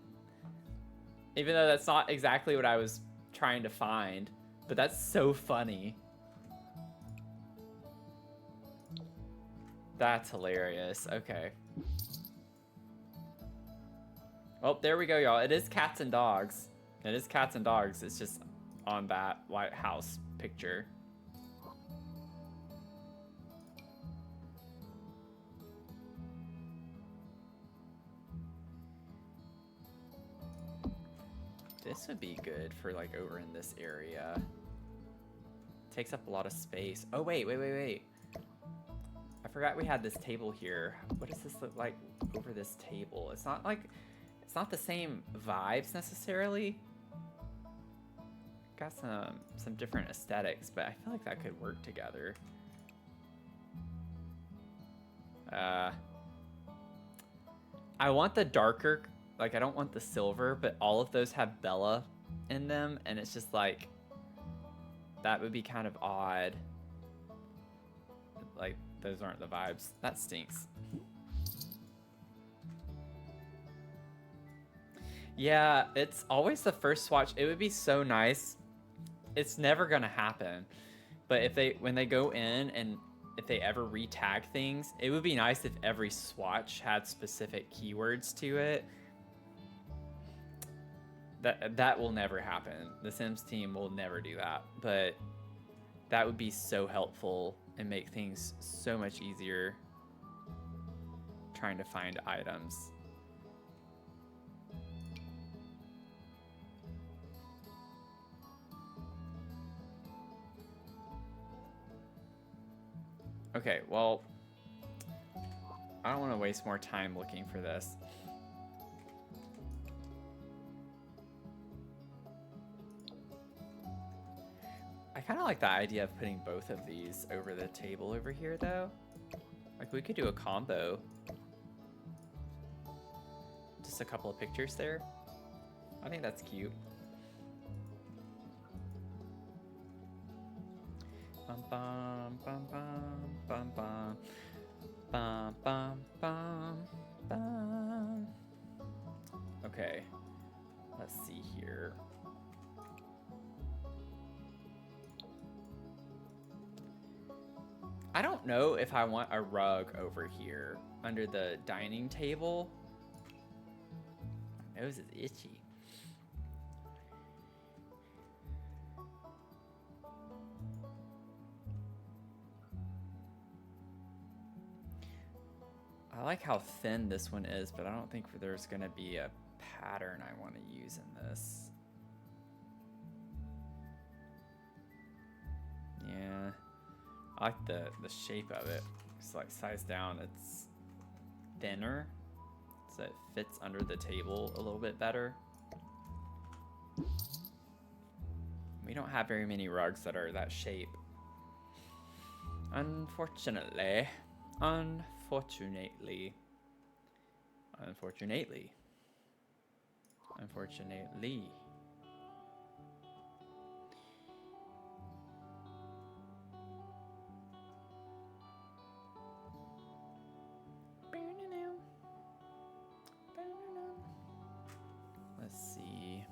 Even though that's not exactly what I was trying to find. But that's so funny. That's hilarious. Okay. Oh, there we go, y'all. It is cats and dogs. It is cats and dogs. It's just on that White House picture. This would be good for like over in this area. Takes up a lot of space. Oh, wait. I forgot we had this table here. What does this look like over this table? It's not the same vibes necessarily. Got some different aesthetics, but I feel like that could work together. I want the darker, like I don't want the silver, but all of those have Bella in them, and it's just like, that would be kind of odd. Like, those aren't the vibes. That stinks. Yeah, it's always the first swatch. It would be so nice. It's never gonna happen. But when they go in and if they ever re-tag things, it would be nice if every swatch had specific keywords to it. That will never happen. The Sims team will never do that. But that would be so helpful and make things so much easier trying to find items. Okay, well, I don't want to waste more time looking for this. I kind of like the idea of putting both of these over the table over here, though. Like, we could do a combo. Just a couple of pictures there. I think that's cute. Bum bum bum bum bum bum bum bum bum bum. Okay, let's see here. I don't know if I want a rug over here under the dining table. My nose is itchy. I like how thin this one is, but I don't think there's gonna be a pattern I want to use in this. Yeah, I like the shape of it. It's like sized down, it's thinner, so it fits under the table a little bit better. We don't have very many rugs that are that shape. Unfortunately. Unfortunately. Unfortunately. Unfortunately. Let's see.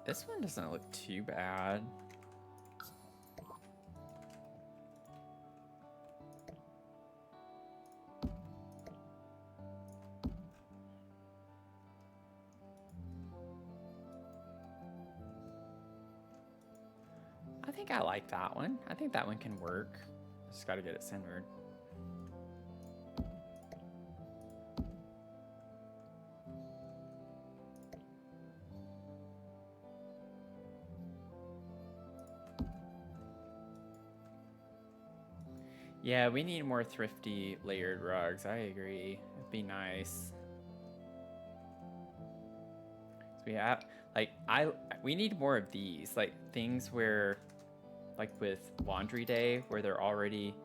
This one doesn't look too bad. I think I like that one. I think that one can work. Just gotta get it centered. Yeah, we need more thrifty layered rugs. I agree. It'd be nice. So we have, like, we need more of these, like things where, like with laundry day, where they're already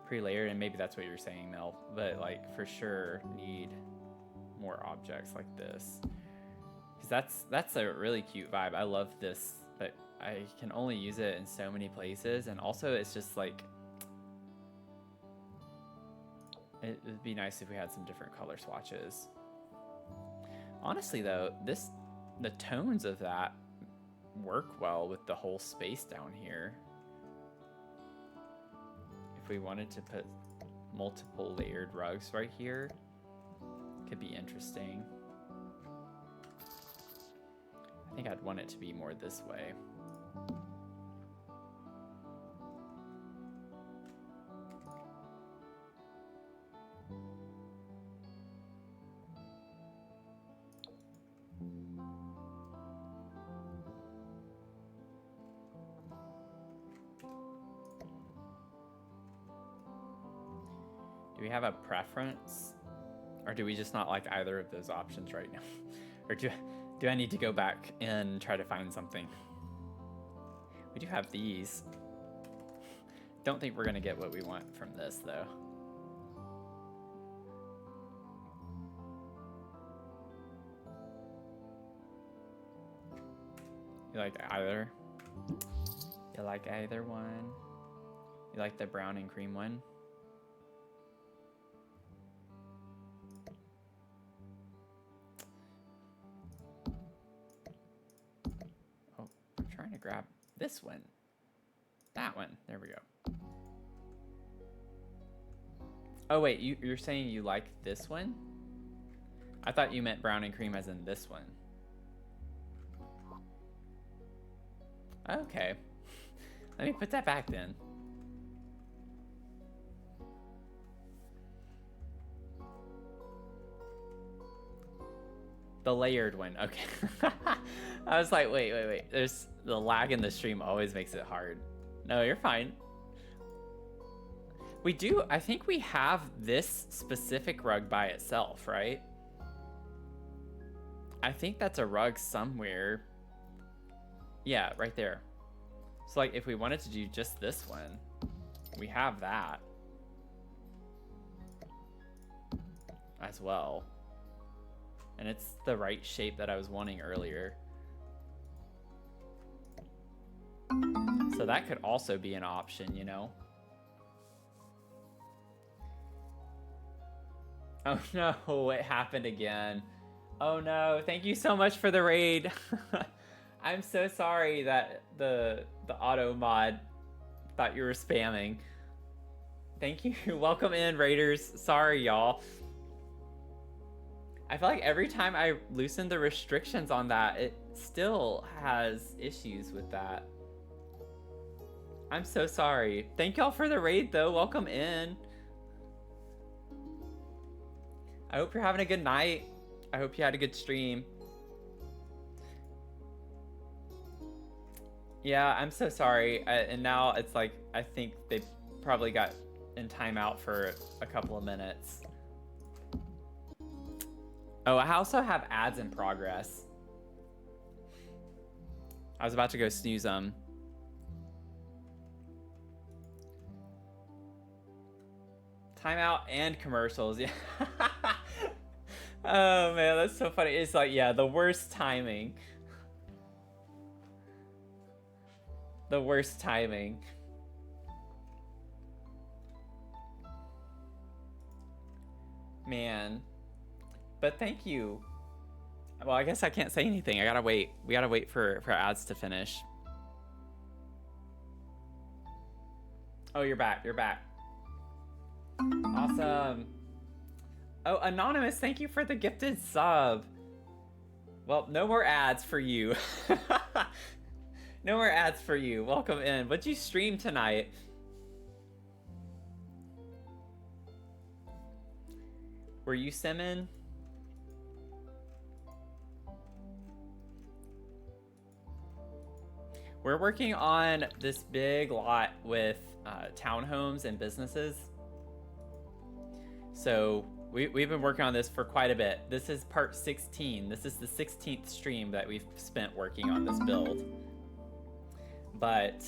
pre-layered, and maybe that's what you're saying, Mel. But like for sure need more objects like this, because that's a really cute vibe. I love this, but I can only use it in so many places, and also it's just like. It'd be nice if we had some different color swatches. Honestly, though, the tones of that work well with the whole space down here. If we wanted to put multiple layered rugs right here, could be interesting. I think I'd want it to be more this way. Do we have a preference, or do we just not like either of those options right now? Or do I need to go back and try to find something? We do have these. Don't think we're gonna get what we want from this though. You like either? You like either one? You like the brown and cream one? Oh, I'm trying to grab this one. That one. There we go. Oh wait, you're saying you like this one? I thought you meant brown and cream as in this one. Okay. Let me put that back then. The layered one. Okay. I was like, wait. There's the lag in the stream always makes it hard. No, you're fine. We do, I think we have this specific rug by itself, right? I think that's a rug somewhere. Yeah, right there. So like if we wanted to do just this one, we have that as well. And it's the right shape that I was wanting earlier. So that could also be an option, you know? Oh no, it happened again. Oh no, thank you so much for the raid. I'm so sorry that the auto mod thought you were spamming. Thank you. Welcome in, raiders. Sorry, y'all. I feel like every time I loosen the restrictions on that, it still has issues with that. I'm so sorry. Thank y'all for the raid, though. Welcome in. I hope you're having a good night. I hope you had a good stream. Yeah, I'm so sorry. And now it's like, I think they probably got in timeout for a couple of minutes. Oh, I also have ads in progress. I was about to go snooze them. Timeout and commercials, yeah. Oh man, that's so funny. It's like, yeah, the worst timing. The worst timing. Man. But thank you. Well, I guess I can't say anything. I gotta wait. We gotta wait for ads to finish. Oh, you're back. You're back. Awesome. Oh, Anonymous, thank you for the gifted sub. Well, no more ads for you. No more ads for you. Welcome in. What'd you stream tonight? Were you simming? We're working on this big lot with townhomes and businesses. So we've been working on this for quite a bit. This is part 16. This is the 16th stream that we've spent working on this build. But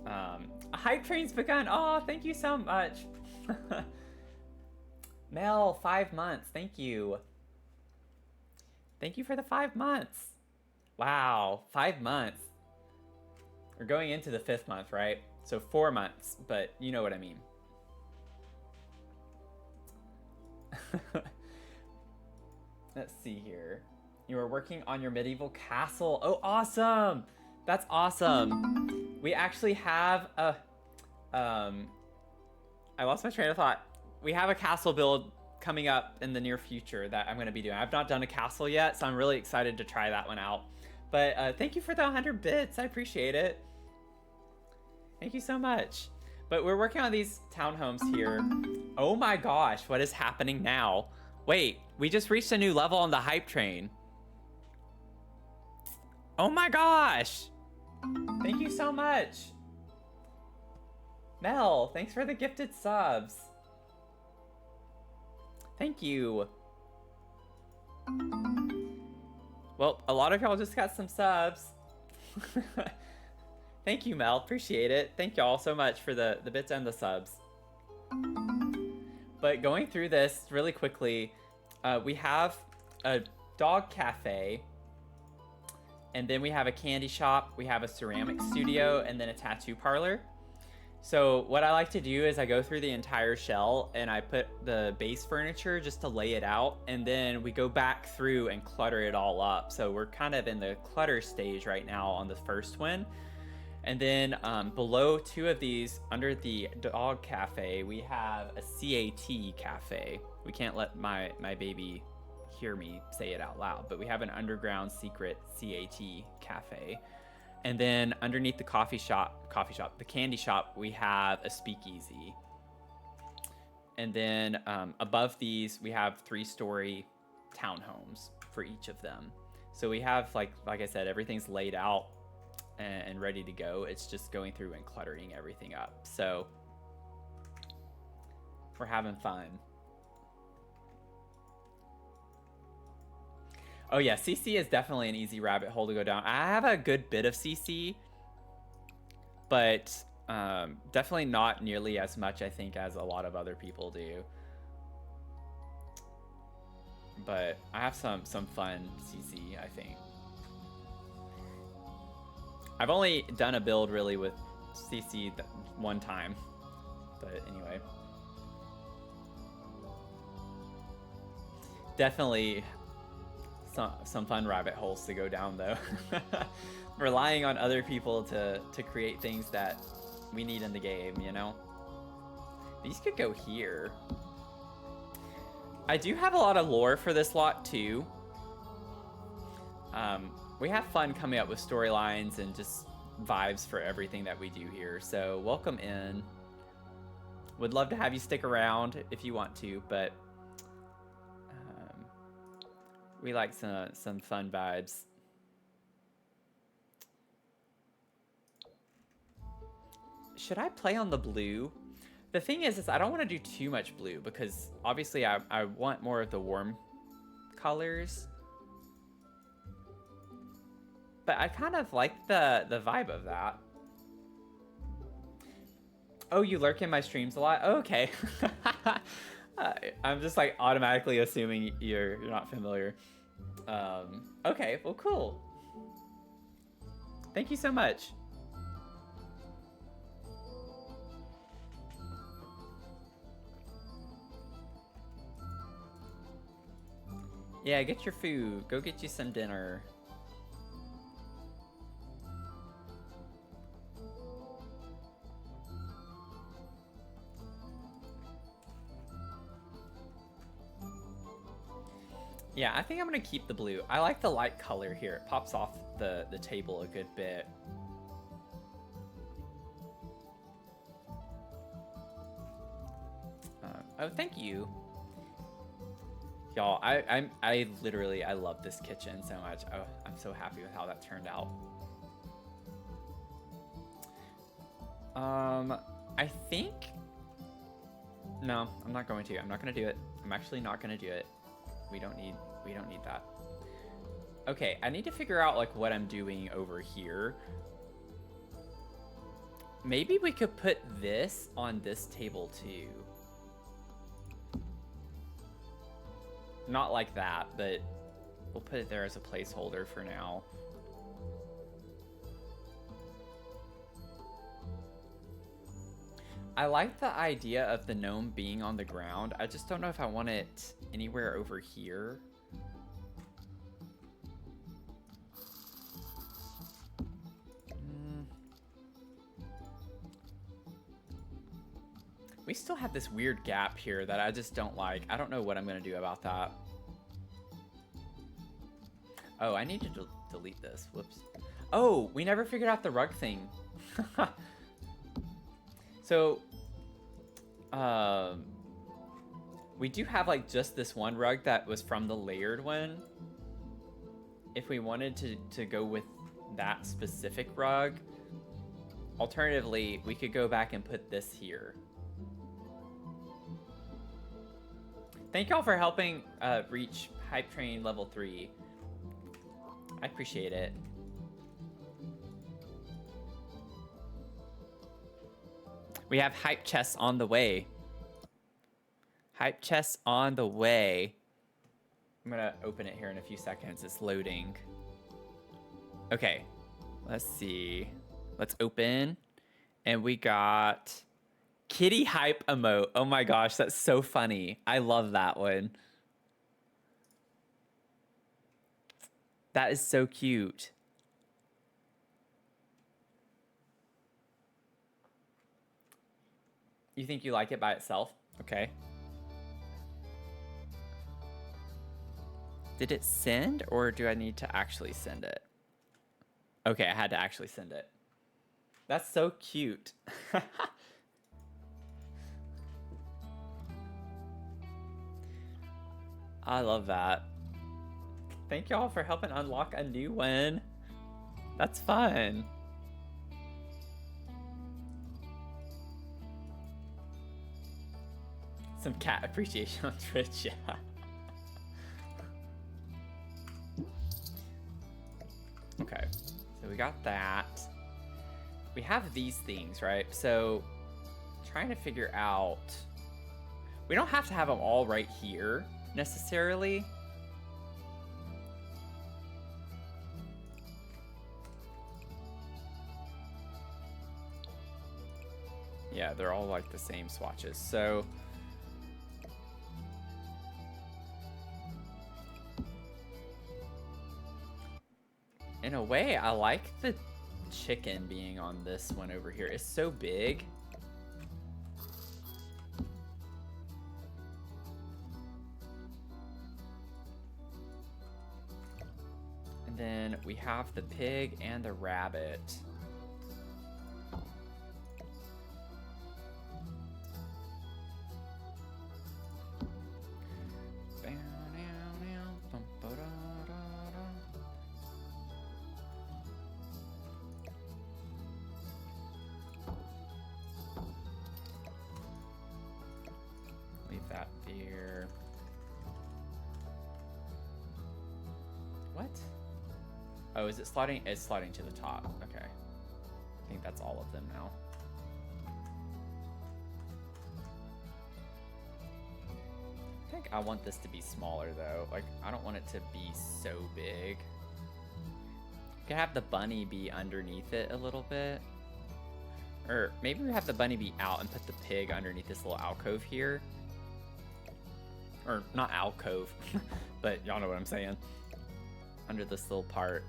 a hype train's begun. Oh, thank you so much. Mel, 5 months. Thank you. Thank you for the 5 months. Wow, 5 months. We're going into the 5th month, right? So 4 months, but you know what I mean. Let's see here. You are working on your medieval castle. Oh, awesome! That's awesome. We actually have a... I lost my train of thought. We have a castle build coming up in the near future that I'm going to be doing. I've not done a castle yet, so I'm really excited to try that one out. But thank you for the 100 bits. I appreciate it. Thank you so much. But we're working on these townhomes here. Oh my gosh, what is happening now? Wait, we just reached a new level on the hype train. Oh my gosh. Thank you so much. Mel, thanks for the gifted subs. Thank you. Well, a lot of y'all just got some subs. Thank you, Mel. Appreciate it. Thank y'all so much for the bits and the subs. But going through this really quickly, we have a dog cafe, and then we have a candy shop, we have a ceramic studio, and then a tattoo parlor. So what I like to do is I go through the entire shell and I put the base furniture just to lay it out, and then we go back through and clutter it all up. So we're kind of in the clutter stage right now on the first one. And then below 2 of these, under the dog cafe, we have a CAT cafe. We can't let my baby hear me say it out loud, but we have an underground secret CAT cafe. And then underneath the the candy shop, we have a speakeasy. And then above these, we have 3-story townhomes for each of them. So we have, like I said, everything's laid out and ready to go. It's just going through and cluttering everything up. So we're having fun. Oh yeah, CC is definitely an easy rabbit hole to go down. I have a good bit of CC, but definitely not nearly as much, I think, as a lot of other people do. But I have some fun CC, I think. I've only done a build really with CC one time, but anyway. Definitely some fun rabbit holes to go down though. Relying on other people to create things that we need in the game, you know? These could go here. I do have a lot of lore for this lot too. We have fun coming up with storylines and just vibes for everything that we do here. So welcome in. Would love to have you stick around if you want to, but we like some fun vibes. Should I play on the blue? The thing is I don't want to do too much blue because obviously I want more of the warm colors. But I kind of like the vibe of that. Oh, you lurk in my streams a lot? Oh, okay. I'm just like automatically assuming you're not familiar. Okay, well, cool. Thank you so much. Yeah, get your food. Go get you some dinner. Yeah, I think I'm gonna keep the blue. I like the light color here. It pops off the table a good bit. Oh, thank you. Y'all, I literally, I love this kitchen so much. Oh, I'm so happy with how that turned out. I think... No, I'm not going to. I'm not going to do it. I'm actually not going to do it. We don't need that. Okay, I need to figure out like what I'm doing over here. Maybe we could put this on this table too. Not like that, but we'll put it there as a placeholder for now. I like the idea of the gnome being on the ground. I just don't know if I want it anywhere over here. We still have this weird gap here that I just don't like. I don't know what I'm going to do about that. Oh, I need to delete this. Whoops. Oh, we never figured out the rug thing. So, we do have like just this one rug that was from the layered one. If we wanted to go with that specific rug, alternatively, we could go back and put this here. Thank y'all for helping reach Hype Train level 3. I appreciate it. We have hype chests on the way. Hype chests on the way. I'm gonna open it here in a few seconds. It's loading. Okay, let's see. Let's open. And we got kitty hype emote. Oh my gosh, that's so funny. I love that one. That is so cute. You think you like it by itself? Okay. Did it send, or do I need to actually send it? Okay, I had to actually send it. That's so cute. I love that. Thank y'all for helping unlock a new one. That's fun. Some cat appreciation on Twitch, yeah. Okay, so we got that. We have these things, right? So, trying to figure out... We don't have to have them all right here, necessarily. Yeah, they're all like the same swatches, so... In a way, I like the chicken being on this one over here. It's so big. And then we have the pig and the rabbit. that there. What? Oh, is it sliding? It's sliding to the top. Okay. I think that's all of them now. I think I want this to be smaller though. Like, I don't want it to be so big. We could have the bunny be underneath it a little bit. Or maybe we have the bunny be out and put the pig underneath this little alcove here. Or not alcove, but y'all know what I'm saying. Under this little part.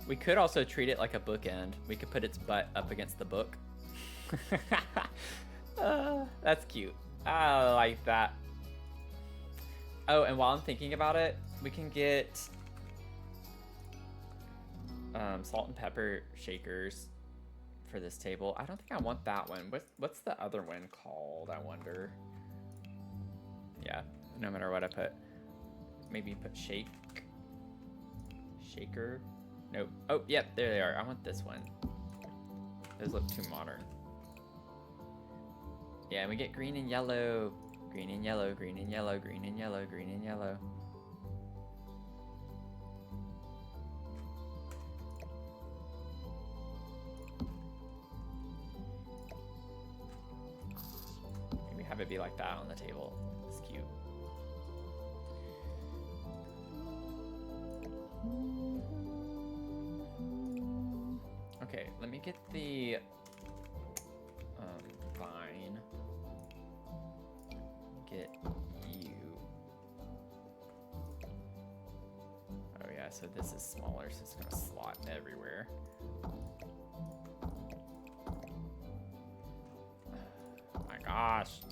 We could also treat it like a bookend. We could put its butt up against the book. That's cute. I like that. Oh, and while I'm thinking about it, we can get salt and pepper shakers for this table. I don't think I want that one. What's the other one called, I wonder? Yeah, no matter what I put. Maybe put shaker. Nope. Oh, yep, there they are. I want this one. Those look too modern. Yeah, and we get green and yellow. Green and yellow, green and yellow, green and yellow, green and yellow. Maybe have it be like that on the table. It's cute. Okay, let me get the vine. Get you. Oh yeah, so this is smaller, so it's gonna slot everywhere. Oh my gosh.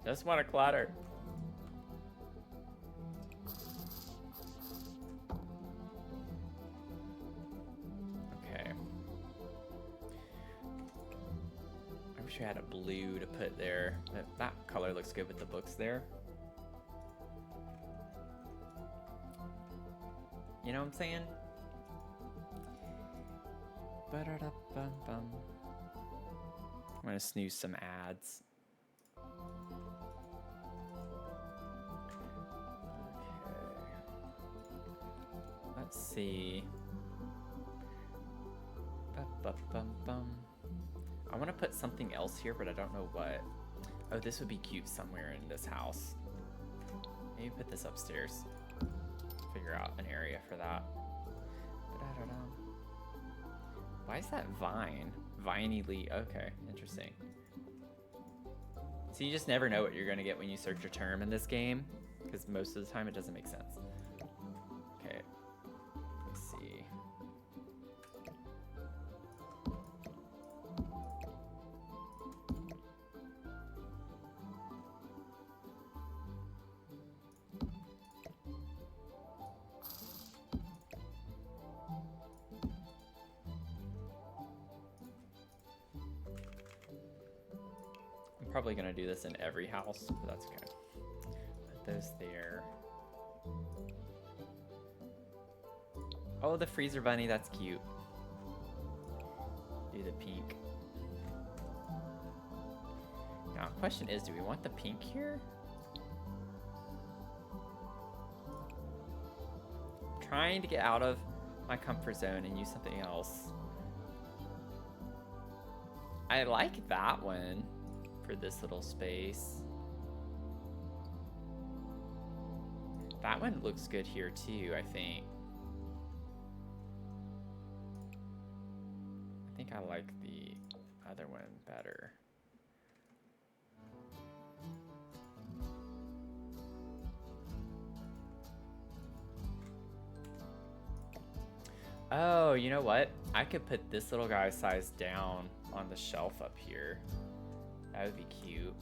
Just want to clutter. I had a blue to put there. That color looks good with the books there. You know what I'm saying? Ba-da-da-bum-bum. I'm gonna snooze some ads. Okay. Let's see. Ba-ba-bum-bum. I want to put something else here, but I don't know what. Oh, this would be cute somewhere in this house. Maybe put this upstairs. Figure out an area for that. Why is that vine? Viney Lee. Okay, interesting. So you just never know what you're going to get when you search a term in this game, because most of the time it doesn't make sense. Okay, let's see. Probably gonna do this in every house, but that's okay. Put those there. Oh, the freezer bunny, that's cute. Do the pink. Now, question is, do we want the pink here? I'm trying to get out of my comfort zone and use something else. I like that one. For this little space. That one looks good here too, I think. I think I like the other one better. Oh, you know what? I could put this little guy's size down on the shelf up here. That would be cute.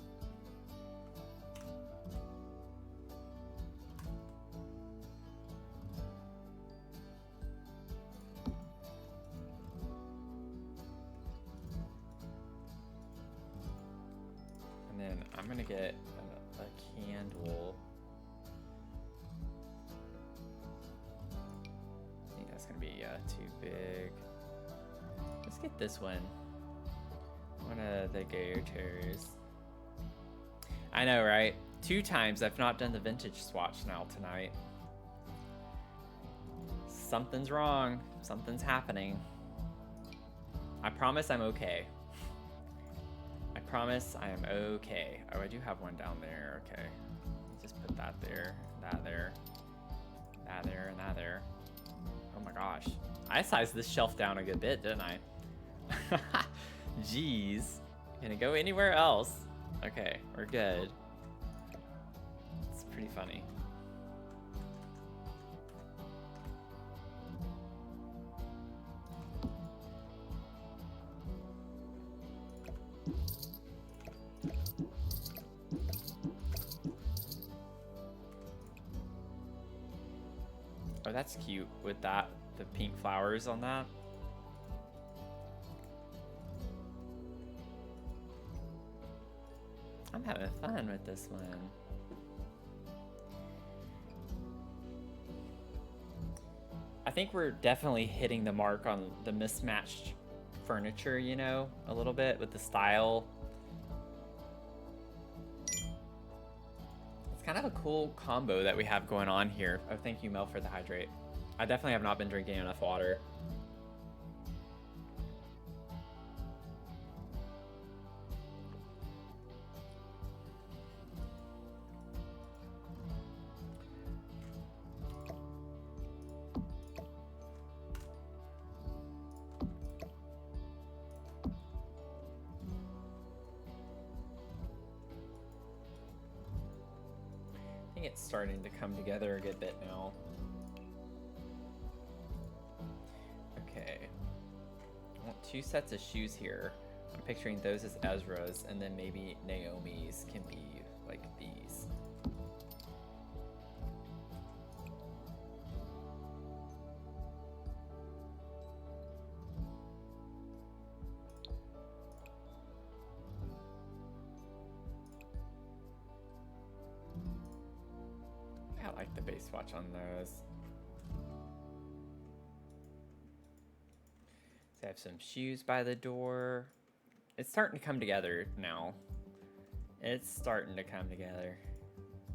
get a candle. I think that's gonna be too big. Let's get this one. One of the gators. I know, right? 2 times I've not done the vintage swatch now tonight. Something's wrong. Something's happening. I promise I'm okay. I promise I am okay. Oh, I do have one down there. Okay. Just put that there, that there, that there, and that there. Oh my gosh. I sized this shelf down a good bit, didn't I? Jeez. Can it go anywhere else? Okay, we're good. It's pretty funny. Oh, that's cute with that, the pink flowers on that. I'm having fun with this one. I think we're definitely hitting the mark on the mismatched furniture, you know, a little bit with the style. It's kind of a cool combo that we have going on here. Oh, thank you, Mel, for the hydrate. I definitely have not been drinking enough water. I think it's starting to come together a good bit now. Okay. I want 2 sets of shoes here. I'm picturing those as Ezra's, and then maybe Naomi's can be like these. I like the base watch on those. So I have some shoes by the door. It's starting to come together now. It's starting to come together.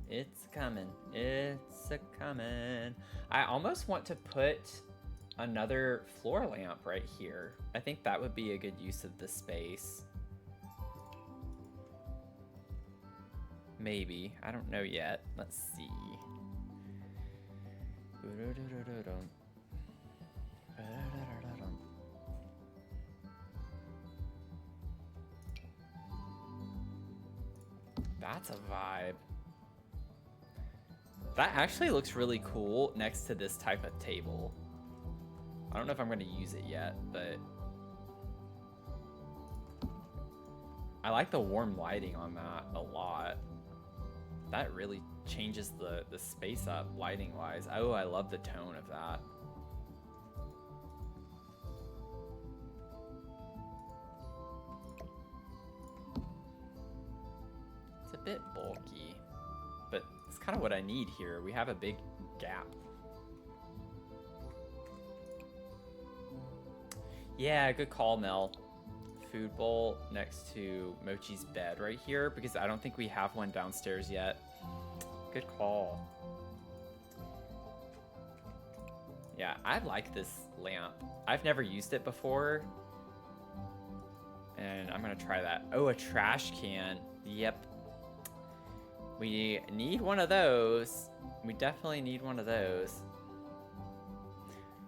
It's coming. It's a coming. I almost want to put another floor lamp right here. I think that would be a good use of the space. Maybe. I don't know yet. Let's see. That's a vibe. That actually looks really cool next to this type of table. I don't know if I'm going to use it yet, but I like the warm lighting on that a lot. That really changes the space up lighting wise. Oh, I love the tone of that. It's a bit bulky, but it's kind of what I need here. We have a big gap. Yeah, good call, Mel. Food bowl next to Mochi's bed right here, because I don't think we have one downstairs yet. Good call. Yeah, I like this lamp. I've never used it before, and I'm gonna try that. Oh, a trash can. Yep. We need one of those. We definitely need one of those.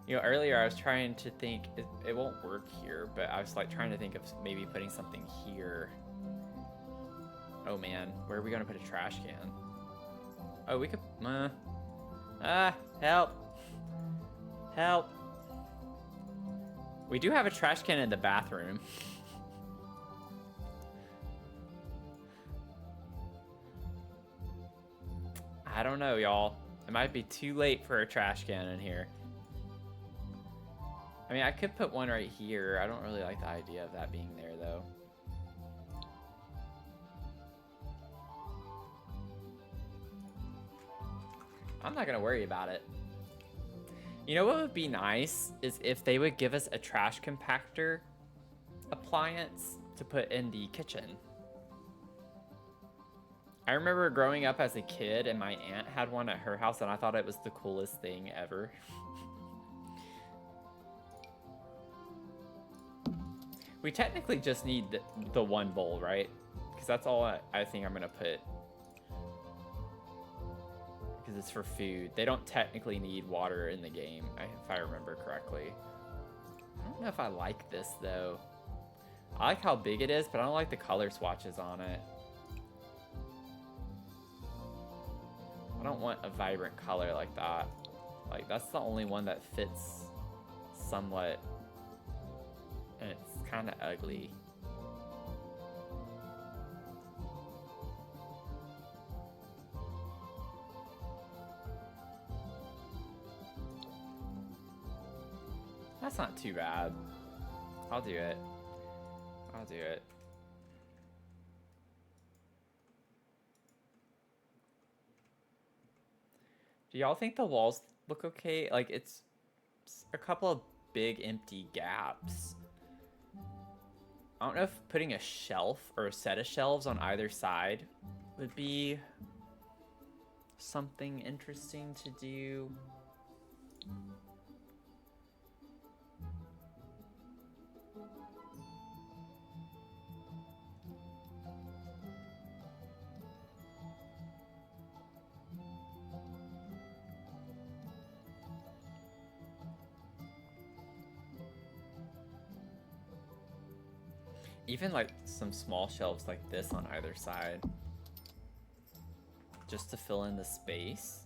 You know, earlier I was trying to think, it won't work here, but I was like trying to think of maybe putting something here. Oh man, where are we gonna put a trash can? Oh, we could, help. Help. We do have a trash can in the bathroom. I don't know, y'all. It might be too late for a trash can in here. I mean, I could put one right here. I don't really like the idea of that being there, though. I'm not gonna worry about it. You know what would be nice is if they would give us a trash compactor appliance to put in the kitchen. I remember growing up as a kid and my aunt had one at her house and I thought it was the coolest thing ever. We technically just need the one bowl, right? Because that's all I think I'm gonna put. Because it's for food. They don't technically need water in the game, if I remember correctly. I don't know if I like this though. I like how big it is, but I don't like the color swatches on it. I don't want a vibrant color like that. Like, that's the only one that fits somewhat. And it's kind of ugly. That's not too bad. I'll do it. I'll do it. Do y'all think the walls look okay? Like, it's a couple of big empty gaps. I don't know if putting a shelf or a set of shelves on either side would be something interesting to do. Even like some small shelves like this on either side, just to fill in the space.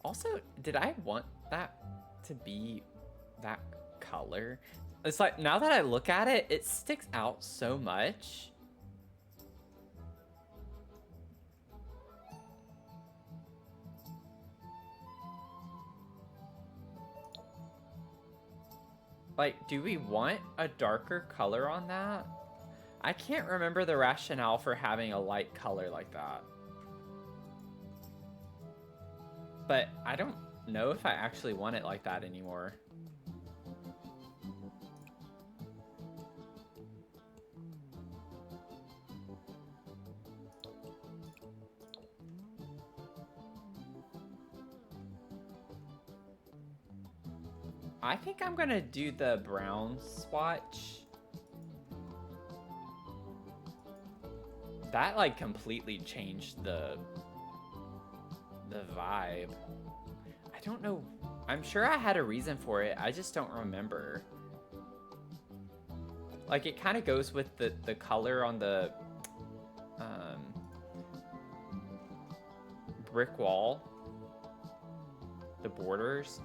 Also, did I want that to be that color? It's like, now that I look at it, it sticks out so much. Like, do we want a darker color on that? I can't remember the rationale for having a light color like that. But I don't know if I actually want it like that anymore. I think I'm gonna do the brown swatch. That like completely changed the vibe. I don't know. I'm sure I had a reason for it. I just don't remember. Like, it kind of goes with the color on the brick wall, the borders.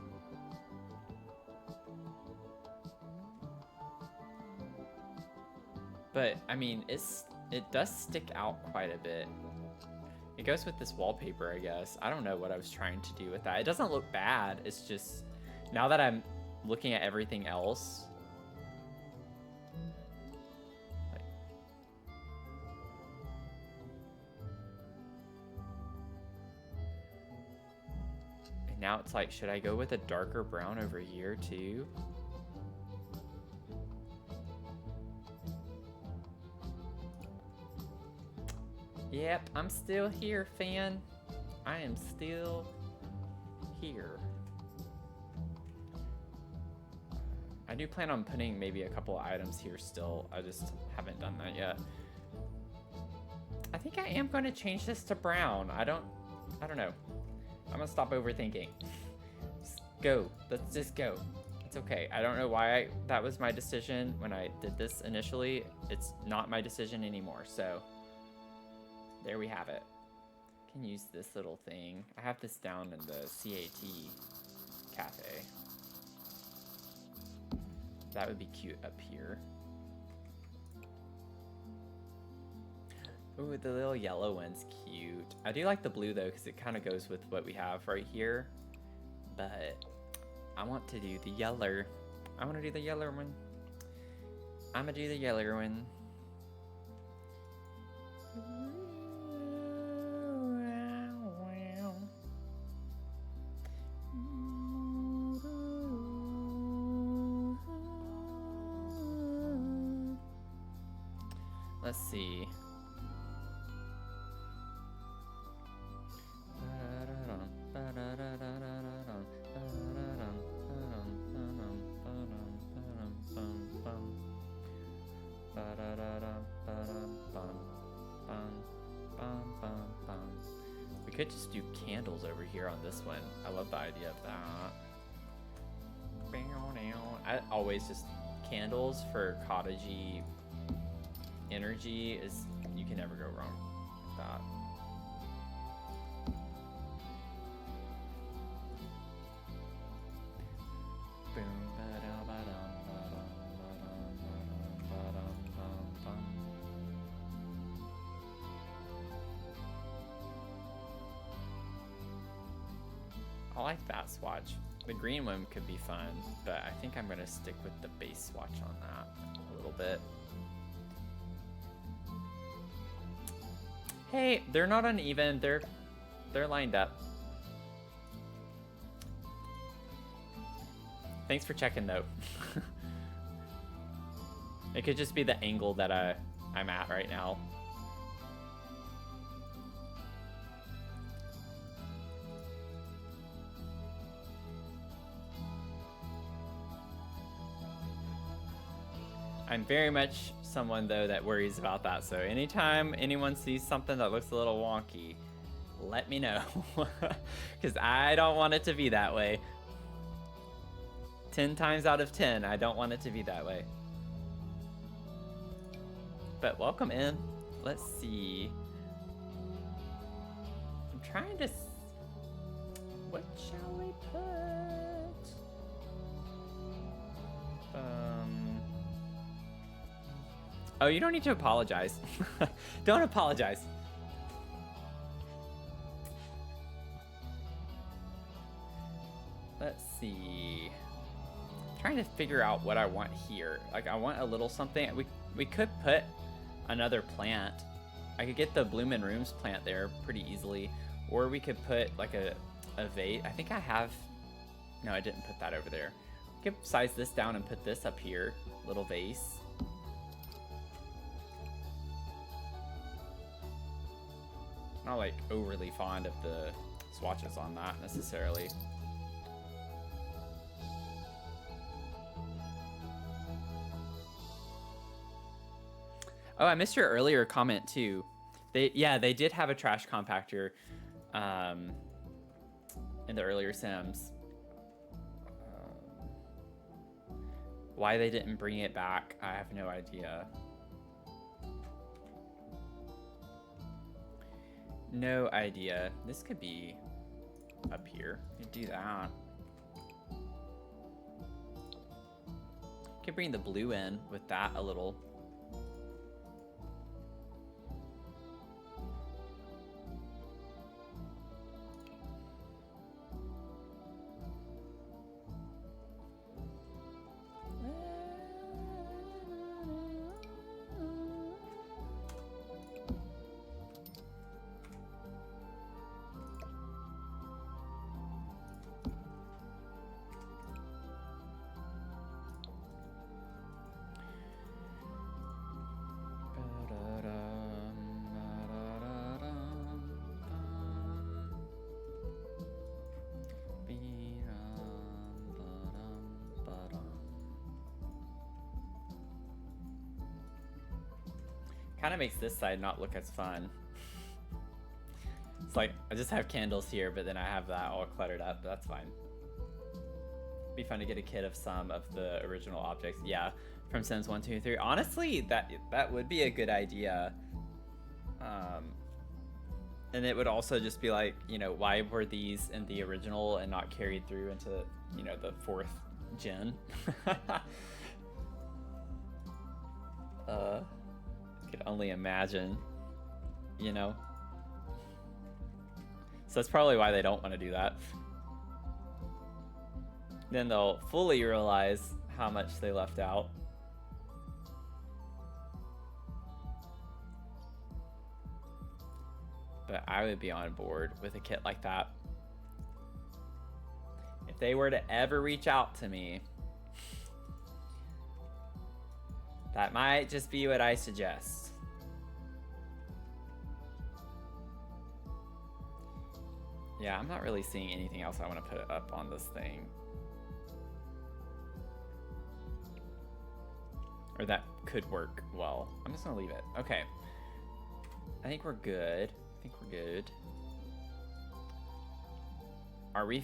But I mean, it does stick out quite a bit. It goes with this wallpaper, I guess. I don't know what I was trying to do with that. It doesn't look bad. It's just, now that I'm looking at everything else, like, and now it's like, should I go with a darker brown over here too? Yep, I'm still here, fan. I am still here. I do plan on putting maybe a couple of items here still. I just haven't done that yet. I think I am going to change this to brown. I don't know. I'm going to stop overthinking. Just go. Let's just go. It's okay. I don't know why that was my decision when I did this initially. It's not my decision anymore, so there we have it. Can use this little thing. I have this down in the CAT cafe. That would be cute up here. Ooh, the little yellow one's cute. I do like the blue though, because it kind of goes with what we have right here. But I want to do the yellow. I want to do the yellow one. I'm gonna do the yellow one. Let's see. We could just do candles over here on this one. I love the idea of that. I always just candles for cottagey energy is, you can never go wrong with that. I like that swatch. The green one could be fun, but I think I'm gonna stick with the base swatch on that a little bit. Hey, they're not uneven. They're lined up. Thanks for checking though. It could just be the angle that I'm at right now. I'm very much someone though that worries about that, so anytime anyone sees something that looks a little wonky, let me know. Because I don't want it to be that way. 10 times out of 10, I don't want it to be that way. But welcome in. Let's see. I'm trying to... What shall we put? Oh, you don't need to apologize. Don't apologize. Let's see. I'm trying to figure out what I want here. Like, I want a little something. We could put another plant. I could get the Bloomin' Rooms plant there pretty easily. Or we could put like a vase. I think I have... No, I didn't put that over there. We could size this down and put this up here. Little vase. Not like overly fond of the swatches on that necessarily. Oh, I missed your earlier comment too. They did have a trash compactor in the earlier Sims. Why they didn't bring it back, I have no idea. No idea. This could be up here. You could do that. Could bring the blue in with that a little. Kind of makes this side not look as fun. It's like I just have candles here, but then I have that all cluttered up. But that's fine. Be fun to get a kit of some of the original objects. Yeah, from Sims 1, 2, 3. Honestly, that would be a good idea. And it would also just be like, you know, why were these in the original and not carried through into, you know, the 4th gen? Could only imagine, you know. So that's probably why they don't want to do that. Then they'll fully realize how much they left out. But I would be on board with a kit like that. If they were to ever reach out to me, that might just be what I suggest. Yeah, I'm not really seeing anything else I want to put up on this thing. Or that could work well. I'm just gonna leave it. Okay. I think we're good. Are we?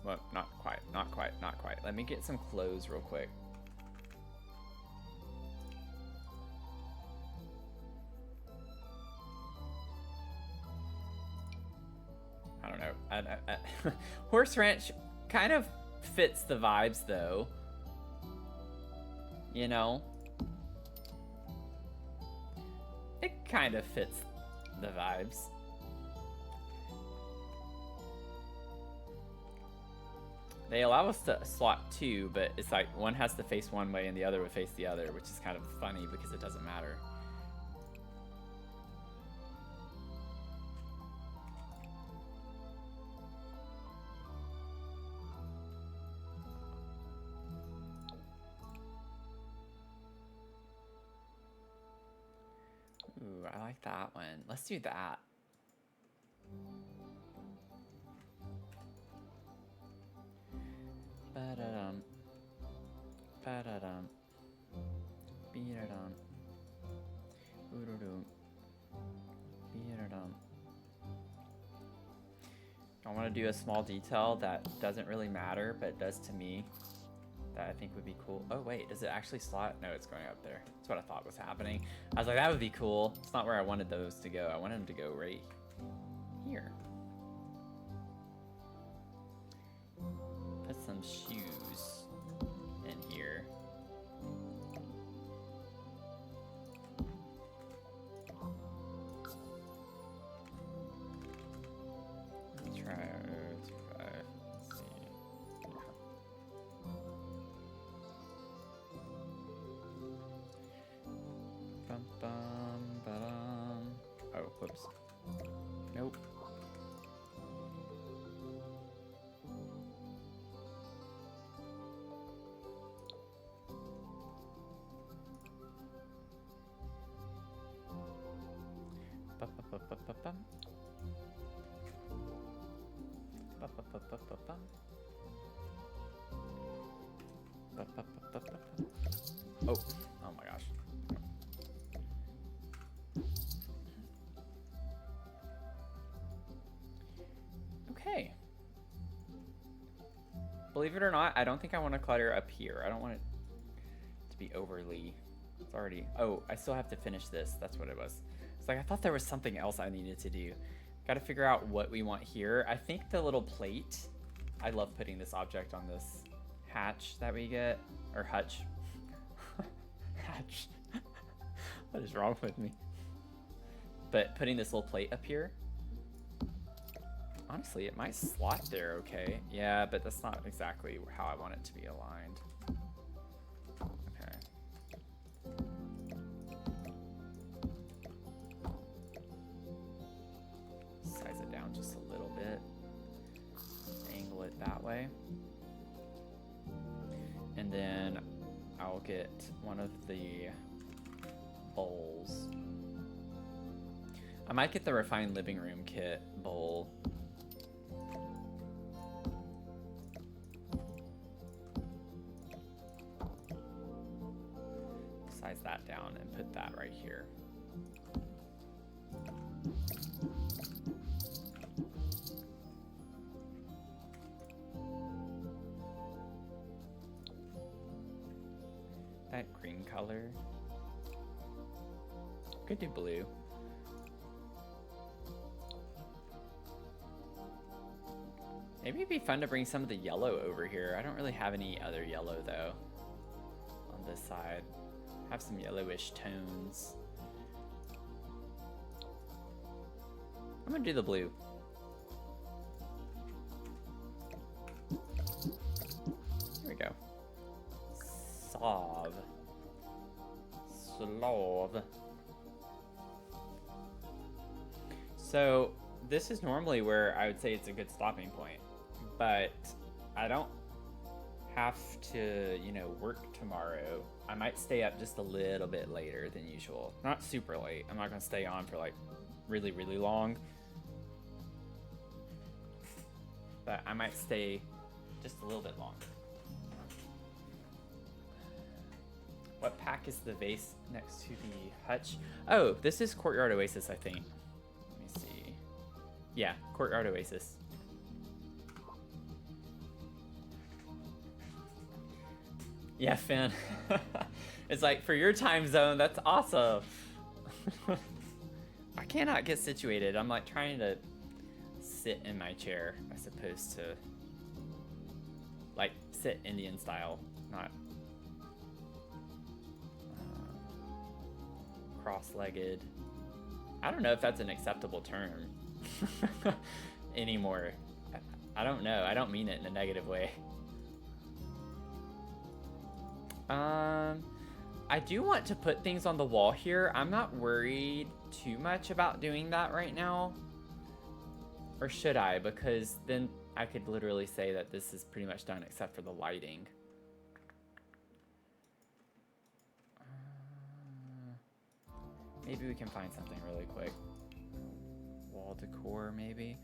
Well, not quite. Let me get some clothes real quick. I don't know. Horse Ranch kind of fits the vibes, though. You know? It kind of fits the vibes. They allow us to slot two, but it's like one has to face one way and the other would face the other, which is kind of funny because it doesn't matter. Ooh, I like that one. Let's do that. Ba-da-dum. Ba-da-dum. Be-da-dum. Ooh-doo-doo. Be-da-dum. I want to do a small detail that doesn't really matter, but does to me, that I think would be cool. Oh wait, does it actually slot? No, it's going up there. That's what I thought was happening. I was like, that would be cool. It's not where I wanted those to go. I wanted them to go right here. Put some shoes in here. Let's try 2, 5. Let's see. Bum bum ba-dum. Oh, whoops. Nope. Ba-ba-ba-ba-ba-bum. Ba-ba-ba-ba-ba-bum. Ba-ba-ba-ba-ba-bum. Oh, oh my gosh. Okay. Believe it or not, I don't think I want to clutter up here. I don't want it to be overly... It's already... Oh, I still have to finish this. That's what it was. It's like I thought there was something else I needed to do. Got to figure out what we want here. I think the little plate... I love putting this object on this hatch that we get. Or hutch. Hatch. What is wrong with me? But putting this little plate up here... Honestly, it might slot there okay. Yeah, but that's not exactly how I want it to be aligned. Okay. Size it down just a little bit. Angle it that way. And then I'll get one of the bowls. I might get the refined living room kit bowl. Size that down and put that right here. That green color. Could do blue. Maybe it'd be fun to bring some of the yellow over here. I don't really have any other yellow though on this side. Have some yellowish tones. I'm gonna do the blue. Here we go. Slov. So this is normally where I would say it's a good stopping point, but I don't have to, you know, work tomorrow. I might stay up just a little bit later than usual. Not super late. I'm not gonna stay on for like really, really long. but I might stay just a little bit longer. What pack is the vase next to the hutch? Oh, this is Courtyard Oasis, I think. Let me see. Yeah, Courtyard Oasis. Yeah, Finn. It's like, for your time zone, that's awesome. I cannot get situated. I'm like trying to sit in my chair as opposed to like sit Indian style, not cross-legged. I don't know if that's an acceptable term anymore. I don't know. I don't mean it in a negative way. I do want to put things on the wall here. I'm not worried too much about doing that right now. Or should I? Because then I could literally say that this is pretty much done except for the lighting. Maybe we can find something really quick. Wall decor, maybe?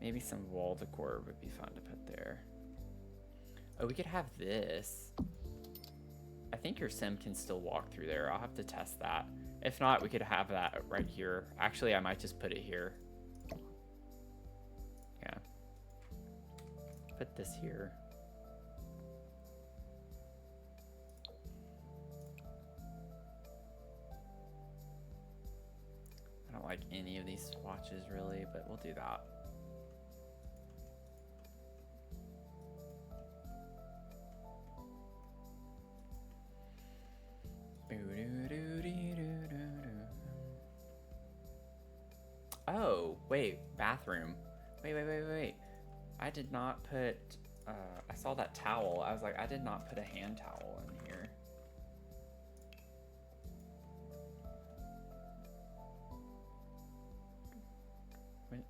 Maybe some wall decor would be fun to put there. Oh, we could have this. I think your sim can still walk through there. I'll have to test that. If not, we could have that right here. Actually, I might just put it here. Yeah. Put this here. I don't like any of these swatches really, but we'll do that. Oh, wait, bathroom. Wait. I did not put, I saw that towel. I was like, I did not put a hand towel in here. Wait.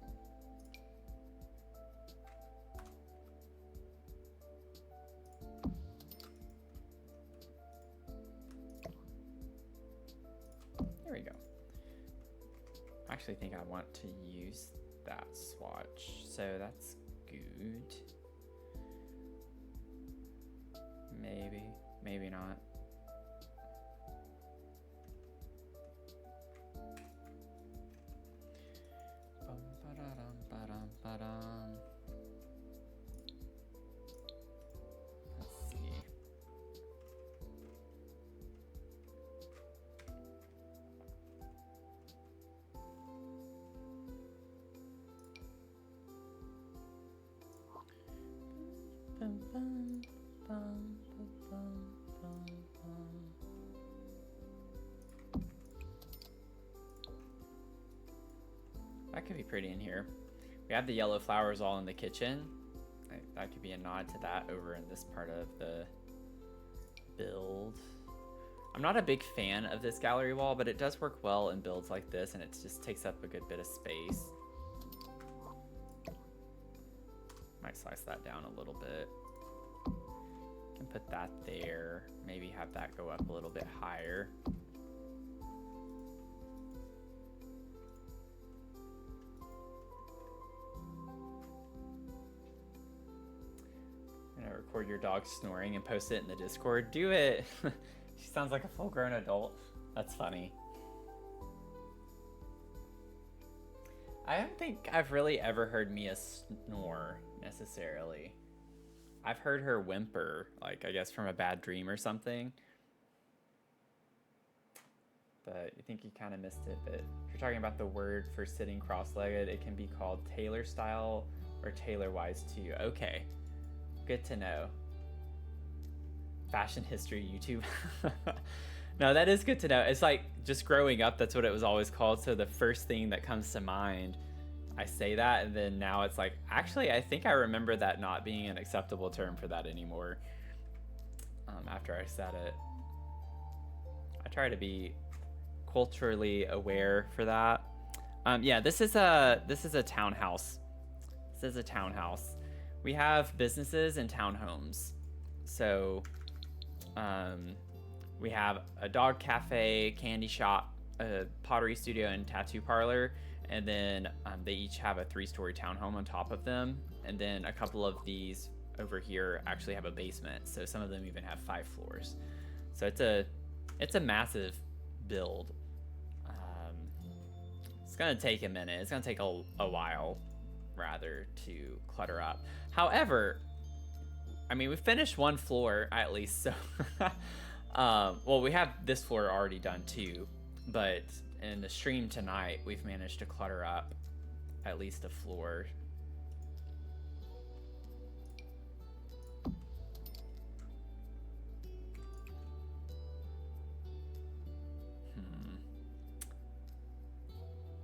There we go. I actually think I want to use that swatch, so that's good. Maybe not. Let's see. That could be pretty in here. We have the yellow flowers all in the kitchen. That could be a nod to that over in this part of the build. I'm not a big fan of this gallery wall, but it does work well in builds like this, and it just takes up a good bit of space. Might slice that down a little bit. Can put that there. Maybe have that go up a little bit higher. I'm gonna record your dog snoring and post it in the Discord. Do it! She sounds like a full-grown adult. That's funny. I don't think I've really ever heard Mia snore, necessarily. I've heard her whimper, like, I guess from a bad dream or something. But I think you kind of missed it. But if you're talking about the word for sitting cross-legged, it can be called Taylor style or Taylor-wise too. Okay, good to know. Fashion history YouTube. No, that is good to know. It's like just growing up, that's what it was always called. So the first thing that comes to mind, I say that, and then now it's like, actually, I think I remember that not being an acceptable term for that anymore. After I said it, I try to be culturally aware for that. Yeah, this is a townhouse. This is a townhouse. We have businesses and townhomes. So, we have a dog cafe, candy shop, a pottery studio, and tattoo parlor. And then they each have a 3-story townhome on top of them. and then a couple of these over here actually have a basement. So some of them even have 5 floors. So it's a massive build. It's gonna take a minute. It's gonna take a while, rather, to clutter up. However, I mean, we finished 1 floor at least, so well, we have this floor already done too, but in the stream tonight, we've managed to clutter up at least a floor.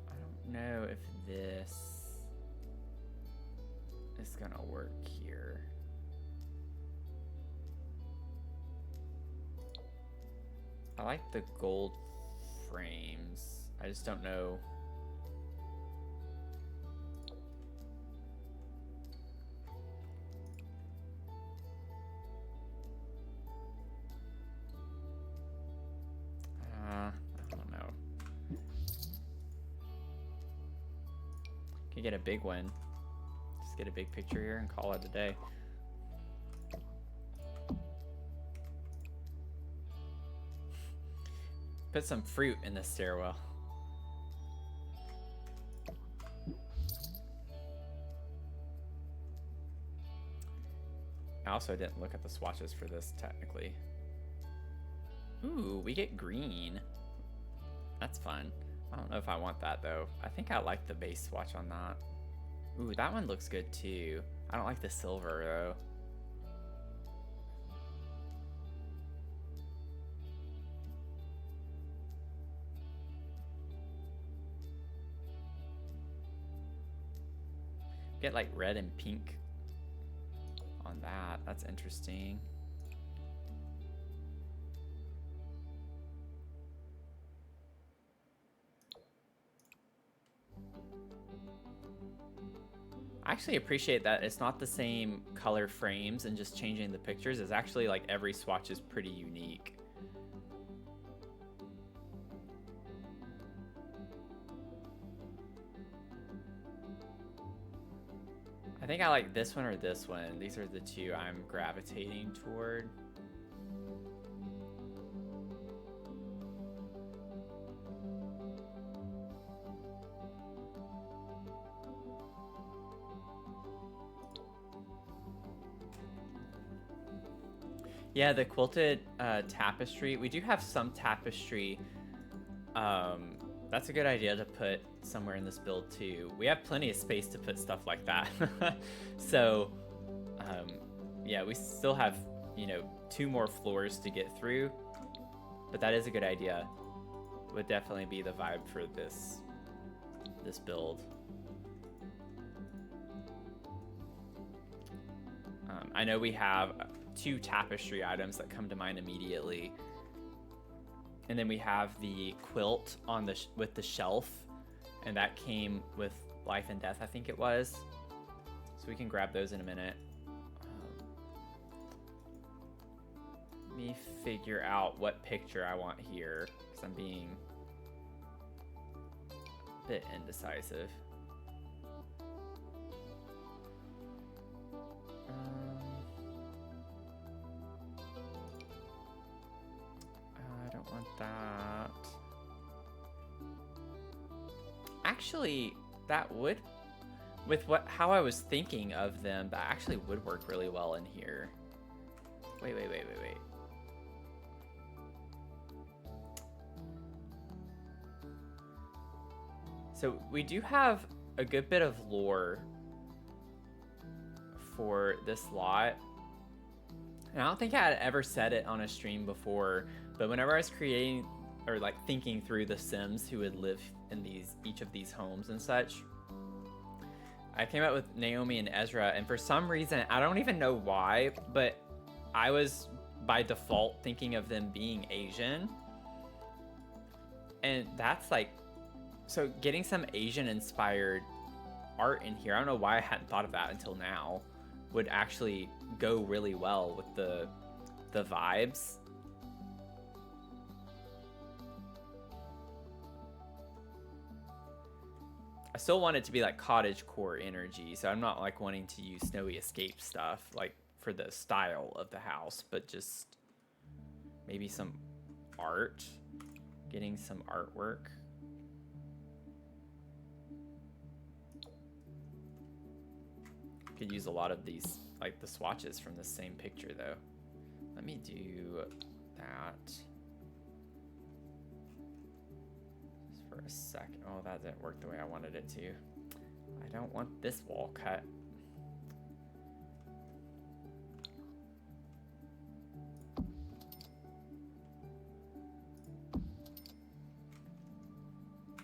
I don't know if this is gonna work here. I like the gold frames. I just don't know. I don't know. Can get a big one. Just get a big picture here and call it a day. Put some fruit in the stairwell. I also didn't look at the swatches for this technically. Ooh, we get green. That's fun. I don't know if I want that though. I think I like the base swatch on that. Ooh, that one looks good too. I don't like the silver though. Get like red and pink on that. That's interesting. I actually appreciate that it's not the same color frames and just changing the pictures. It's actually like every swatch is pretty unique. I think I like this one or this one. These are the two I'm gravitating toward. Yeah, the quilted tapestry. We do have some tapestry. That's a good idea to put somewhere in this build too. We have plenty of space to put stuff like that. So, yeah, we still have, you know, 2 more floors to get through. But that is a good idea. Would definitely be the vibe for this build. I know we have 2 tapestry items that come to mind immediately. And then we have the quilt on the with the shelf, and that came with Life and Death, I think it was. So we can grab those in a minute. Let me figure out what picture I want here, because I'm being a bit indecisive. I don't want that. Actually, that would, with how I was thinking of them, that actually would work really well in here. Wait. So we do have a good bit of lore for this lot. And I don't think I had ever said it on a stream before, but whenever I was creating or like thinking through the Sims who would live in each of these homes and such, I came up with Naomi and Ezra, and for some reason, I don't even know why, but I was by default thinking of them being Asian. And that's like, so getting some Asian inspired art in here, I don't know why I hadn't thought of that until now, would actually go really well with the vibes. I still want it to be like cottage core energy, so I'm not like wanting to use snowy escape stuff like for the style of the house, but just maybe some art, getting some artwork. Could use a lot of these, like the swatches from the same picture though. Let me do that. Just for a second. Oh, that didn't work the way I wanted it to. I don't want this wall cut.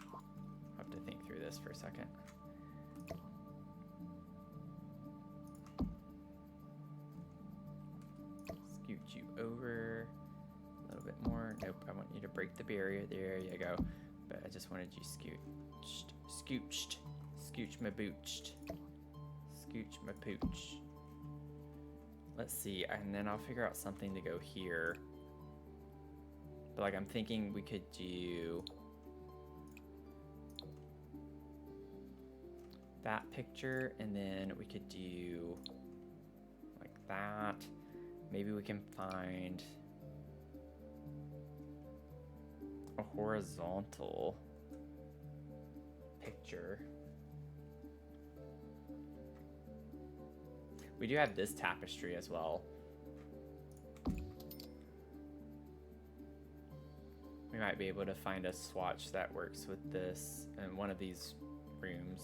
I have to think through this for a second. Scoot you over a little bit more. Nope, I want you to break the barrier. There you go. But I just wanted you scooched. Scooched. Scooch my booched. Scooch my pooch. Let's see, and then I'll figure out something to go here. But like I'm thinking we could do that picture, and then we could do like that. Maybe we can find a horizontal picture. We do have this tapestry as well. We might be able to find a swatch that works with this in one of these rooms.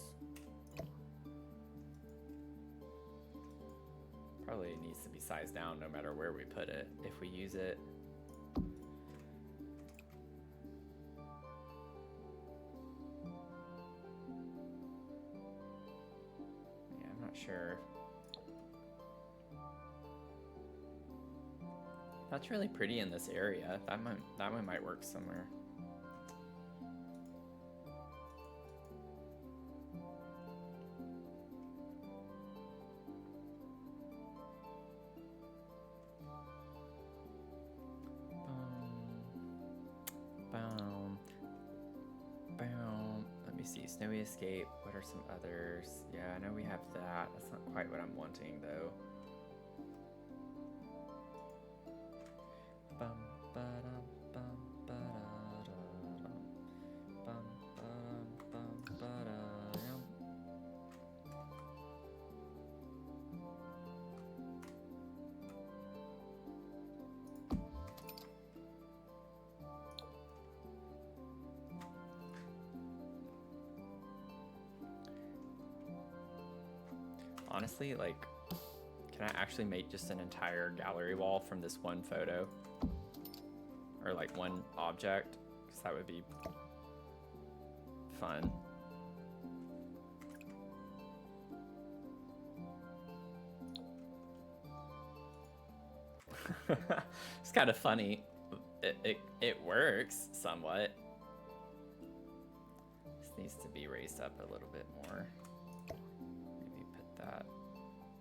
Probably needs to be sized down no matter where we put it, if we use it. Yeah, I'm not sure. That's really pretty in this area. That one might work somewhere. Let me see. Snowy Escape. What are some others? Yeah, I know we have that. That's not quite what I'm wanting though. Bum, ba-dum, bum, ba-da-da-dum. Bum, ba-dum, bum, ba-da-dum. Honestly, like, can I actually make just an entire gallery wall from this one photo? Or like one object? Because that would be fun. It's kind of funny. It works somewhat. This needs to be raised up a little bit more. Maybe put that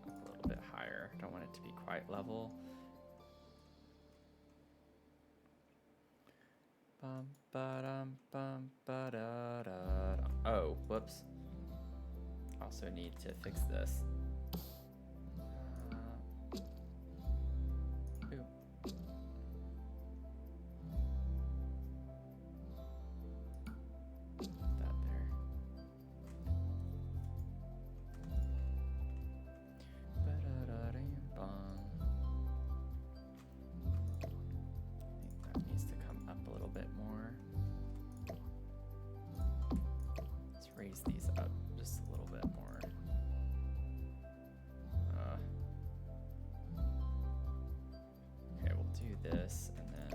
up a little bit higher. Don't want it to be quite level. Bum, ba-dum, bum, ba-da-da-dum. Oh, whoops. Also need to fix this. Ooh. That there. Ba-da-da-dum-bum. I think that needs to come up a little bit more. Let's raise these up just a little bit more. Okay, we'll do this and then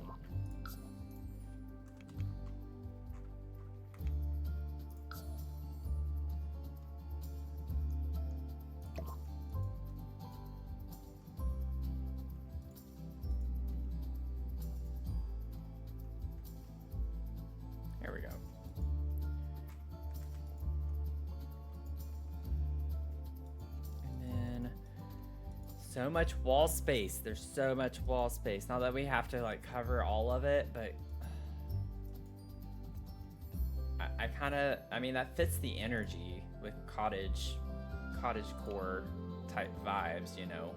there we go. And then so much wall space. There's so much wall space. Not that we have to like cover all of it, but I mean, that fits the energy with cottage core type vibes, you know.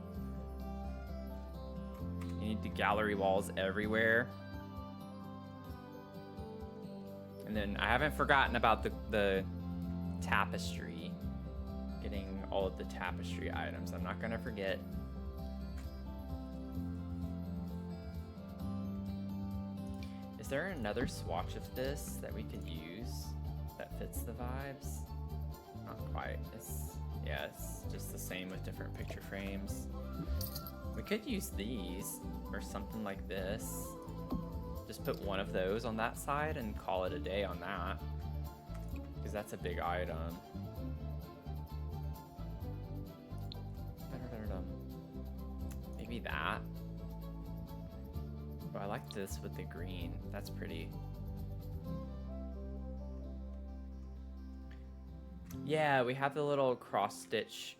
You need the gallery walls everywhere. And then I haven't forgotten about the tapestry. Getting all of the tapestry items. I'm not gonna forget. Is there another swatch of this that we could use that fits the vibes? Not quite. Yeah, it's just the same with different picture frames. We could use these or something like this. Just put one of those on that side and call it a day on that. Because that's a big item. Maybe that. Oh, I like this with the green. That's pretty. Yeah, we have the little cross-stitch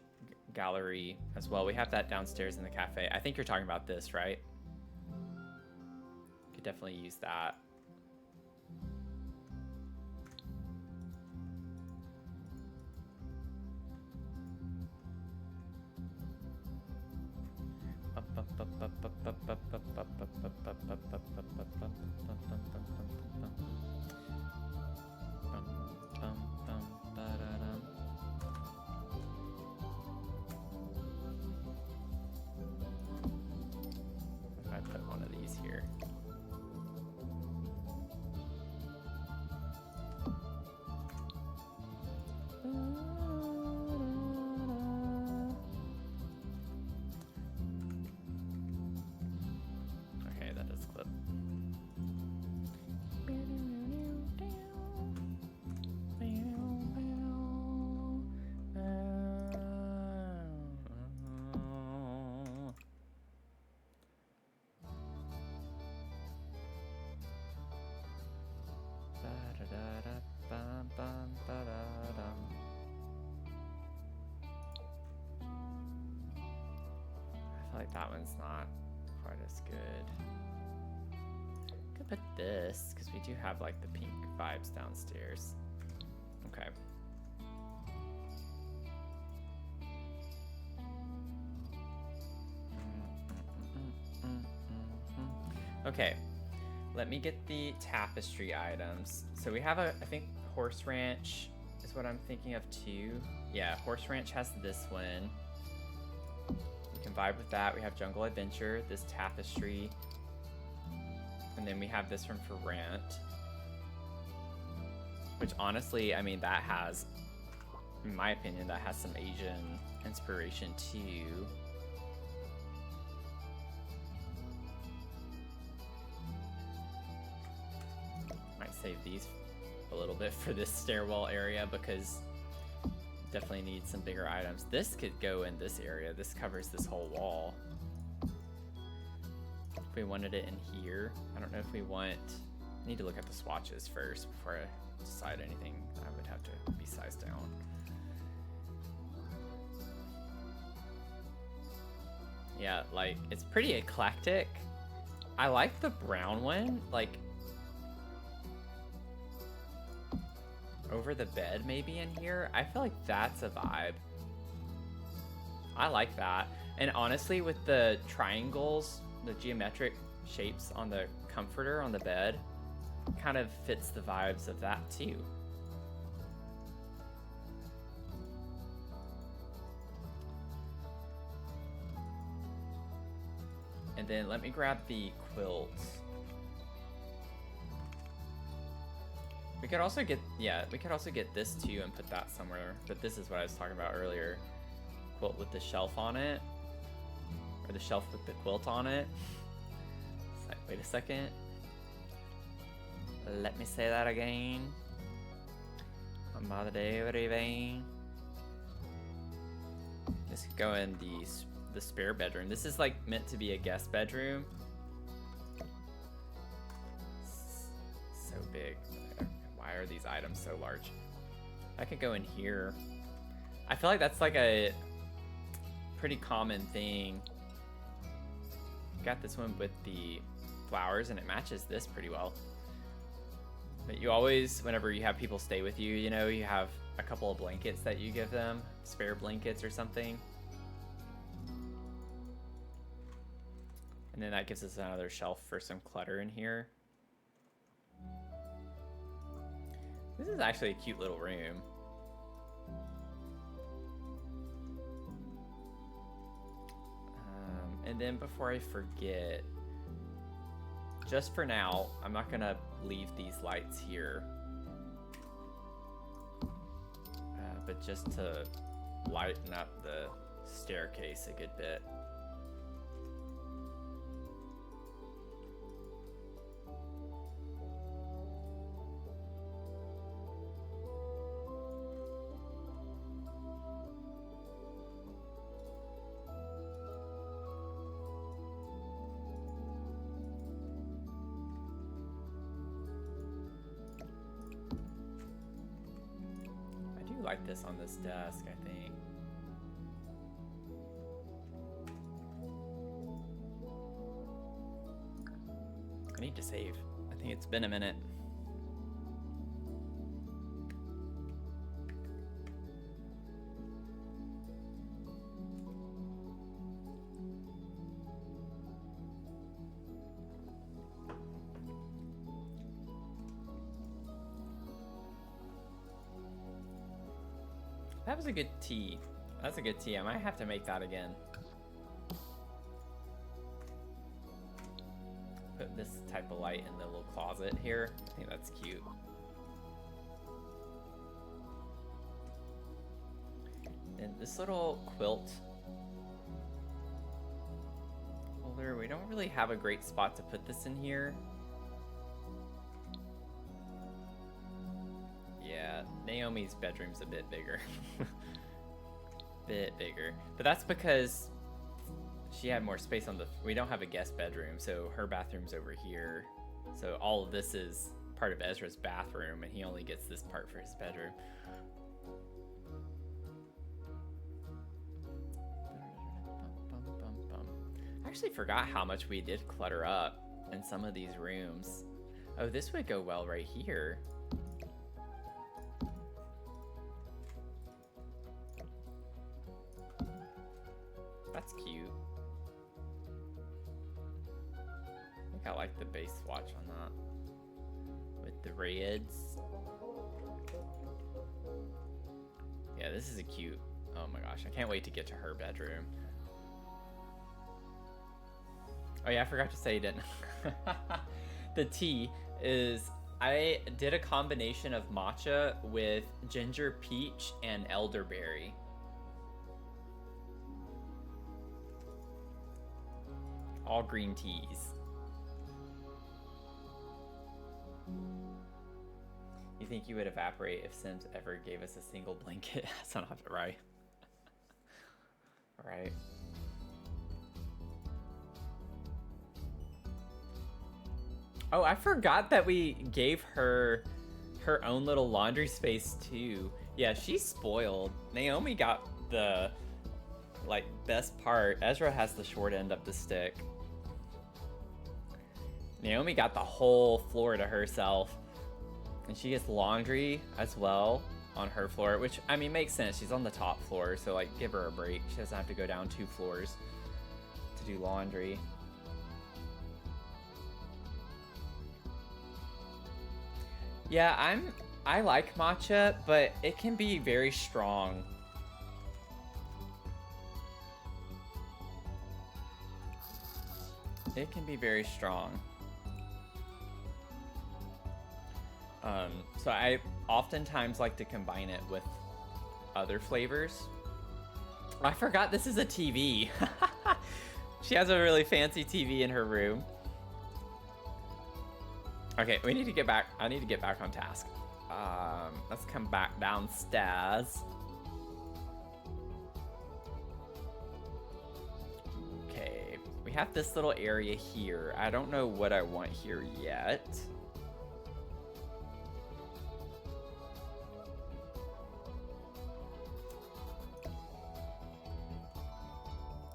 gallery as well. We have that downstairs in the cafe. I think you're talking about this, right? Could definitely use that. I put one of these here. Okay, that does clip. I feel like that one's not quite as good. Could put this, because we do have like the pink vibes downstairs. Okay. Okay, let me get the tapestry items. So we have I think Horse Ranch is what I'm thinking of too. Yeah, Horse Ranch has this one. We can vibe with that. We have Jungle Adventure, this tapestry. And then we have this one for rent. Which honestly, I mean, that has, in my opinion, that has some Asian inspiration too. Might save these a little bit for this stairwell area because definitely need some bigger items. This could go in this area. This covers this whole wall. If we wanted it in here, I don't know if we want, I need to look at the swatches first before I decide anything. I would have to be sized down. Yeah, like, it's pretty eclectic. I like the brown one, like, over the bed maybe in here. I feel like that's a vibe. I like that. And honestly, with the triangles, the geometric shapes on the comforter on the bed, kind of fits the vibes of that too. And then let me grab the quilts. We could also get, yeah, we could also get this too and put that somewhere. But this is what I was talking about earlier. Quilt with the shelf on it. Or the shelf with the quilt on it. It's like, wait a second. Let me say that again. This could go in the spare bedroom. This is like meant to be a guest bedroom. So big. Why are these items so large? I could go in here. I feel like that's like a pretty common thing. Got this one with the flowers and it matches this pretty well. But you always, whenever you have people stay with you, you know, you have a couple of blankets that you give them, spare blankets or something. And then that gives us another shelf for some clutter in here. This is actually a cute little room. And then before I forget, just for now, I'm not gonna leave these lights here. But just to lighten up the staircase a good bit. Like this on this desk, I think. I need to save. I think it's been a minute. That was a good tea. That's a good tea. I might have to make that again. Put this type of light in the little closet here. I think that's cute. And this little quilt holder, we don't really have a great spot to put this in here. Yeah, Naomi's bedroom's a bit bigger. Bit bigger. But that's because she had more space on the... We don't have a guest bedroom, so her bathroom's over here. So all of this is part of Ezra's bathroom, and he only gets this part for his bedroom. I actually forgot how much we did clutter up in some of these rooms. Oh, this would go well right here. That's cute. I think I like the base swatch on that. With the reds. Yeah, this is a cute... Oh my gosh, I can't wait to get to her bedroom. Oh yeah, I forgot to say, didn't the tea is... I did a combination of matcha with ginger peach and elderberry. All green teas. You think you would evaporate if Sims ever gave us a single blanket? That's not right. Right. Oh, I forgot that we gave her her own little laundry space too. Yeah, she's spoiled. Naomi got the like best part. Ezra has the short end of the stick. Naomi got the whole floor to herself, and she gets laundry as well on her floor, which I mean makes sense. She's on the top floor, so like give her a break. She doesn't have to go down 2 floors to do laundry. Yeah, I like matcha, but it can be very strong. It can be very strong. So I oftentimes like to combine it with other flavors. I forgot this is a TV. She has a really fancy TV in her room. Okay, we need to get back. I need to get back on task. Let's come back downstairs. Okay, we have this little area here. I don't know what I want here yet.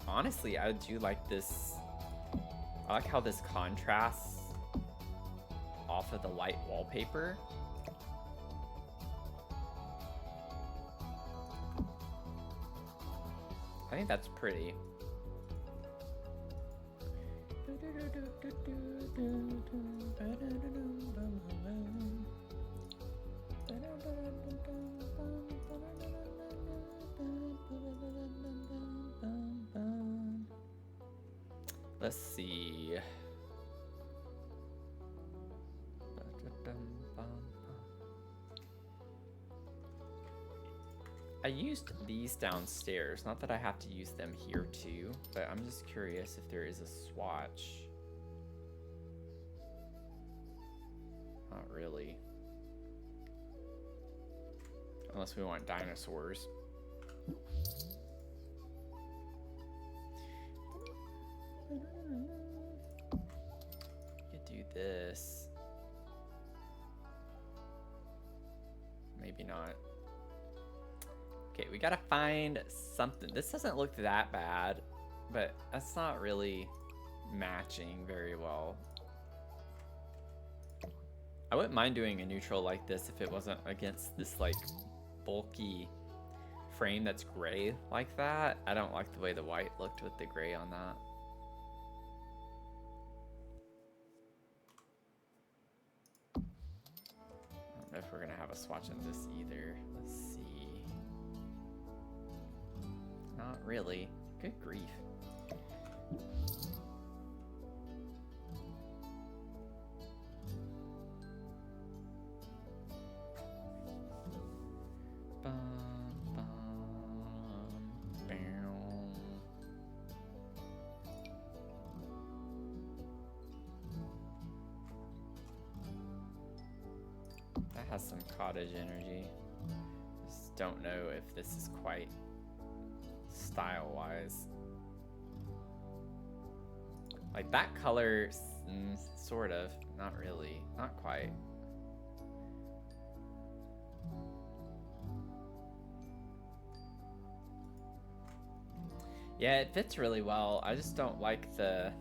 Honestly, I do like this. I like how this contrasts off of the white wallpaper. I think that's pretty. Let's see. I used these downstairs. Not that I have to use them here too, but I'm just curious if there is a swatch. Not really. Unless we want dinosaurs. You could do this. Maybe not. Okay, we gotta find something. This doesn't look that bad, but that's not really matching very well. I wouldn't mind doing a neutral like this if it wasn't against this like bulky frame that's gray like that. I don't like the way the white looked with the gray on that. I don't know if we're gonna have a swatch on this either. Let's see. Not really. Good grief. That has some cottage energy. Just don't know if this is quite style-wise. Like that color, sort of. Not really. Not quite. Yeah, it fits really well. I just don't like the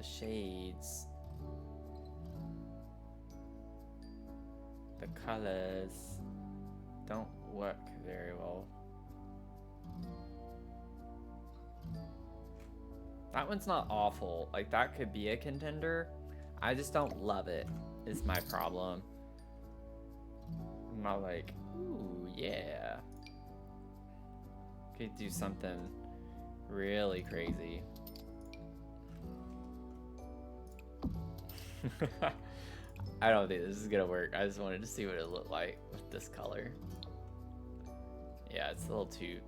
shades. The colors don't work very well. That one's not awful. Like, that could be a contender. I just don't love it, is my problem. I'm not like, ooh, yeah. Could do something really crazy. I don't think this is gonna work. I just wanted to see what it looked like with this color. Yeah, it's a little too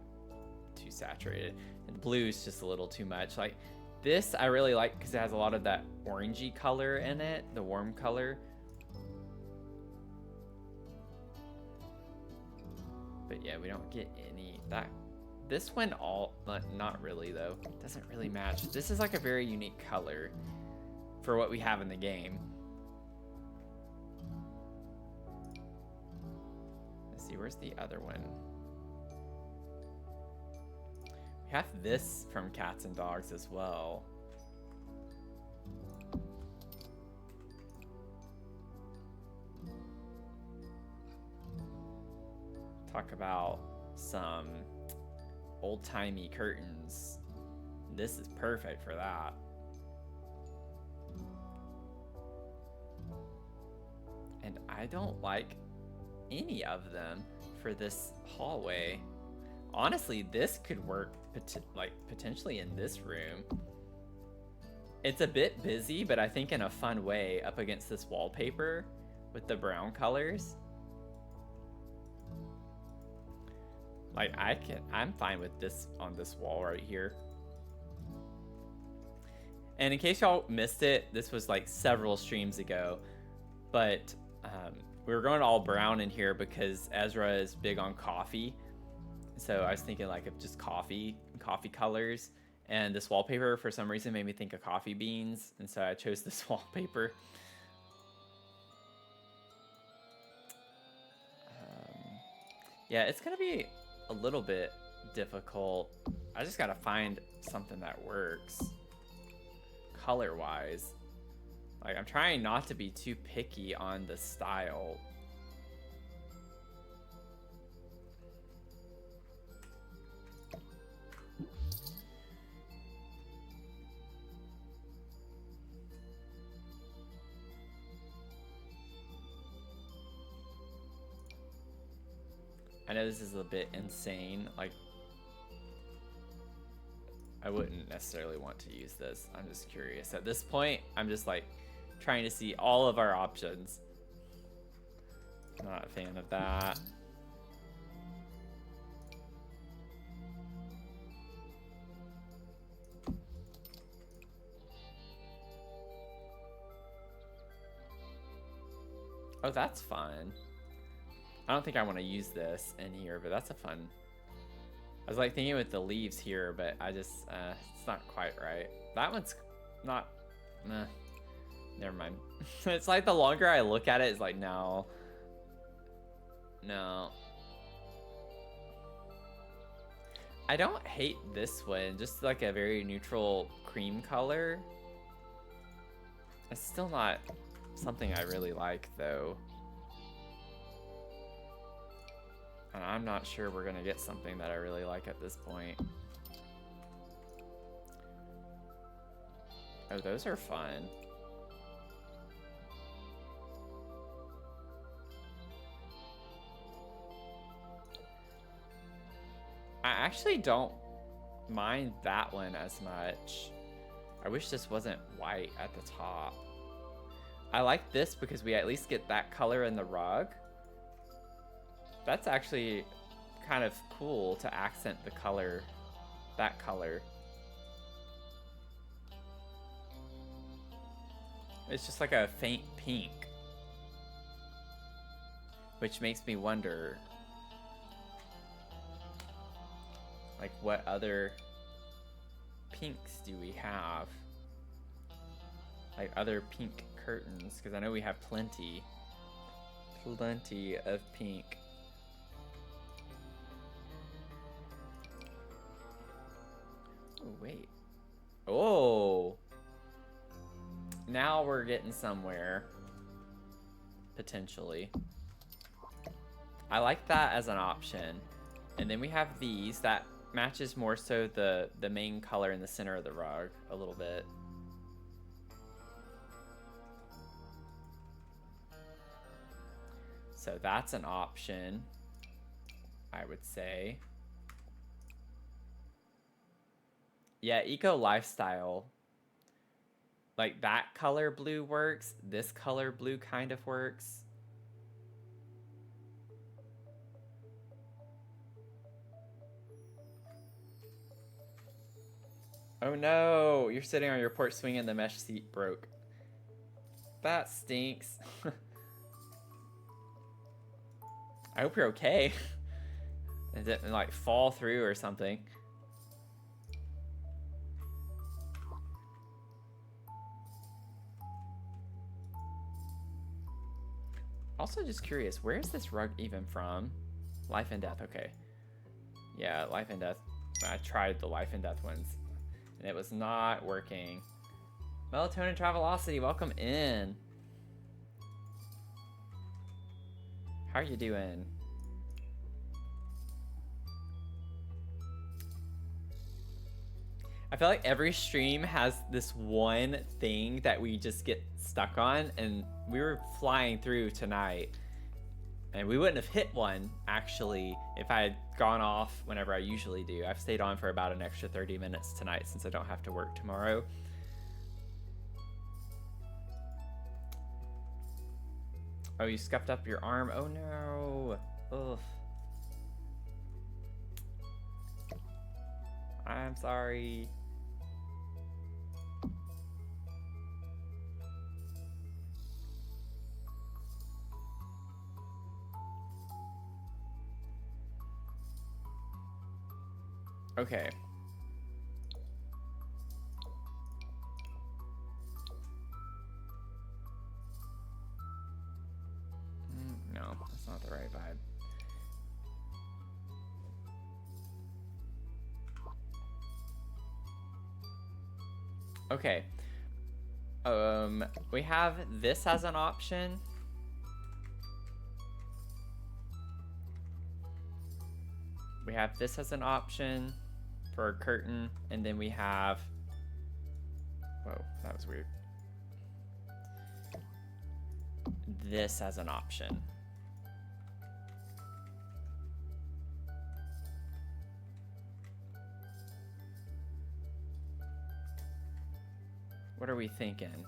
saturated. And blue is just a little too much. Like, this I really like because it has a lot of that orangey color in it, the warm color. But yeah, we don't get any that. This one not really though. It doesn't really match. This is like a very unique color for what we have in the game. Let's see, where's the other one? We have this from Cats and Dogs as well. Talk about some old-timey curtains. This is perfect for that. And I don't like any of them for this hallway. Honestly, this could work potentially in this room. It's a bit busy, but I think in a fun way up against this wallpaper with the brown colors. Like, I'm fine with this on this wall right here. And in case y'all missed it, this was like several streams ago, but we were going all brown in here because Ezra is big on coffee. So I was thinking like of just coffee colors, and this wallpaper for some reason made me think of coffee beans, and so I chose this wallpaper. Yeah, it's gonna be a little bit difficult. I just gotta find something that works color-wise. Like, I'm trying not to be too picky on the style. I know this is a bit insane. Like, I wouldn't necessarily want to use this. I'm just curious. At this point, I'm just like trying to see all of our options. Not a fan of that. Oh, that's fun. I don't think I want to use this in here, but that's a fun. I was like thinking with the leaves here, but I just, it's not quite right. That one's not, nah, never mind. It's like the longer I look at it, it's like, no. No. I don't hate this one, just like a very neutral cream color. It's still not something I really like though. And I'm not sure we're gonna get something that I really like at this point. Oh, those are fun. I actually don't mind that one as much. I wish this wasn't white at the top. I like this because we at least get that color in the rug. That's actually kind of cool to accent the color, that color. It's just like a faint pink, which makes me wonder, like, what other pinks do we have? Like other pink curtains, because I know we have plenty of pink. Oh, wait. Oh! Now we're getting somewhere. Potentially. I like that as an option. And then we have these. That matches more so the main color in the center of the rug a little bit. So that's an option, I would say. Yeah, eco lifestyle. Like that color blue works. This color blue kind of works. Oh no, you're sitting on your porch swing and the mesh seat broke. That stinks. I hope you're okay. It didn't like fall through or something. Also just curious, where is this rug even from? Life and Death, okay. Yeah, Life and Death. I tried the Life and Death ones and it was not working. Melatonin Travelocity, welcome in. How are you doing? I feel like every stream has this one thing that we just get stuck on, and we were flying through tonight. And we wouldn't have hit one, actually, if I had gone off whenever I usually do. I've stayed on for about an extra 30 minutes tonight since I don't have to work tomorrow. Oh, you scuffed up your arm? Oh no. Ugh. I'm sorry. Okay. No, that's not the right vibe. Okay. We have this as an option. We have this as an option for a curtain, and then we have, whoa, that was weird. This as an option. What are we thinking?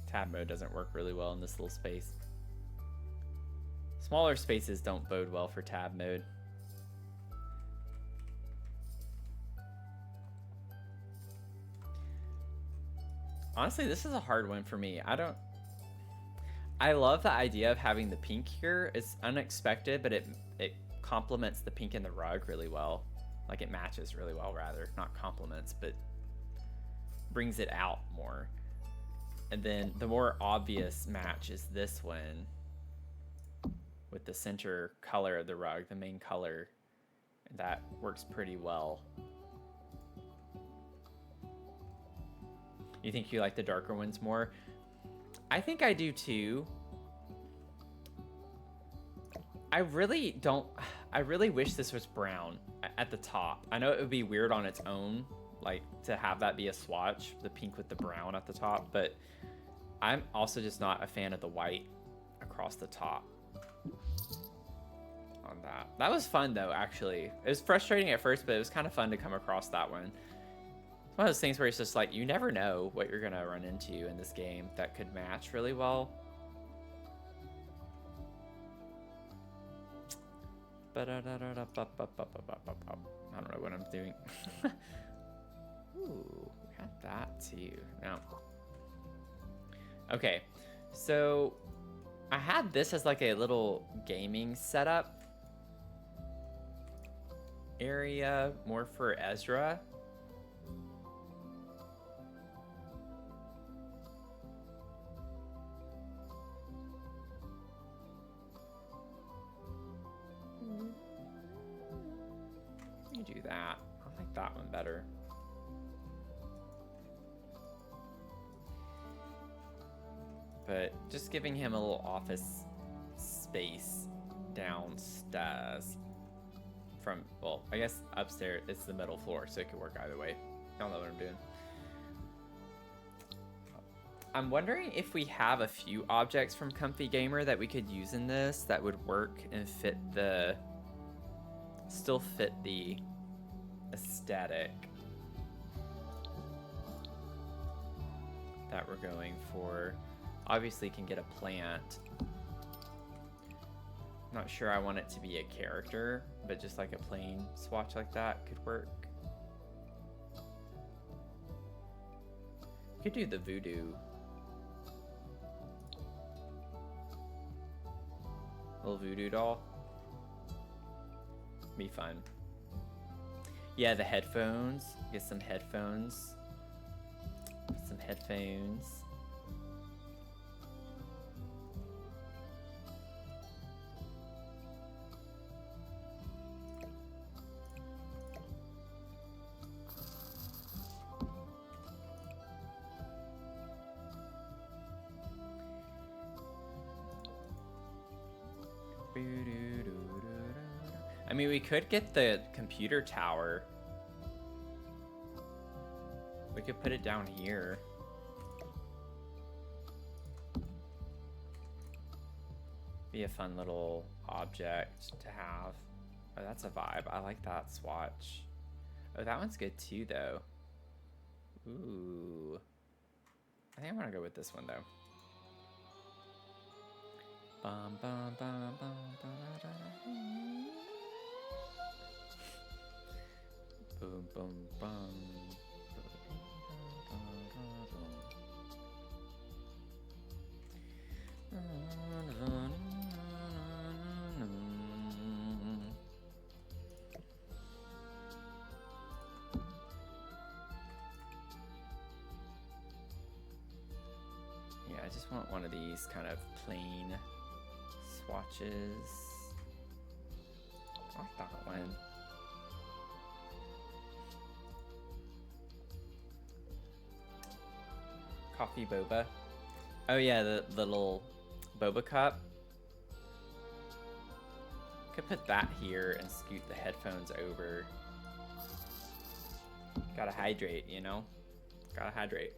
Tab mode doesn't work really well in this little space. Smaller spaces don't bode well for tab mode. Honestly, this is a hard one for me. I love the idea of having the pink here. It's unexpected, but it complements the pink in the rug really well. Like, it matches really well, rather. Not complements, but brings it out more. And then the more obvious match is this one with the center color of the rug, the main color. And that works pretty well. You think you like the darker ones more? I think I do too. I really wish this was brown at the top. I know it would be weird on its own, like to have that be a swatch, the pink with the brown at the top, but I'm also just not a fan of the white across the top on that. That was fun though, actually. It was frustrating at first, but it was kind of fun to come across that one. It's one of those things where it's just like, you never know what you're gonna run into in this game that could match really well. I don't know what I'm doing. Ooh, we got that too. Now, okay, so I had this as like a little gaming setup area, more for Ezra. You do that. I like that one better. But just giving him a little office space downstairs from, well, I guess upstairs, it's the middle floor, so it could work either way. Y'all know what I'm doing. I'm wondering if we have a few objects from Comfy Gamer that we could use in this that would work and fit the, still fit the aesthetic that we're going for. Obviously can get a plant. Not sure I want it to be a character, but just like a plain swatch like that could work. Could do the voodoo. Little voodoo doll. Be fun. Yeah, the headphones. Get some headphones. Some headphones. I mean, we could get the computer tower. We could put it down here. Be a fun little object to have. Oh, that's a vibe. I like that swatch. Oh, that one's good too, though. Ooh. I think I'm gonna go with this one, though. Bum, bum, bum, bum, ba, da, da, da. Boom, boom, bum. Yeah, I just want one of these kind of plain swatches. I like that one. Coffee boba. Oh yeah, the little boba cup. Could put that here and scoot the headphones over. Gotta hydrate, you know? Gotta hydrate.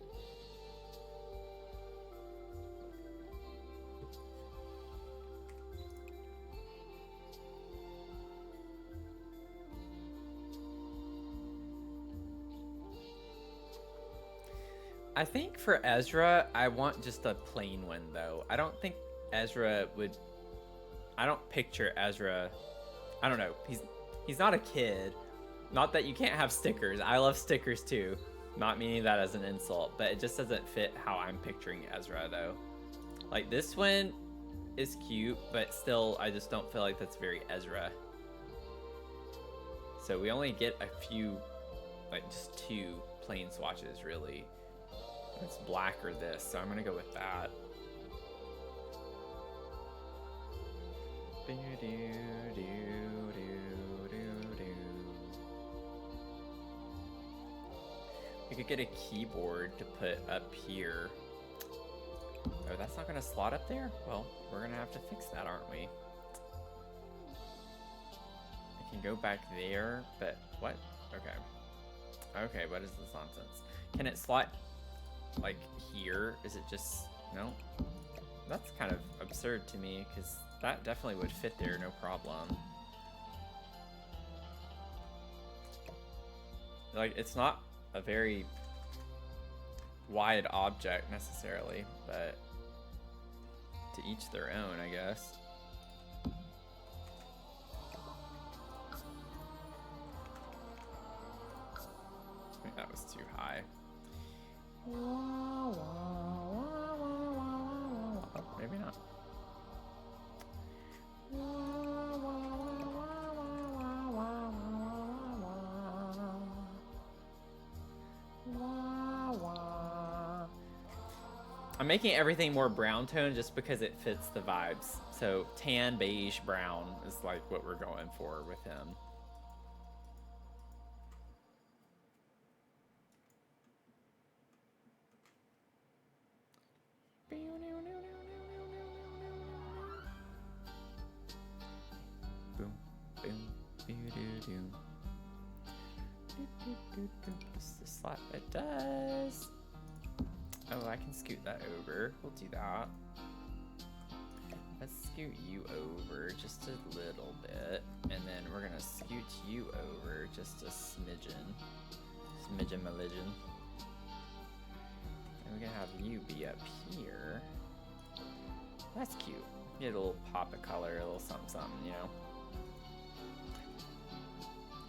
I think for Ezra, I want just a plain one though. I don't think Ezra would. I don't picture Ezra. I don't know. He's not a kid. Not that you can't have stickers. I love stickers too. Not meaning that as an insult, but it just doesn't fit how I'm picturing Ezra though. Like this one is cute, but still I just don't feel like that's very Ezra. So we only get a few, like just 2 plain swatches really. It's black or this, so I'm gonna go with that. We could get a keyboard to put up here. Oh, that's not gonna slot up there? Well, we're gonna have to fix that, aren't we? I can go back there, but what? Okay. Okay, what is this nonsense? Can it slot like here? Is it just, no? That's kind of absurd to me, because that definitely would fit there, no problem. Like, it's not a very wide object necessarily, but to each their own, I guess. I think that was too high. Oh, maybe not. I'm making everything more brown tone just because it fits the vibes. So tan, beige, brown is like what we're going for with him. Boom, boom, doo-doo-doo. Does this slap? It does. Oh, I can scoot that over. We'll do that. Let's scoot you over just a little bit. And then we're gonna scoot you over just a smidgen. Smidgen-maligin. And we're gonna have you be up here. That's cute. Get a little pop of color, a little something, something, you know.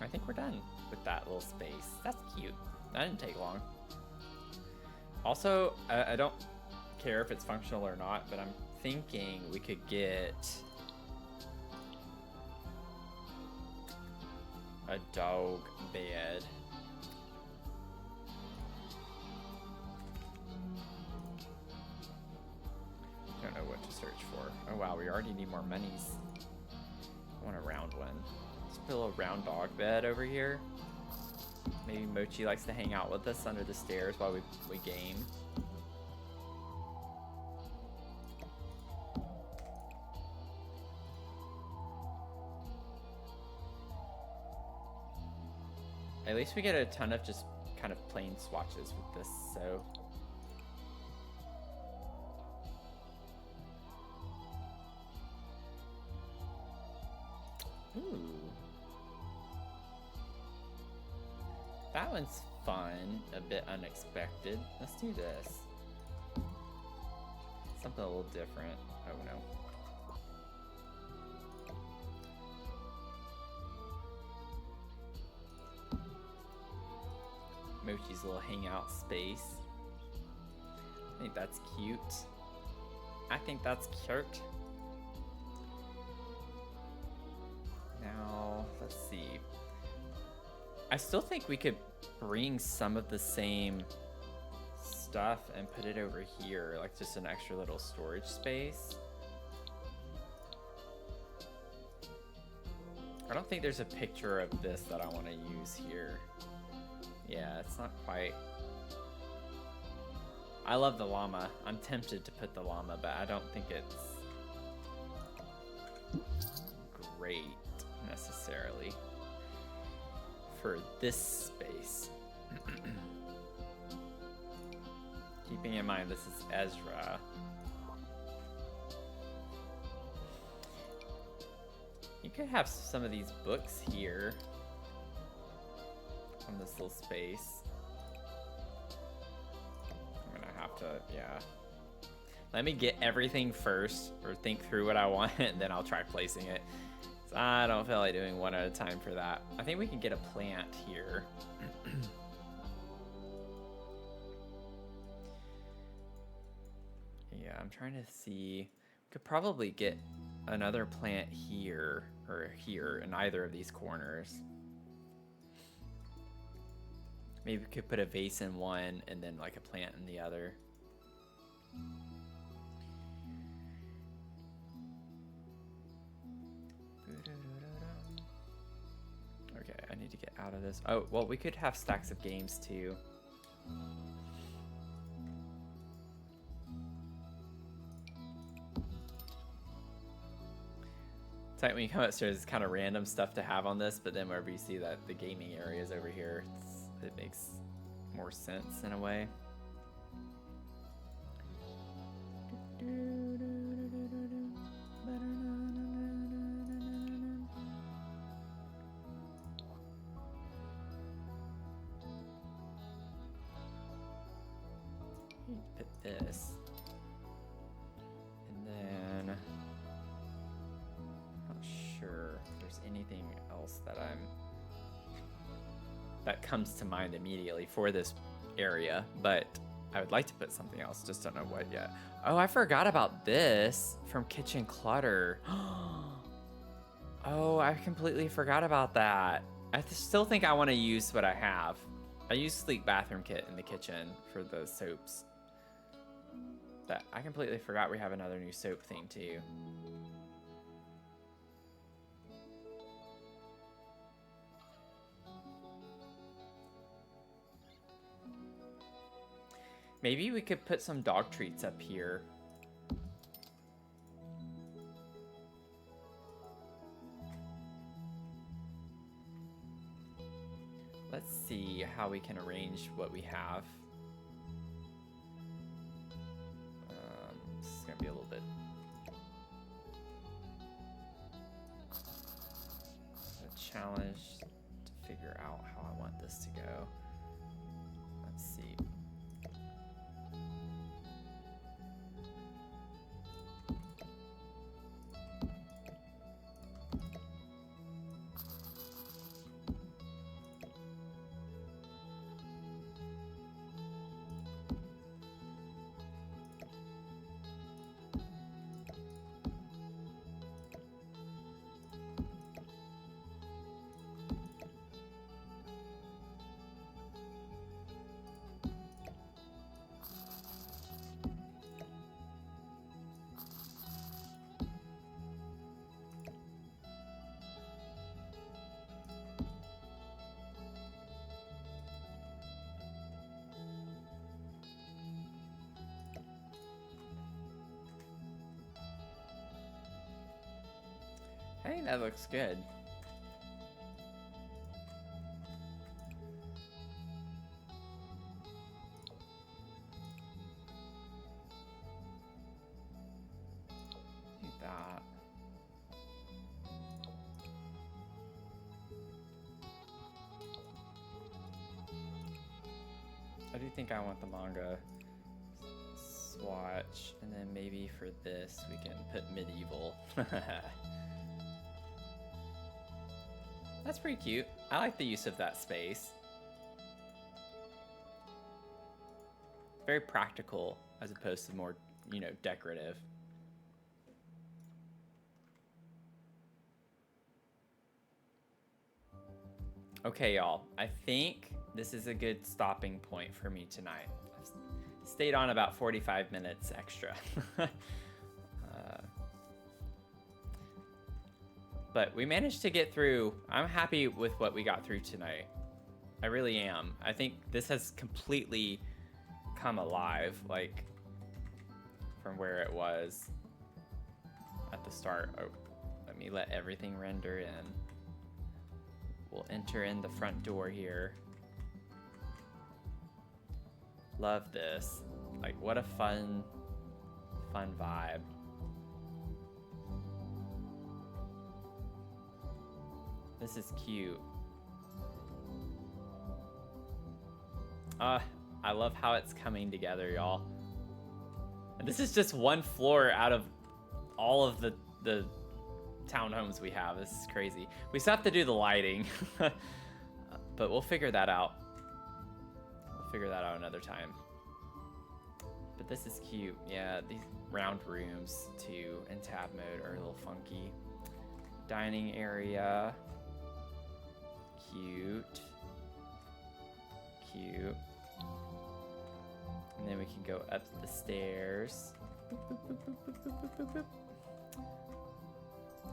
I think we're done with that little space. That's cute. That didn't take long. Also, I don't care if it's functional or not, but I'm thinking we could get a dog bed. Don't know what to search for. Oh wow, we already need more monies. I want a round one. Let's put a little round dog bed over here. Maybe Mochi likes to hang out with us under the stairs while we game. At least we get a ton of just kind of plain swatches with this, so. Ooh. That one's fun, a bit unexpected. Let's do this. Something a little different. Oh no. Mochi's little hangout space. I think that's cute. I think that's cute. Now, let's see. I still think we could bring some of the same stuff and put it over here, like just an extra little storage space. I don't think there's a picture of this that I want to use here. Yeah, it's not quite. I love the llama. I'm tempted to put the llama, but I don't think it's great necessarily for this space. Keeping in mind this is Ezra. You could have some of these books here on this little space. I'm gonna have to, yeah. Let me get everything first, or think through what I want, and then I'll try placing it. So I don't feel like doing one at a time for that. I think we can get a plant here. Yeah, I'm trying to see. We could probably get another plant here, or here, in either of these corners. Maybe we could put a vase in one, and then like a plant in the other. Okay, I need to get out of this. Oh, well, we could have stacks of games too. It's like when you come upstairs, it's kind of random stuff to have on this, but then wherever you see that the gaming area is over here, it makes more sense in a way. Put this, and then not sure if there's anything else that comes to mind immediately for this area, but I would like to put something else, just don't know what yet. Oh, I forgot about this from Kitchen Clutter. Oh, I completely forgot about that. I still think I want to use what I have. I use Sleek Bathroom Kit in the kitchen for the soaps. But I completely forgot we have another new soap thing too. Maybe we could put some dog treats up here. Let's see how we can arrange what we have. This is gonna be a little bit a challenge to figure out how I want this to go. Let's see. I think that looks good. Like that. I do think I want the manga swatch, and then maybe for this we can put medieval. That's pretty cute. I like the use of that space. Very practical as opposed to more, you know, decorative. Okay, y'all. I think this is a good stopping point for me tonight. I've stayed on about 45 minutes extra. But we managed to get through. I'm happy with what we got through tonight. I really am. I think this has completely come alive, like from where it was at the start. Oh, let me let everything render in. We'll enter in the front door here. Love this. Like, what a fun vibe. This is cute. I love how it's coming together, y'all. And this is just one floor out of all of the townhomes we have. This is crazy. We still have to do the lighting, but we'll figure that out. We'll figure that out another time. But this is cute. Yeah, these round rooms too in tab mode are a little funky. Dining area. Cute. Cute. And then we can go up the stairs. Boop, boop, boop, boop, boop, boop, boop, boop.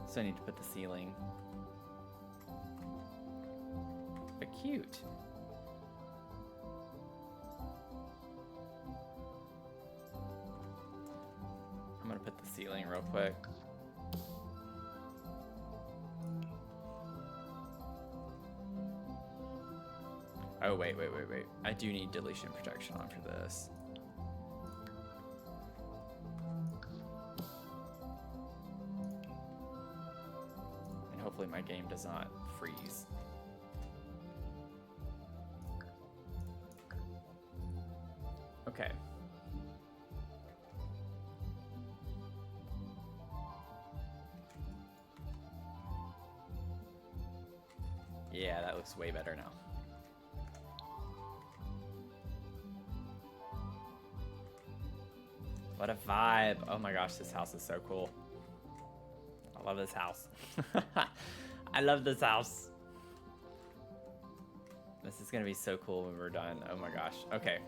So I need to put the ceiling. But cute. I'm gonna put the ceiling real quick. Oh, wait. I do need deletion protection on for this. And hopefully my game does not freeze. Okay. Yeah, that looks way better now. What a vibe. Oh my gosh, this house is so cool. I love this house. I love this house. This is gonna be so cool when we're done. Oh my gosh. Okay.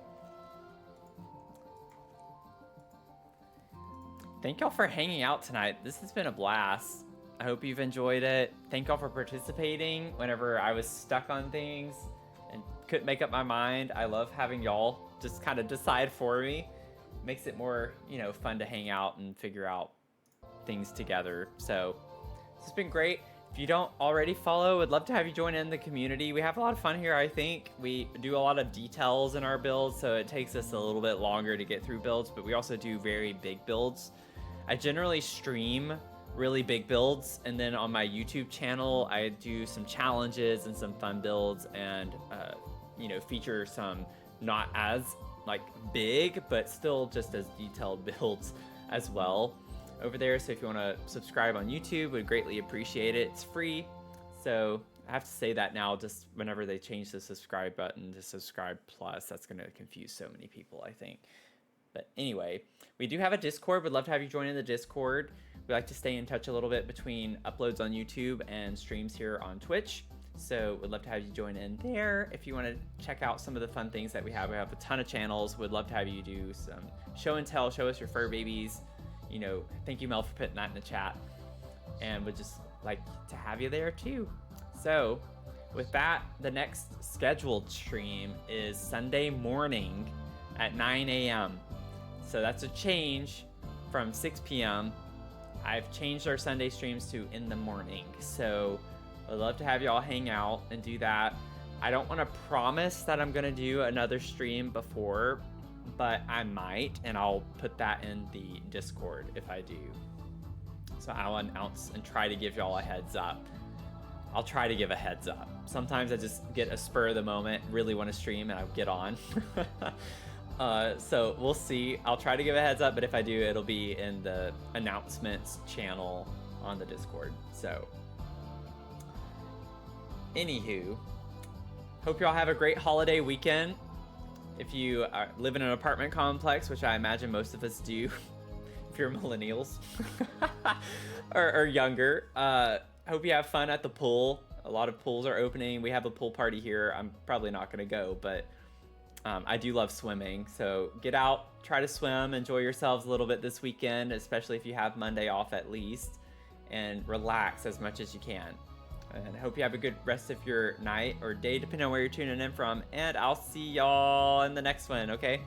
Thank y'all for hanging out tonight. This has been a blast. I hope you've enjoyed it. Thank y'all for participating whenever I was stuck on things and couldn't make up my mind. I love having y'all just kind of decide for me. Makes it more, you know, fun to hang out and figure out things together. So this has been great. If you don't already follow, would love to have you join in the community. We have a lot of fun here, I think. We do a lot of details in our builds, so it takes us a little bit longer to get through builds, but we also do very big builds. I generally stream really big builds, and then on my YouTube channel, I do some challenges and some fun builds and, you know, feature some not as like big, but still just as detailed builds as well over there. So if you want to subscribe on YouTube, would greatly appreciate it. It's free. So I have to say that now, just whenever they change the subscribe button to subscribe plus, that's going to confuse so many people, I think. But anyway, we do have a Discord. Would love to have you join in the Discord. We like to stay in touch a little bit between uploads on YouTube and streams here on Twitch. So would love to have you join in there. If you want to check out some of the fun things that we have a ton of channels. Would love to have you do some show and tell, show us your fur babies. You know, thank you, Mel, for putting that in the chat. And would just like to have you there too. So with that, the next scheduled stream is Sunday morning at 9 a.m. So that's a change from 6 p.m. I've changed our Sunday streams to in the morning. So I'd love to have y'all hang out and do that. I don't want to promise that I'm going to do another stream before, but I might, and I'll put that in the Discord if I do. So I'll announce and try to give y'all a heads up. I'll try to give a heads up. Sometimes I just get a spur of the moment, really want to stream, and I'll get on. So we'll see. I'll try to give a heads up, but if I do, it'll be in the announcements channel on the Discord. So anywho, hope y'all have a great holiday weekend. If you live in an apartment complex, which I imagine most of us do, if you're millennials or younger, hope you have fun at the pool. A lot of pools are opening. We have a pool party here. I'm probably not going to go, but I do love swimming. So get out, try to swim, enjoy yourselves a little bit this weekend, especially if you have Monday off at least, and relax as much as you can. And I hope you have a good rest of your night or day, depending on where you're tuning in from. And I'll see y'all in the next one, okay?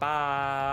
Bye.